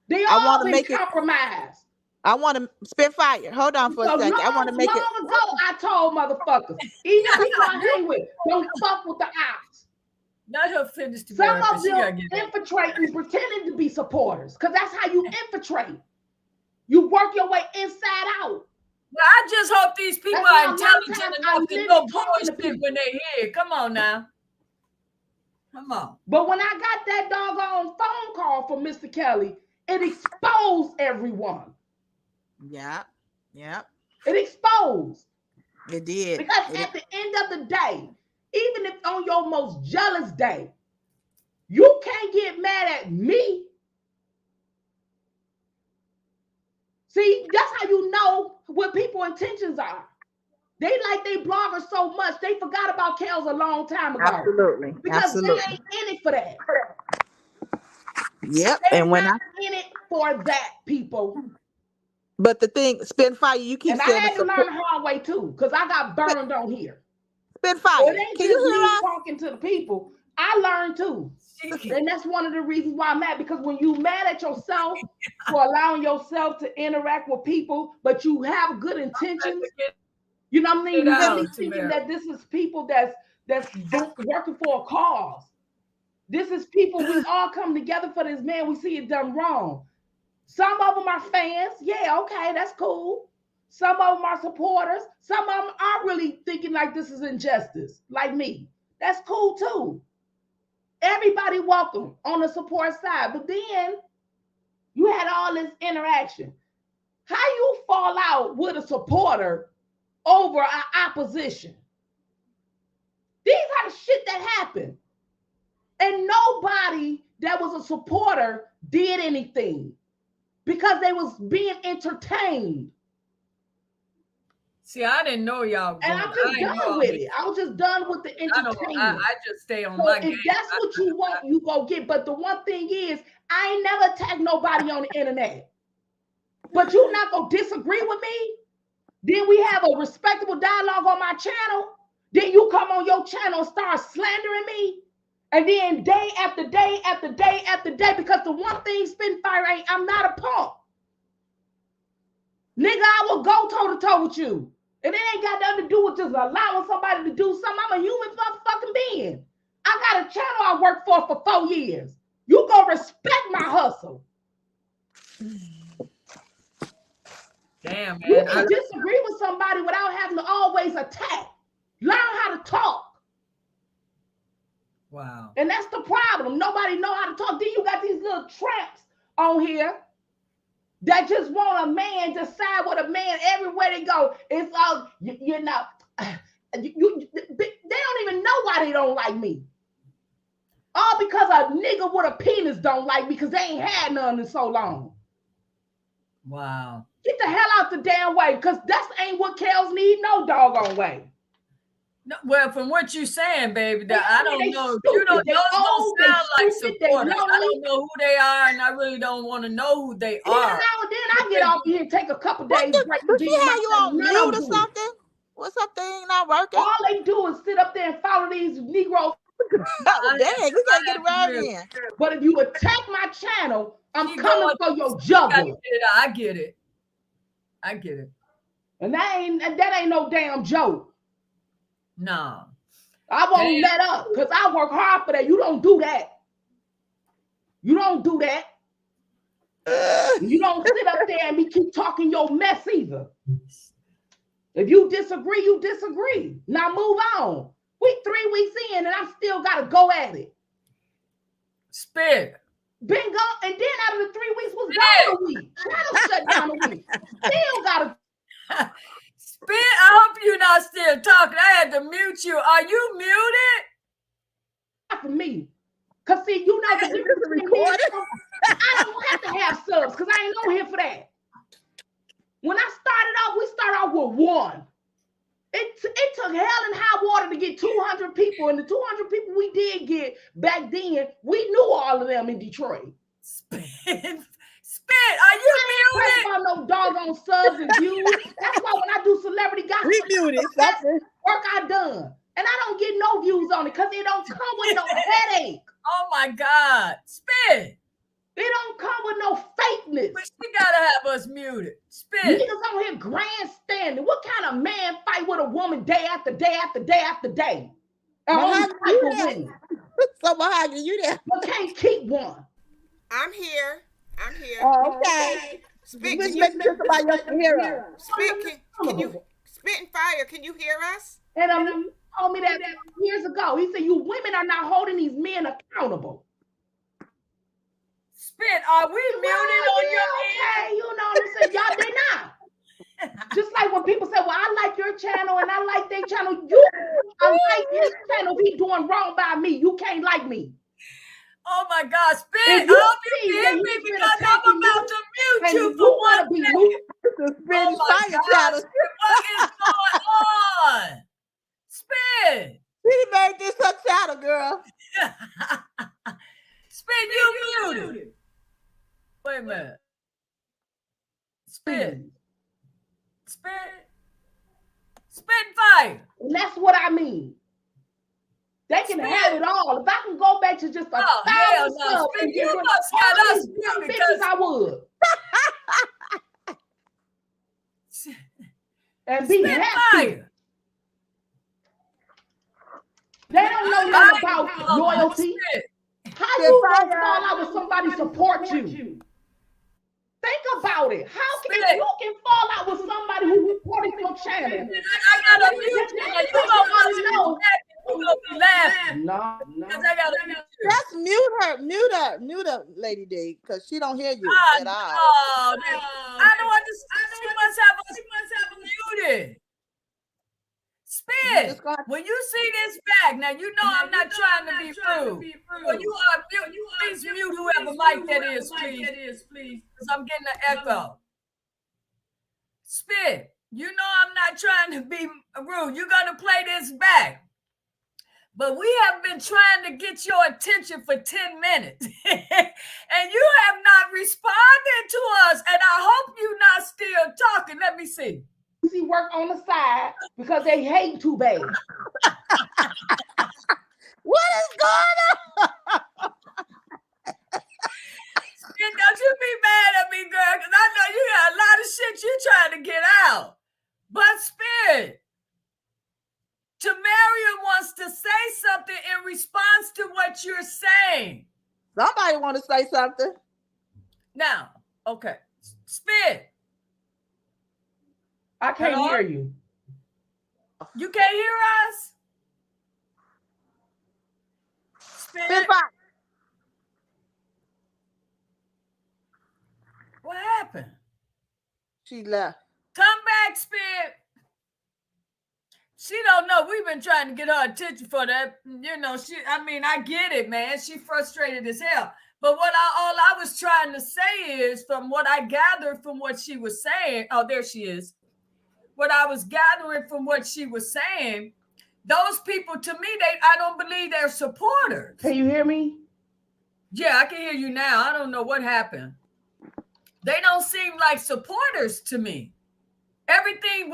They I all want to been make it. compromised. I want to Spitfire. Hold on for a second. I want to make it. Long ago, I told motherfuckers, even people I hang with, don't fuck with the ops. Not her finish the Some of them infiltrating, pretending to be supporters, because that's how you infiltrate. You work your way inside out. Well, I just hope these people are intelligent enough to know bullshit when they hear it. Come on now. Come on. But when I got that doggone phone call from Mr. Kelly, it exposed everyone. Yeah. It exposed. It did. Because at the end of the day, even if on your most jealous day, you can't get mad at me. See, that's how you know what people's intentions are. They like they bloggers so much, they forgot about Kels a long time ago. Absolutely. Because they ain't in it for that. Yep. They're and when not in it for that, people. But the thing, Spitfire, you keep and saying. And I had to learn the hard way too, because I got burned on here. Spitfire, so it ain't can just you hear me us? Talking to the people. I learned too. And that's one of the reasons why I'm mad, because when you mad at yourself for allowing yourself to interact with people, but you have good intentions, you know what I mean? You really thinking that this is people that's working for a cause. This is people we all come together for this man. We see it done wrong. Some of them are fans. Yeah, okay, that's cool. Some of them are supporters. Some of them are really thinking like this is injustice, like me. That's cool too. Everybody welcome on the support side. But then you had all this interaction. How you fall out with a supporter over an opposition? These are the shit that happened. And nobody that was a supporter did anything because they was being entertained. See, I didn't know y'all. And I'm just done with it. I was just done with the entertainment. I just stay on my game. If that's what you want, you go get. But the one thing is, I ain't never attacked nobody on the internet. But you're not gonna disagree with me. Then we have a respectable dialogue on my channel. Then you come on your channel and start slandering me. And then day after day after day after day, because the one thing Spitfire ain't, I'm not a punk. Nigga, I will go toe to toe with you. And it ain't got nothing to do with just allowing somebody to do something. I'm a human motherfucking being. I got a channel I worked for 4 years. You gonna respect my hustle. Damn, man. You can disagree with somebody without having to always attack. Learn how to talk. Wow. And that's the problem. Nobody know how to talk. Then you got these little tramps on here that just want a man to side with a man everywhere they go. It's all, you know, they don't even know why they don't like me. All because a nigga with a penis don't like me because they ain't had none in so long. Wow. Get the hell out the damn way, because that ain't what Kels need no doggone way. No, well, from what you're saying, baby, I don't know. Stupid. You don't, those don't sound like supporters. I lonely. don't know who they are, and I really don't want to know who they are. Now and then I get off here and take a couple days break. Do she have you on mute or something? What's up? Thing not working? All they do is sit up there and follow these Negroes. Oh, dang, you can't get around here. But if you attack my channel, I'm coming for your jugular. I get it. I get it. And that ain't no damn joke. No. I won't let up because I work hard for that. You don't do that. You don't do that. You don't sit up there and keep talking your mess either. If you disagree, you disagree. Now move on. We 3 weeks in and I still got to go at it. Spit. Been gone, and then out of the 3 weeks was gone a week. Channel shut down a week. Still got to. Spit, I hope you're not still talking. I had to mute you. Are you muted? Not for me. Because see, you know the difference between me and you. I don't have to have subs because I ain't on here for that. When I started off, we started off with 1. It took hell and high water to get 200 people. And the 200 people we did get back then, we knew all of them in Detroit. Spit, are you muted? I ain't no doggone subs and views. That's why when I do celebrity gossip, that's work I done. And I don't get no views on it because it don't come with no headache. Oh my God. Spit. It don't come with no fakeness. But she gotta have us muted. Spit. Niggas on here grandstanding. What kind of man fight with a woman day after day after day after day? Mahogany, you for there? women, So Mahogany, you there? but can't keep one. I'm here. I'm here. Oh, okay. Spit, Just can making sure somebody else can hear us. Spit, can you spit and fire? Can you hear us? And told me that years ago. He said, "You women are not holding these men accountable." Spit, are we muted on your okay? You know what I'm saying? Y'all, they not. Just like when people say, "Well, I like your channel and I like their channel." I like his channel. He doing wrong by me. You can't like me. Oh my God, Spit! I If you hope you see hear that me he's been because I'm attacking about to mute and you you for wanna 1 be second. moved, Spit Oh my fire God, channel. Spit, what is going on? Spit! She made this her channel, girl. Spit, you muted. Wait a minute. Spit. Spit. Spit and fire. and that's what I mean. They can have it all. If I can go back to just a hell thousand no. subs Spit, and get you rid of must all have us these muted dumb because- bitches, I would. And be Spit happy. fire. They don't know nothing about loyalty. Spit. How you gonna fall out with somebody support you? Think about it. How can Spit. you can fall out with somebody who supported your channel? I gotta mute you. You don't want to know. You gonna be laughing. No. Because I gotta mute you. Just mute her, Lady D, because she don't hear you at all. Oh, I don't understand. She must have muted. Spit. When you see this back, now you know I'm not trying to be rude. When you are mute, please mute whoever mic that is, please. Because I'm getting an echo. Spit. You know I'm not trying to be rude. You're gonna play this back. But we have been trying to get your attention for 10 minutes. And you have not responded to us. And I hope you're not still talking. Let me see. See work on the side because they hate too bad. What is going on? Don't you be mad at me, girl, because I know you got a lot of shit you trying to get out. But Spirit, Tamaria wants to say something in response to what you're saying. Somebody want to say something. Now, okay. Spirit. I can't hear you. You can't hear us? Spirit. What happened? She left. Come back, Spirit. She don't know. We've been trying to get her attention for that. You know, I get it, man. She frustrated as hell. But all I was trying to say is, from what I gathered from what she was saying, oh, there she is. What I was gathering from what she was saying, those people, to me, I don't believe they're supporters. Can you hear me? Yeah, I can hear you now. I don't know what happened. They don't seem like supporters to me. Everything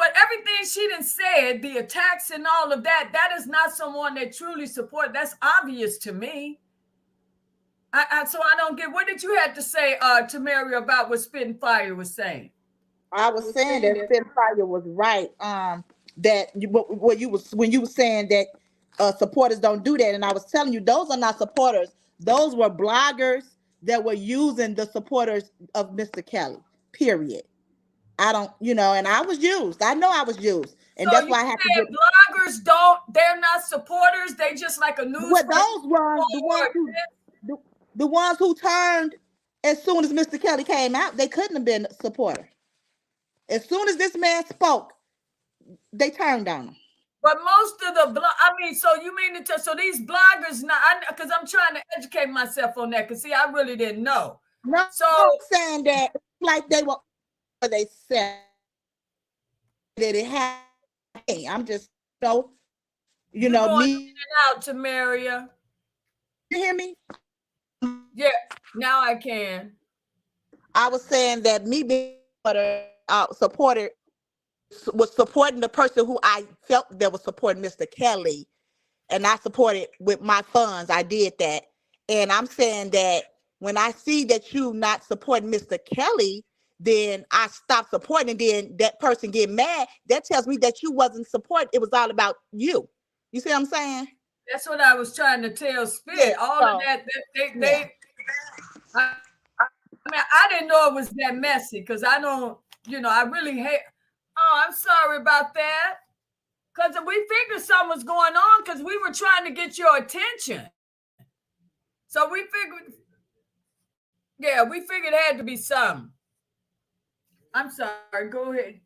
she done said, the attacks and all of that, that is not someone that truly support. That's obvious to me. So I don't get, what did you have to say, Tamaria, about what Spit and Fire was saying? I was saying that Spit and Fire was right. That when you were saying that supporters don't do that, and I was telling you those are not supporters. Those were bloggers that were using the supporters of Mr. Kelly. Period. I don't, and I was used. I know I was used, and so that's why I have to get. Bloggers they're not supporters. They just like a news. Well, those ones, the ones who turned as soon as Mr. Kelly came out, they couldn't have been a supporter. As soon as this man spoke, they turned on him. But most of the so you mean to so these bloggers now? Because I'm trying to educate myself on that. Because see, I really didn't know. No, so I'm saying that like they were. They said that it happened. I'm just me. Out to Maria. You hear me? Yeah, now I can. I was saying that me being supported was supporting the person who I felt that was supporting Mr. Kelly, and I supported with my funds. I did that, and I'm saying that when I see that you not supporting Mr. Kelly, then I stop supporting, and then that person get mad. That tells me that you wasn't supporting. It was all about you. You see what I'm saying? That's what I was trying to tell Spit. Yeah, All so, of that, yeah. I mean, I didn't know it was that messy because I don't, I really hate. Oh, I'm sorry about that. Because we figured something was going on because we were trying to get your attention. So we figured it had to be something. I'm sorry. Go ahead.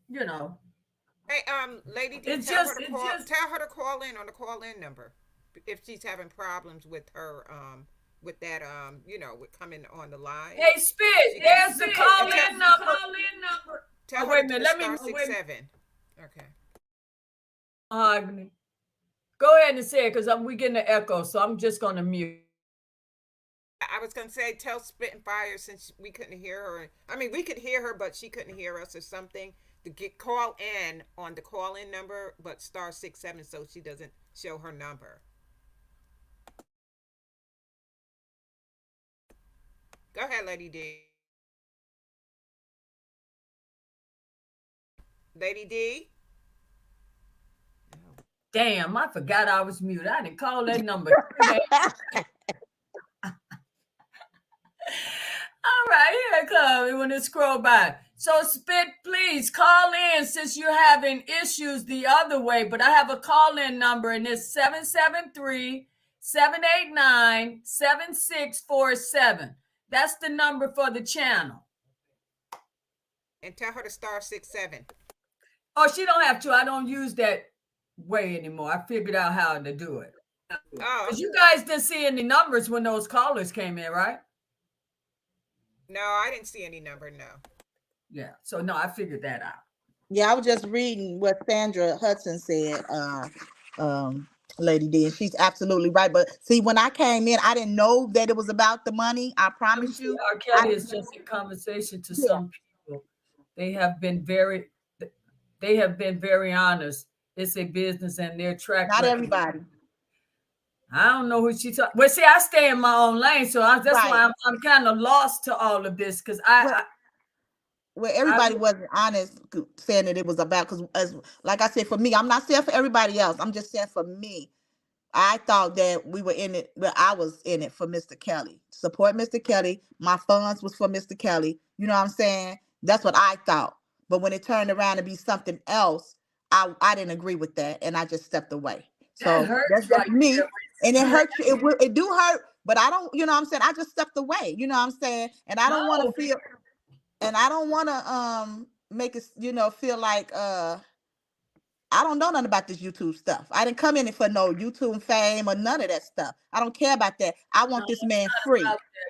Hey, Lady D, It's tell just, her to call in on the call-in number if she's having problems with her, with that, with coming on the line. Hey, Spit, there's the call-in number. Tell her wait a to minute. let Let me. *67. Okay. Go ahead and say it because we getting an echo, so I'm just gonna mute. I was gonna say, tell Spitfire, since we couldn't hear her. I mean, we could hear her, but she couldn't hear us or something. To call in on the call-in number, but *67, so she doesn't show her number. Go ahead, Lady D. Lady D. Damn, I forgot I was muted. I didn't call that number. All right, here it comes when it scroll by. So Spit, please call in since you're having issues the other way. But I have a call-in number, and it's 773-789-7647. That's the number for the channel. And tell her to *67. Oh, she don't have to. I don't use that way anymore. I figured out how to do it. Because you guys didn't see any numbers when those callers came in, right? No, I didn't see any number, no. Yeah, so no, I figured that out. Yeah, I was just reading what Sandra Hudson said, Lady D, and she's absolutely right. But see, when I came in, I didn't know that it was about the money. I promise you. R. Kelly is just a conversation to some people. They have been very honest. It's a business and their track Not record. everybody. I don't know who she talking. Well, see, I stay in my own lane, so that's why I'm kind of lost to all of this because everybody wasn't honest saying that it was about, because like I said, for me, I'm not saying for everybody else. I'm just saying for me, I thought that we were in it, but I was in it for Mr. Kelly. Support Mr. Kelly. My funds was for Mr. Kelly. You know what I'm saying? That's what I thought. But when it turned around to be something else, I didn't agree with that, and I just stepped away. So that's just me. And it hurts. It do hurt, but I don't, you know what I'm saying? I just stepped away, you know what I'm saying? And I don't want to feel, and I don't want to make it, feel like I don't know nothing about this YouTube stuff. I didn't come in it for no YouTube fame or none of that stuff. I don't care about that. I want this man free.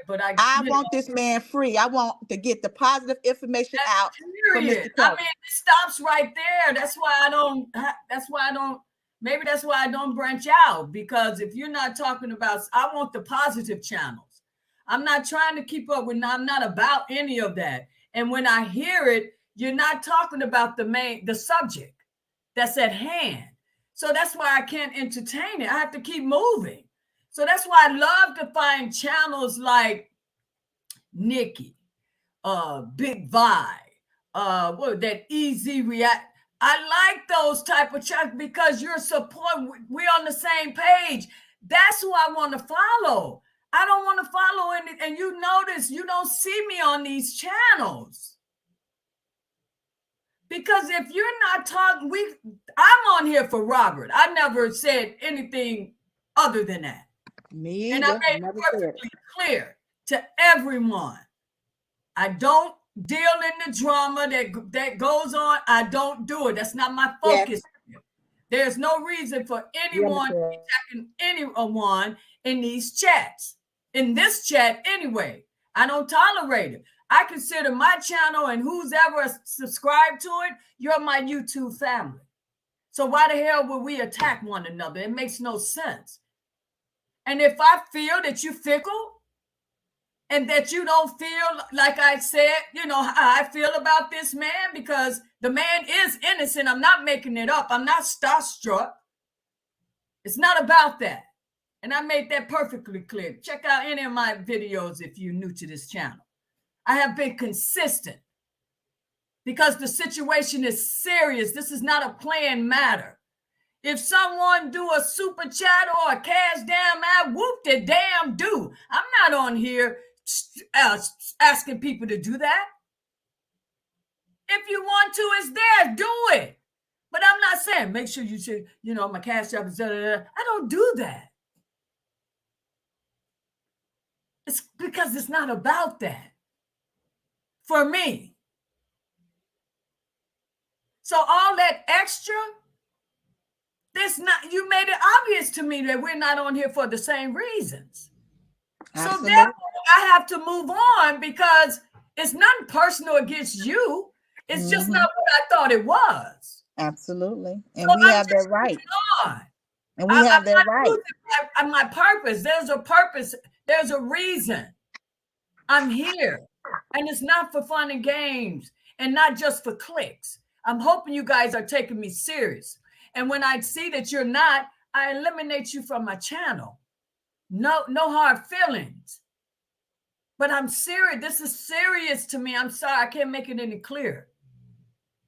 But I want this man free. I want to get the positive information out from Mr. Kelly. I mean, it stops right there. That's why I don't. Maybe that's why I don't branch out, because if you're not talking about, I want the positive channels. I'm not trying to keep up with. I'm not about any of that. And when I hear it, you're not talking about the subject that's at hand. So that's why I can't entertain it. I have to keep moving. So that's why I love to find channels like Nikki, Big Vi, that Easy React. I like those type of channels because you're supporting. We're on the same page. That's who I want to follow. I don't want to follow any, and you notice you don't see me on these channels. Because if you're not talking, I'm on here for Robert. I never said anything other than that. Me and either. I made it perfectly clear to everyone. I don't deal in the drama that goes on. I don't do it. That's not my focus. Yes. There's no reason for anyone to be attacking anyone in these chats. In this chat, anyway, I don't tolerate it. I consider my channel and who's ever subscribed to it, you're my YouTube family. So why the hell would we attack one another? It makes no sense. And if I feel that you fickle and that you don't feel like I said, how I feel about this man, because the man is innocent. I'm not making it up. I'm not starstruck. It's not about that. And I made that perfectly clear. Check out any of my videos if you're new to this channel. I have been consistent because the situation is serious. This is not a playing matter. If someone do a super chat or a cash damn app, whoop the damn do. I'm not on here asking people to do that. If you want to, it's there. Do it. But I'm not saying make sure you should, my cash app is I don't do that. It's because it's not about that for me. So all that extra, you made it obvious to me that we're not on here for the same reasons. Absolutely. So therefore, I have to move on because it's nothing personal against you. It's just not what I thought it was. Absolutely. And So we have that right. And we have that right. My purpose, there's a purpose, there's a reason I'm here. And it's not for fun and games and not just for clicks. I'm hoping you guys are taking me serious. And when I see that you're not, I eliminate you from my channel. No hard feelings. But I'm serious. This is serious to me. I'm sorry. I can't make it any clearer.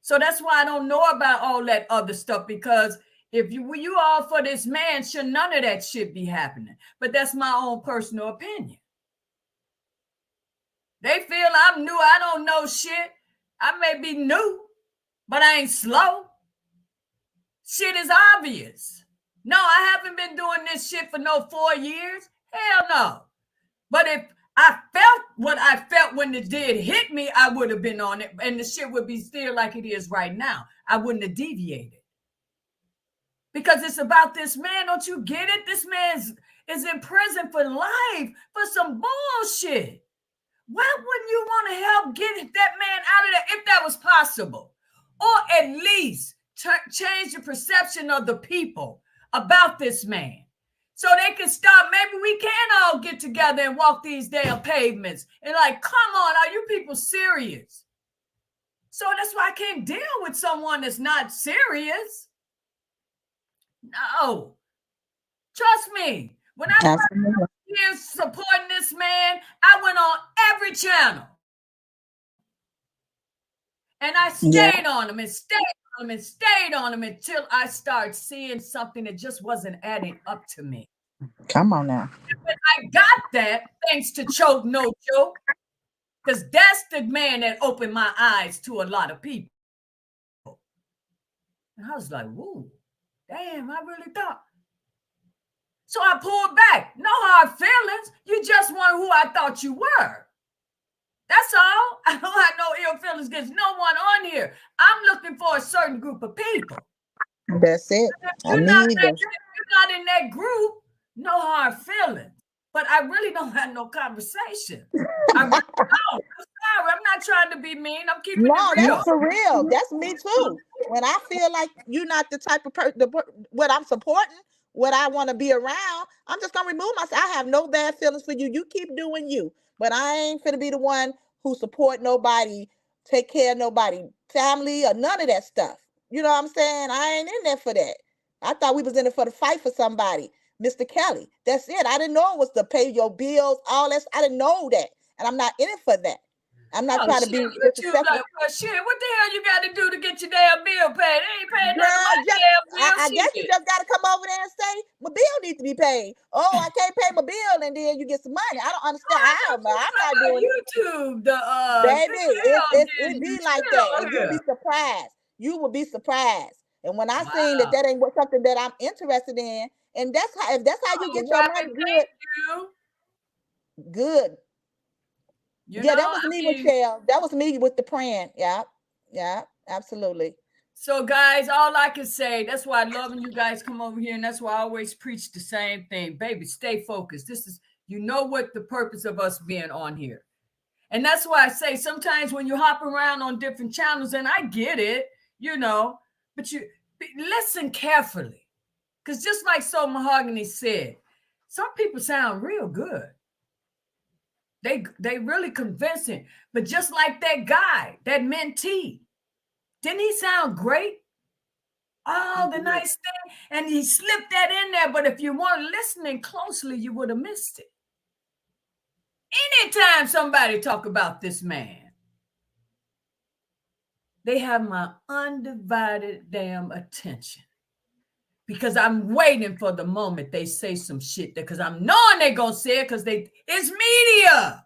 So that's why I don't know about all that other stuff, because if you all for this man, should none of that shit be happening. But that's my own personal opinion. They feel I'm new. I don't know shit. I may be new, but I ain't slow. Shit is obvious. No, I haven't been doing this shit for no 4 years. Hell no. But if I felt what I felt when it did hit me, I would have been on it, and the shit would be still like it is right now. I wouldn't have deviated. Because it's about this man. Don't you get it? This man is in prison for life for some bullshit. Why wouldn't you want to help get that man out of there if that was possible? Or at least change the perception of the people about this man. So they can stop. Maybe we can all get together and walk these damn pavements. And like, come on, are you people serious? So that's why I can't deal with someone that's not serious. No. Trust me. When I first here supporting this man, I went on every channel. And I stayed on him and stayed on him and stayed on him until I started seeing something that just wasn't adding up to me. Come on now. But I got that thanks to Choke No Joke, because that's the man that opened my eyes to a lot of people. And I was like, whoa, damn, I really thought. So I pulled back. No hard feelings. You just weren't who I thought you were. That's all. I don't have no ill feelings against no one on here. I'm looking for a certain group of people. That's it. You're not in that group, no hard feelings. But I really don't have no conversation. I really don't. I'm sorry. I'm not trying to be mean. I'm keeping it real. That's for real. That's me too. When I feel like you're not the type of person, what I'm supporting, what I want to be around, I'm just gonna remove myself. I have no bad feelings for you. You keep doing you, but I ain't finna be the one who support nobody, take care of nobody, family, or none of that stuff. You know what I'm saying? I ain't in there for that. I thought we was in it for the fight for somebody, Mr. Kelly. That's it. I didn't know it was to pay your bills, all that. I didn't know that, and I'm not in it for that. I'm not trying to be disrespectful. Like, well, shit, what the hell you got to do to get your damn bill paid? They ain't paying none of my damn bills. I guess you just got to come over there and say, my bill needs to be paid. Oh, I can't pay my bill, and then you get some money. I don't understand. I'm not doing YouTube. Baby, it be like that. And you'll be surprised. You will be surprised. And when I seen that ain't something that I'm interested in, and if that's how you get your money, good. That was me, Michelle. That was me with the praying. Yeah, absolutely. So, guys, all I can say, that's why I love when you guys come over here, and that's why I always preach the same thing. Baby, stay focused. This is, what the purpose of us being on here. And that's why I say sometimes when you hop around on different channels, and I get it, but you listen carefully. Because just like Soul Mahogany said, some people sound real good. They really convincing. But just like that guy, that Mentee, didn't he sound great? Oh, the nice thing. And he slipped that in there, but if you weren't listening closely, you would have missed it. Anytime somebody talk about this man, they have my undivided damn attention. Because I'm waiting for the moment they say some shit there, because I'm knowing they're going to say it because it's media.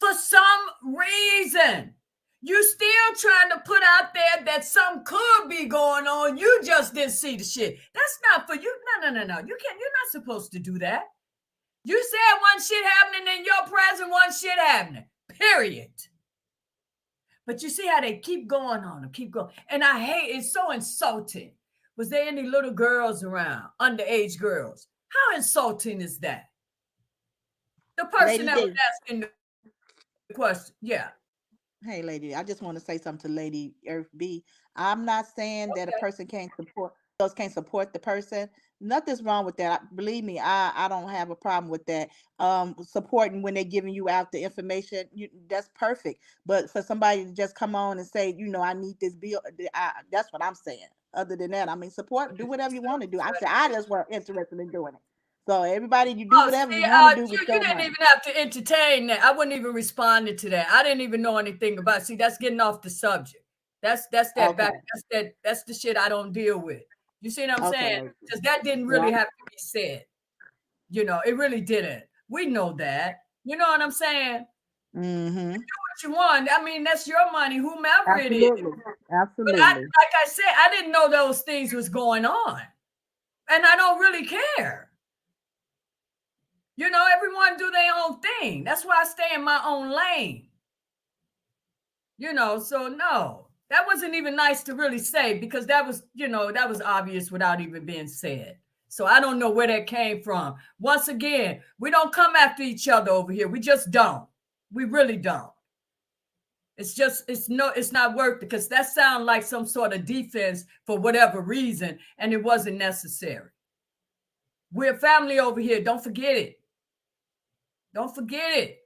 For some reason, you still trying to put out there that some could be going on. You just didn't see the shit. That's not for you. No. You can't. You're not supposed to do that. You said one shit happening in your presence, one shit happening. Period. But you see how they keep going on and keep going. And I hate it's so insulting. Was there any little girls around, underage girls? How insulting is that? The person Lady that was D. asking the question, yeah. Hey, lady, I just want to say something to Lady Earth B. I'm not saying that a person can't support the person. Nothing's wrong with that. Believe me, I don't have a problem with that. Supporting when they're giving you out the information, that's perfect. But for somebody to just come on and say, I need this bill, that's what I'm saying. Other than that, I mean, support, do whatever you want to do. I said I just weren't interested in doing it. So everybody, you do whatever you want to do with you your didn't money. even have to entertain that. I wouldn't even respond to that. I didn't even know anything about it. See, that's getting off the subject. That's that Okay. back. That's the shit I don't deal with. You see what I'm saying? Okay. Because that didn't really have to be said. It really didn't. We know that. You know what I'm saying? Mm-hmm. You do what you want. I mean, that's your money, whomever it is. Absolutely. But like I said, I didn't know those things was going on. And I don't really care. Everyone do their own thing. That's why I stay in my own lane. So no, that wasn't even nice to really say because that was obvious without even being said. So I don't know where that came from. Once again, we don't come after each other over here. We just don't. We really don't. It's not worth it because that sounds like some sort of defense for whatever reason, and it wasn't necessary. We're family over here. Don't forget it. Don't forget it.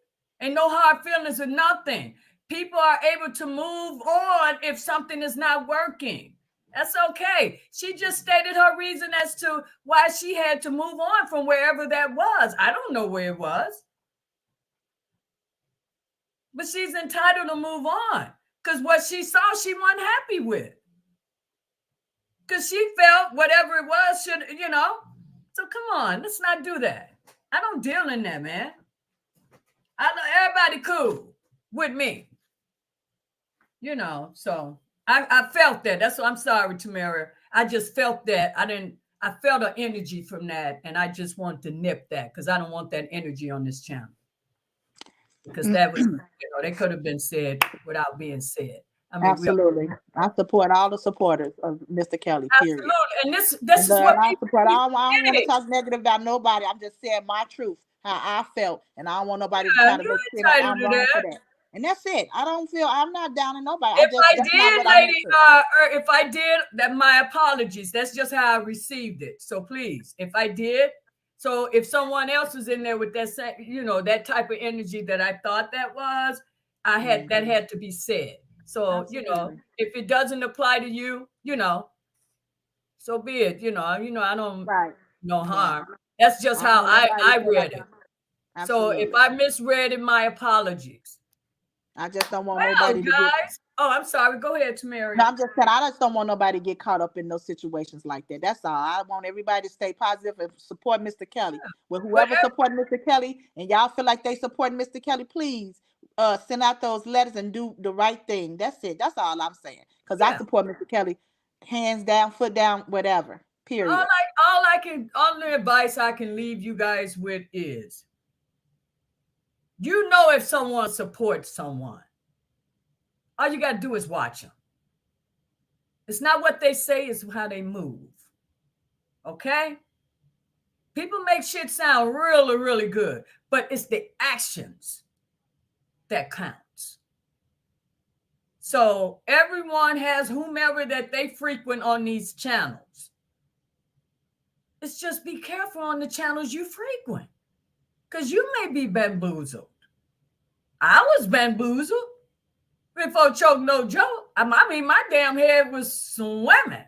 Ain't no hard feelings or nothing. People are able to move on if something is not working. That's okay. She just stated her reason as to why she had to move on from wherever that was. I don't know where it was. But she's entitled to move on because what she saw, she wasn't happy with. Because she felt whatever it was should. So come on, let's not do that. I don't deal in that, man. I know everybody cool with me. So I felt that. That's what I'm sorry, Tamara. I just felt that. I felt an energy from that, and I just want to nip that because I don't want that energy on this channel. Because that was, they could have been said without being said. I mean, absolutely. I support all the supporters of Mr. Kelly, period. Absolutely. And this is what I support. I don't want to talk negative about nobody. I'm just saying my truth, how I felt, and I don't want nobody to try to make sure that I'm wrong for that. And that's it. I'm not down on nobody. If I did, that my apologies. That's just how I received it. So please, if I did, so if someone else was in there with that, that type of energy that I thought that was, that had to be said. So, absolutely. If it doesn't apply to you, so be it. I don't no harm. Yeah. That's just how I read it. Absolutely. So if I misread it, my apologies. I just don't want nobody to guys. Oh, I'm sorry. Go ahead, Tamara. No, I'm just saying I just don't want nobody to get caught up in those situations like that. That's all. I want everybody to stay positive and support Mr. Kelly. Yeah. Well, whoever supports Mr. Kelly and y'all feel like they support Mr. Kelly, please send out those letters and do the right thing. That's it. That's all I'm saying. Because I support Mr. Kelly, hands down, foot down, whatever. Period. All the advice I can leave you guys with is, if someone supports someone, all you got to do is watch them. It's not what they say, it's how they move. Okay? People make shit sound really, really good, but it's the actions that counts. So everyone has whomever that they frequent on these channels. It's just be careful on the channels you frequent because you may be bamboozled. I was bamboozled before Choke No Joke. I mean, my damn head was swimming.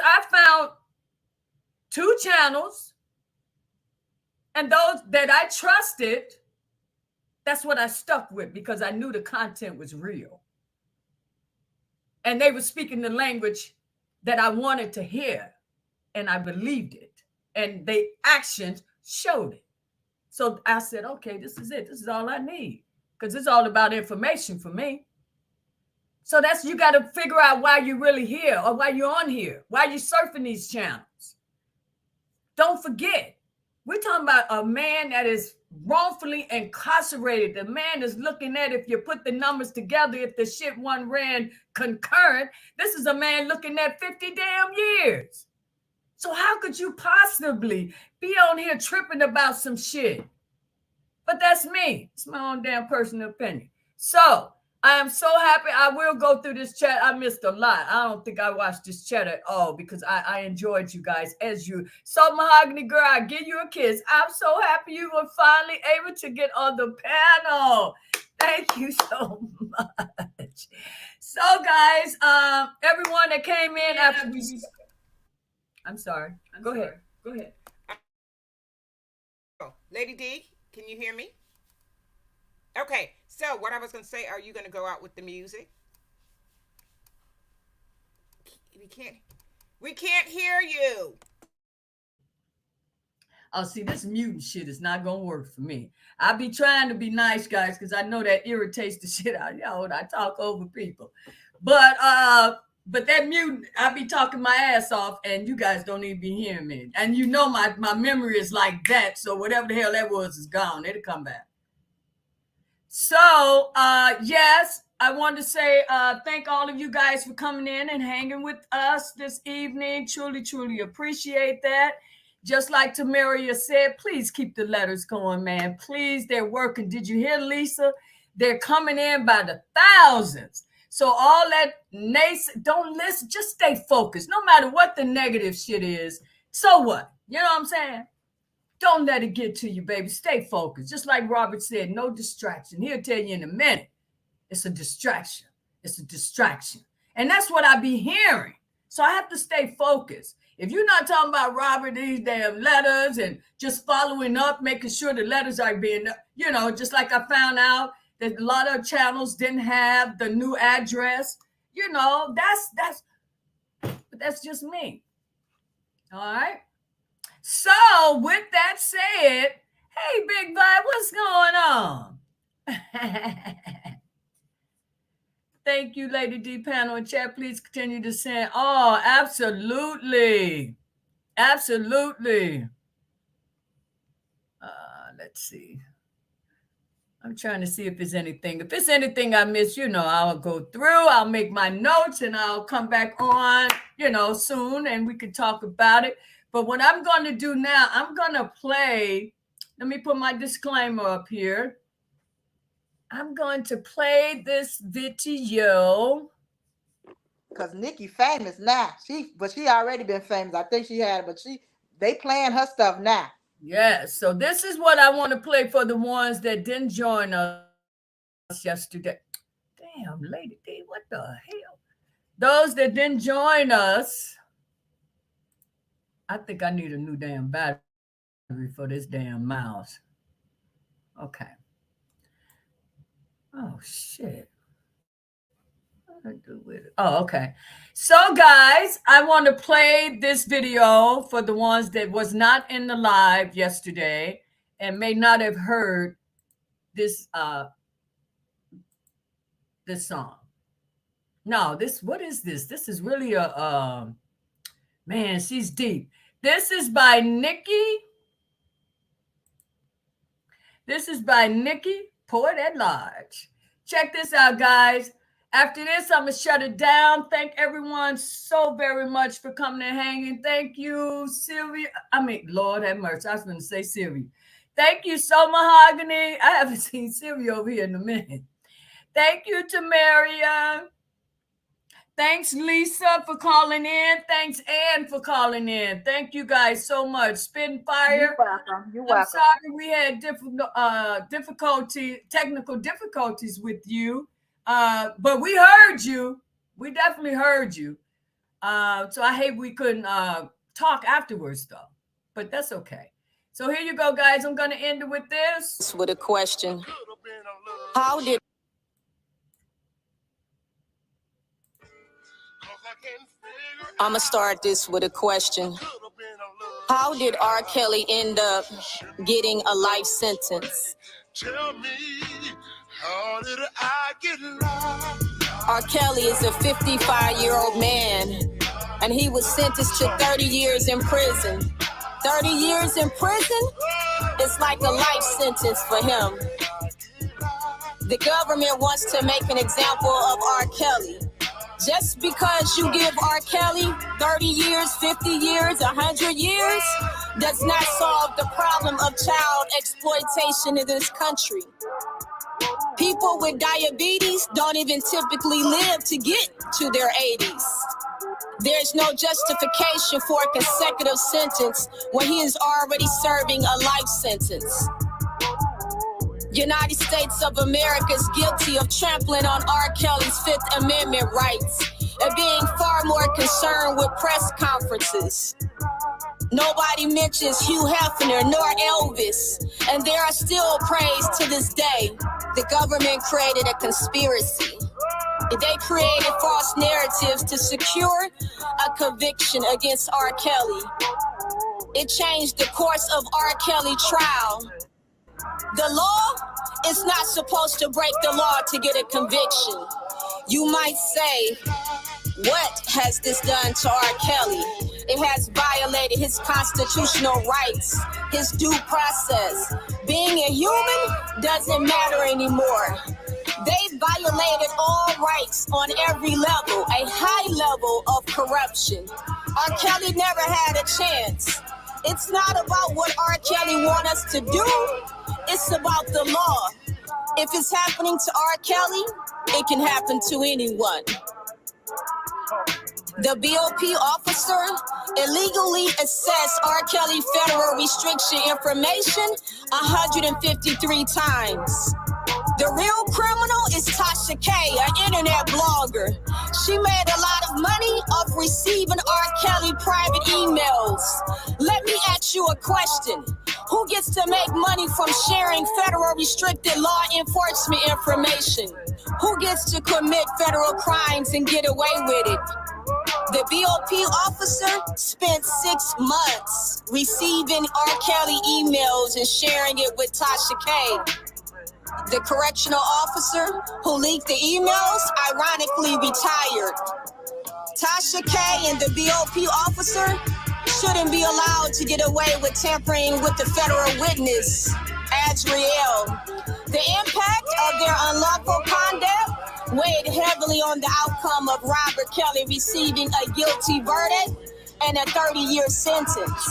I found 2 channels, and those that I trusted, that's what I stuck with because I knew the content was real. And they were speaking the language that I wanted to hear, and I believed it. And their actions showed it. So I said, okay, this is it. This is all I need because it's all about information for me. So that's, you got to figure out why you're really here or why you're on here, why you're surfing these channels. Don't forget, we're talking about a man that is wrongfully incarcerated. The man is looking at, if you put the numbers together, if the shit one ran concurrent, this is a man looking at 50 damn years. So how could you possibly be on here tripping about some shit? But that's me. It's my own damn personal opinion. So I am so happy. I will go through this chat. I missed a lot. I don't think I watched this chat at all because I enjoyed you guys as you. So Mahogany Girl, I give you a kiss. I'm so happy you were finally able to get on the panel. Thank you so much. So guys, everyone that came in after we... I'm sorry. Go ahead. Oh, Lady D, can you hear me? Okay, so what I was going to say, are you going to go out with the music? We can't hear you. Oh, see, this muting shit is not going to work for me. I be trying to be nice, guys, because I know that irritates the shit out of y'all when I talk over people. But that muting, I be talking my ass off, and you guys don't even be hearing me. And you know my memory is like that, so whatever the hell that was is gone. It'll come back. So, yes, I want to say thank all of you guys for coming in and hanging with us this evening. Truly, truly appreciate that. Just like Tamaria said, please keep the letters going, man. Please, they're working. Did you hear Lisa? They're coming in by the thousands. So all that don't listen. Just stay focused. No matter what the negative shit is. So what? You know what I'm saying? Don't let it get to you, baby. Stay focused. Just like Robert said, no distraction. He'll tell you in a minute. It's a distraction. It's a distraction. And that's what I be hearing. So I have to stay focused. If you're not talking about Robert, these damn letters and just following up, making sure the letters are being, just like I found out that a lot of channels didn't have the new address. That's just me. All right. So with that said, hey, Big Vibe, what's going on? Thank you, Lady D panel and chat. Please continue to send. Oh, absolutely. Absolutely. Let's see. I'm trying to see if there's anything. If there's anything I missed, I'll go through. I'll make my notes and I'll come back on, soon and we can talk about it. But what I'm going to do now, I'm going to play. Let me put my disclaimer up here. I'm going to play this video. Because Nikki famous now. She already been famous. I think she had, but they playing her stuff now. Yes. So this is what I want to play for the ones that didn't join us yesterday. Damn, Lady D, what the hell? Those that didn't join us. I think I need a new damn battery for this damn mouse. Okay. Oh, shit. What do I do with it? Oh, okay. So, guys, I want to play this video for the ones that was not in the live yesterday and may not have heard this song. No, what is this? This is really man, she's deep. This is by Nikki. This is by Nikki, Poet at Large. Check this out, guys. After this, I'm going to shut it down. Thank everyone so very much for coming and hanging. Thank you, Sylvia. Lord have mercy. I was going to say Sylvia. Thank you so Mahogany. I haven't seen Sylvia over here in a minute. Thank you to Maria. Thanks, Lisa, for calling in. Thanks, Ann, for calling in. Thank you guys so much. Spitfire. You're welcome. I'm sorry we had technical difficulties with you, but we heard you. We definitely heard you. So I hate we couldn't talk afterwards, though. But that's okay. So here you go, guys. I'm going to end it with this. With a question. How did I'm going to start this with a question. How did R. Kelly end up getting a life sentence? Tell me, how did I get lost? R. Kelly is a 55-year-old man, and he was sentenced to 30 years in prison. 30 years in prison is like a life sentence for him. The government wants to make an example of R. Kelly. Just because you give R. Kelly 30 years, 50 years, 100 years, does not solve the problem of child exploitation in this country. People with diabetes don't even typically live to get to their 80s. There's no justification for a consecutive sentence when he is already serving a life sentence. United States of America is guilty of trampling on R. Kelly's Fifth Amendment rights and being far more concerned with press conferences. Nobody mentions Hugh Hefner nor Elvis, and they are still praised to this day. The government created a conspiracy. They created false narratives to secure a conviction against R. Kelly. It changed the course of R. Kelly trial. The law is not supposed to break the law to get a conviction. You might say, what has this done to R. Kelly? It has violated his constitutional rights, his due process. Being a human doesn't matter anymore. They violated all rights on every level, a high level of corruption. R. Kelly never had a chance. It's not about what R. Kelly wants us to do. It's about the law. If it's happening to R. Kelly, it can happen to anyone. The BOP officer illegally assessed R. Kelly federal restriction information 153 times. The real criminal is Tasha K, an internet blogger. She made a lot of money off receiving R. Kelly private emails. Let me ask you a question. Who gets to make money from sharing federal restricted law enforcement information? Who gets to commit federal crimes and get away with it? The BOP officer spent 6 months receiving R. Kelly emails and sharing it with Tasha K. The correctional officer who leaked the emails ironically retired. Tasha K and the BOP officer shouldn't be allowed to get away with tampering with the federal witness, Adriel. The impact of their unlawful conduct weighed heavily on the outcome of Robert Kelly receiving a guilty verdict and a 30-year sentence.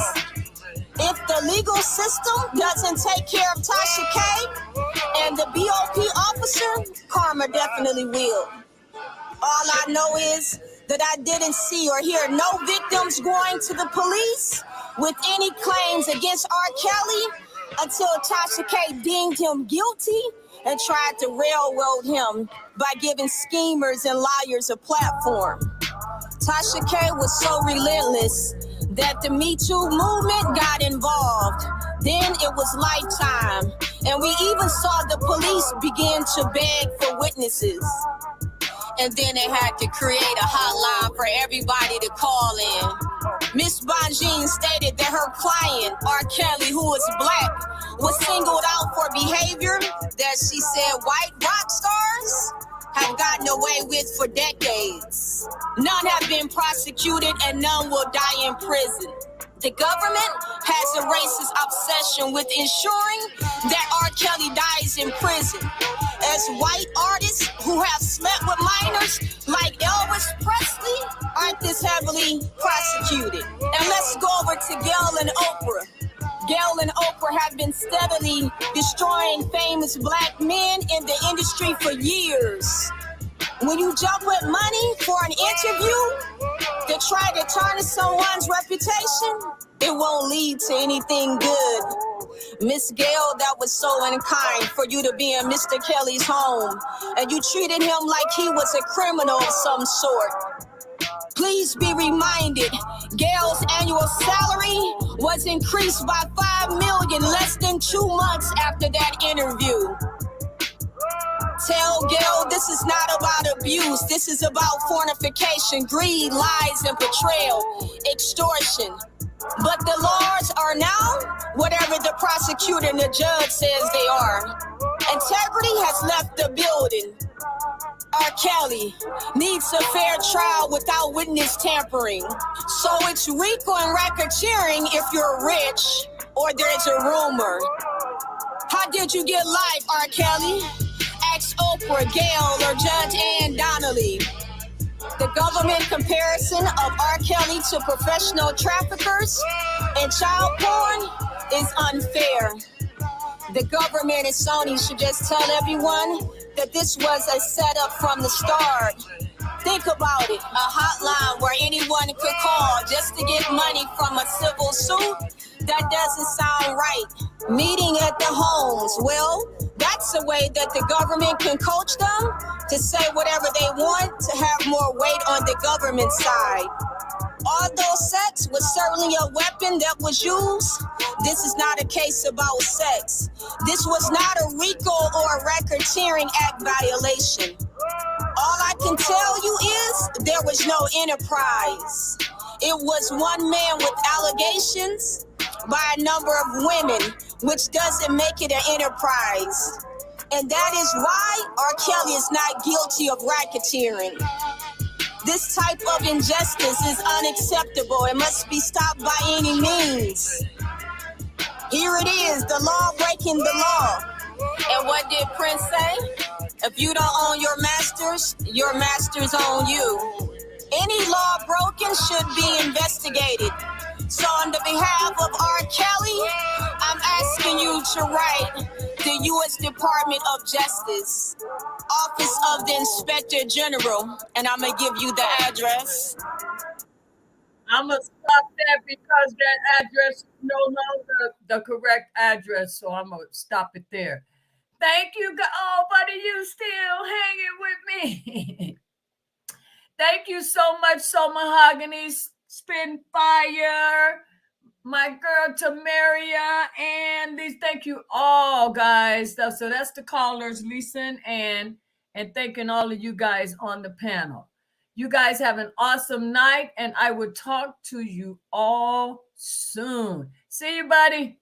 If the legal system doesn't take care of Tasha K and the BOP officer, karma definitely will. All I know is that I didn't see or hear no victims going to the police with any claims against R. Kelly until Tasha K deemed him guilty and tried to railroad him by giving schemers and liars a platform. Tasha K was so relentless that the Me Too movement got involved. Then it was Lifetime, and we even saw the police begin to beg for witnesses. And then they had to create a hotline for everybody to call in. Miss Bonjean stated that her client, R. Kelly, who is black, was singled out for behavior that she said white rock stars have gotten away with for decades. None have been prosecuted and none will die in prison. The government has a racist obsession with ensuring that R. Kelly dies in prison. As white artists who have slept with minors like Elvis Presley aren't this heavily prosecuted. And let's go over to Gail and Oprah. Gail and Oprah have been steadily destroying famous black men in the industry for years. When you jump with money for an interview to try to tarnish someone's reputation, it won't lead to anything good. Miss Gail, that was so unkind for you to be in Mr. Kelly's home, and you treated him like he was a criminal of some sort. Please be reminded, Gail's annual salary was increased by $5 million less than 2 months after that interview. Tell Gail this is not about abuse. This is about fornication, greed, lies, and betrayal, extortion. But the laws are now whatever the prosecutor and the judge says they are. Integrity has left the building. R. Kelly needs a fair trial without witness tampering. So it's RICO and racketeering if you're rich or there's a rumor. How did you get life, R. Kelly? Ask Oprah, Gail, or Judge Ann Donnelly. The government comparison of R. Kelly to professional traffickers and child porn is unfair. The government and Sony should just tell everyone that this was a setup from the start. Think about it, a hotline where anyone could call just to get money from a civil suit? That doesn't sound right. Meeting at the homes, well, that's a way that the government can coach them to say whatever they want to have more weight on the government side. Although sex was certainly a weapon that was used, this is not a case about sex. This was not a RICO or a racketeering act violation. All I can tell you is there was no enterprise. It was one man with allegations by a number of women, which doesn't make it an enterprise. And that is why R. Kelly is not guilty of racketeering. This type of injustice is unacceptable and must be stopped by any means. Here it is, the law breaking the law. And what did Prince say? If you don't own your masters own you. Any law broken should be investigated. So on the behalf of R. Kelly, I'm asking you to write the U.S. Department of Justice, Office of the Inspector General, and I'm going to give you the address. I'm going to stop that because that address is no longer the correct address, so I'm going to stop it there. Thank you. Oh, buddy, you still hanging with me. Thank you so much, So Mahogany, Spin Fire, my girl Tamaria, and these. Thank you all, guys. So that's the callers, Lisa and Ann, and thanking all of you guys on the panel. You guys have an awesome night, and I will talk to you all soon. See you, buddy.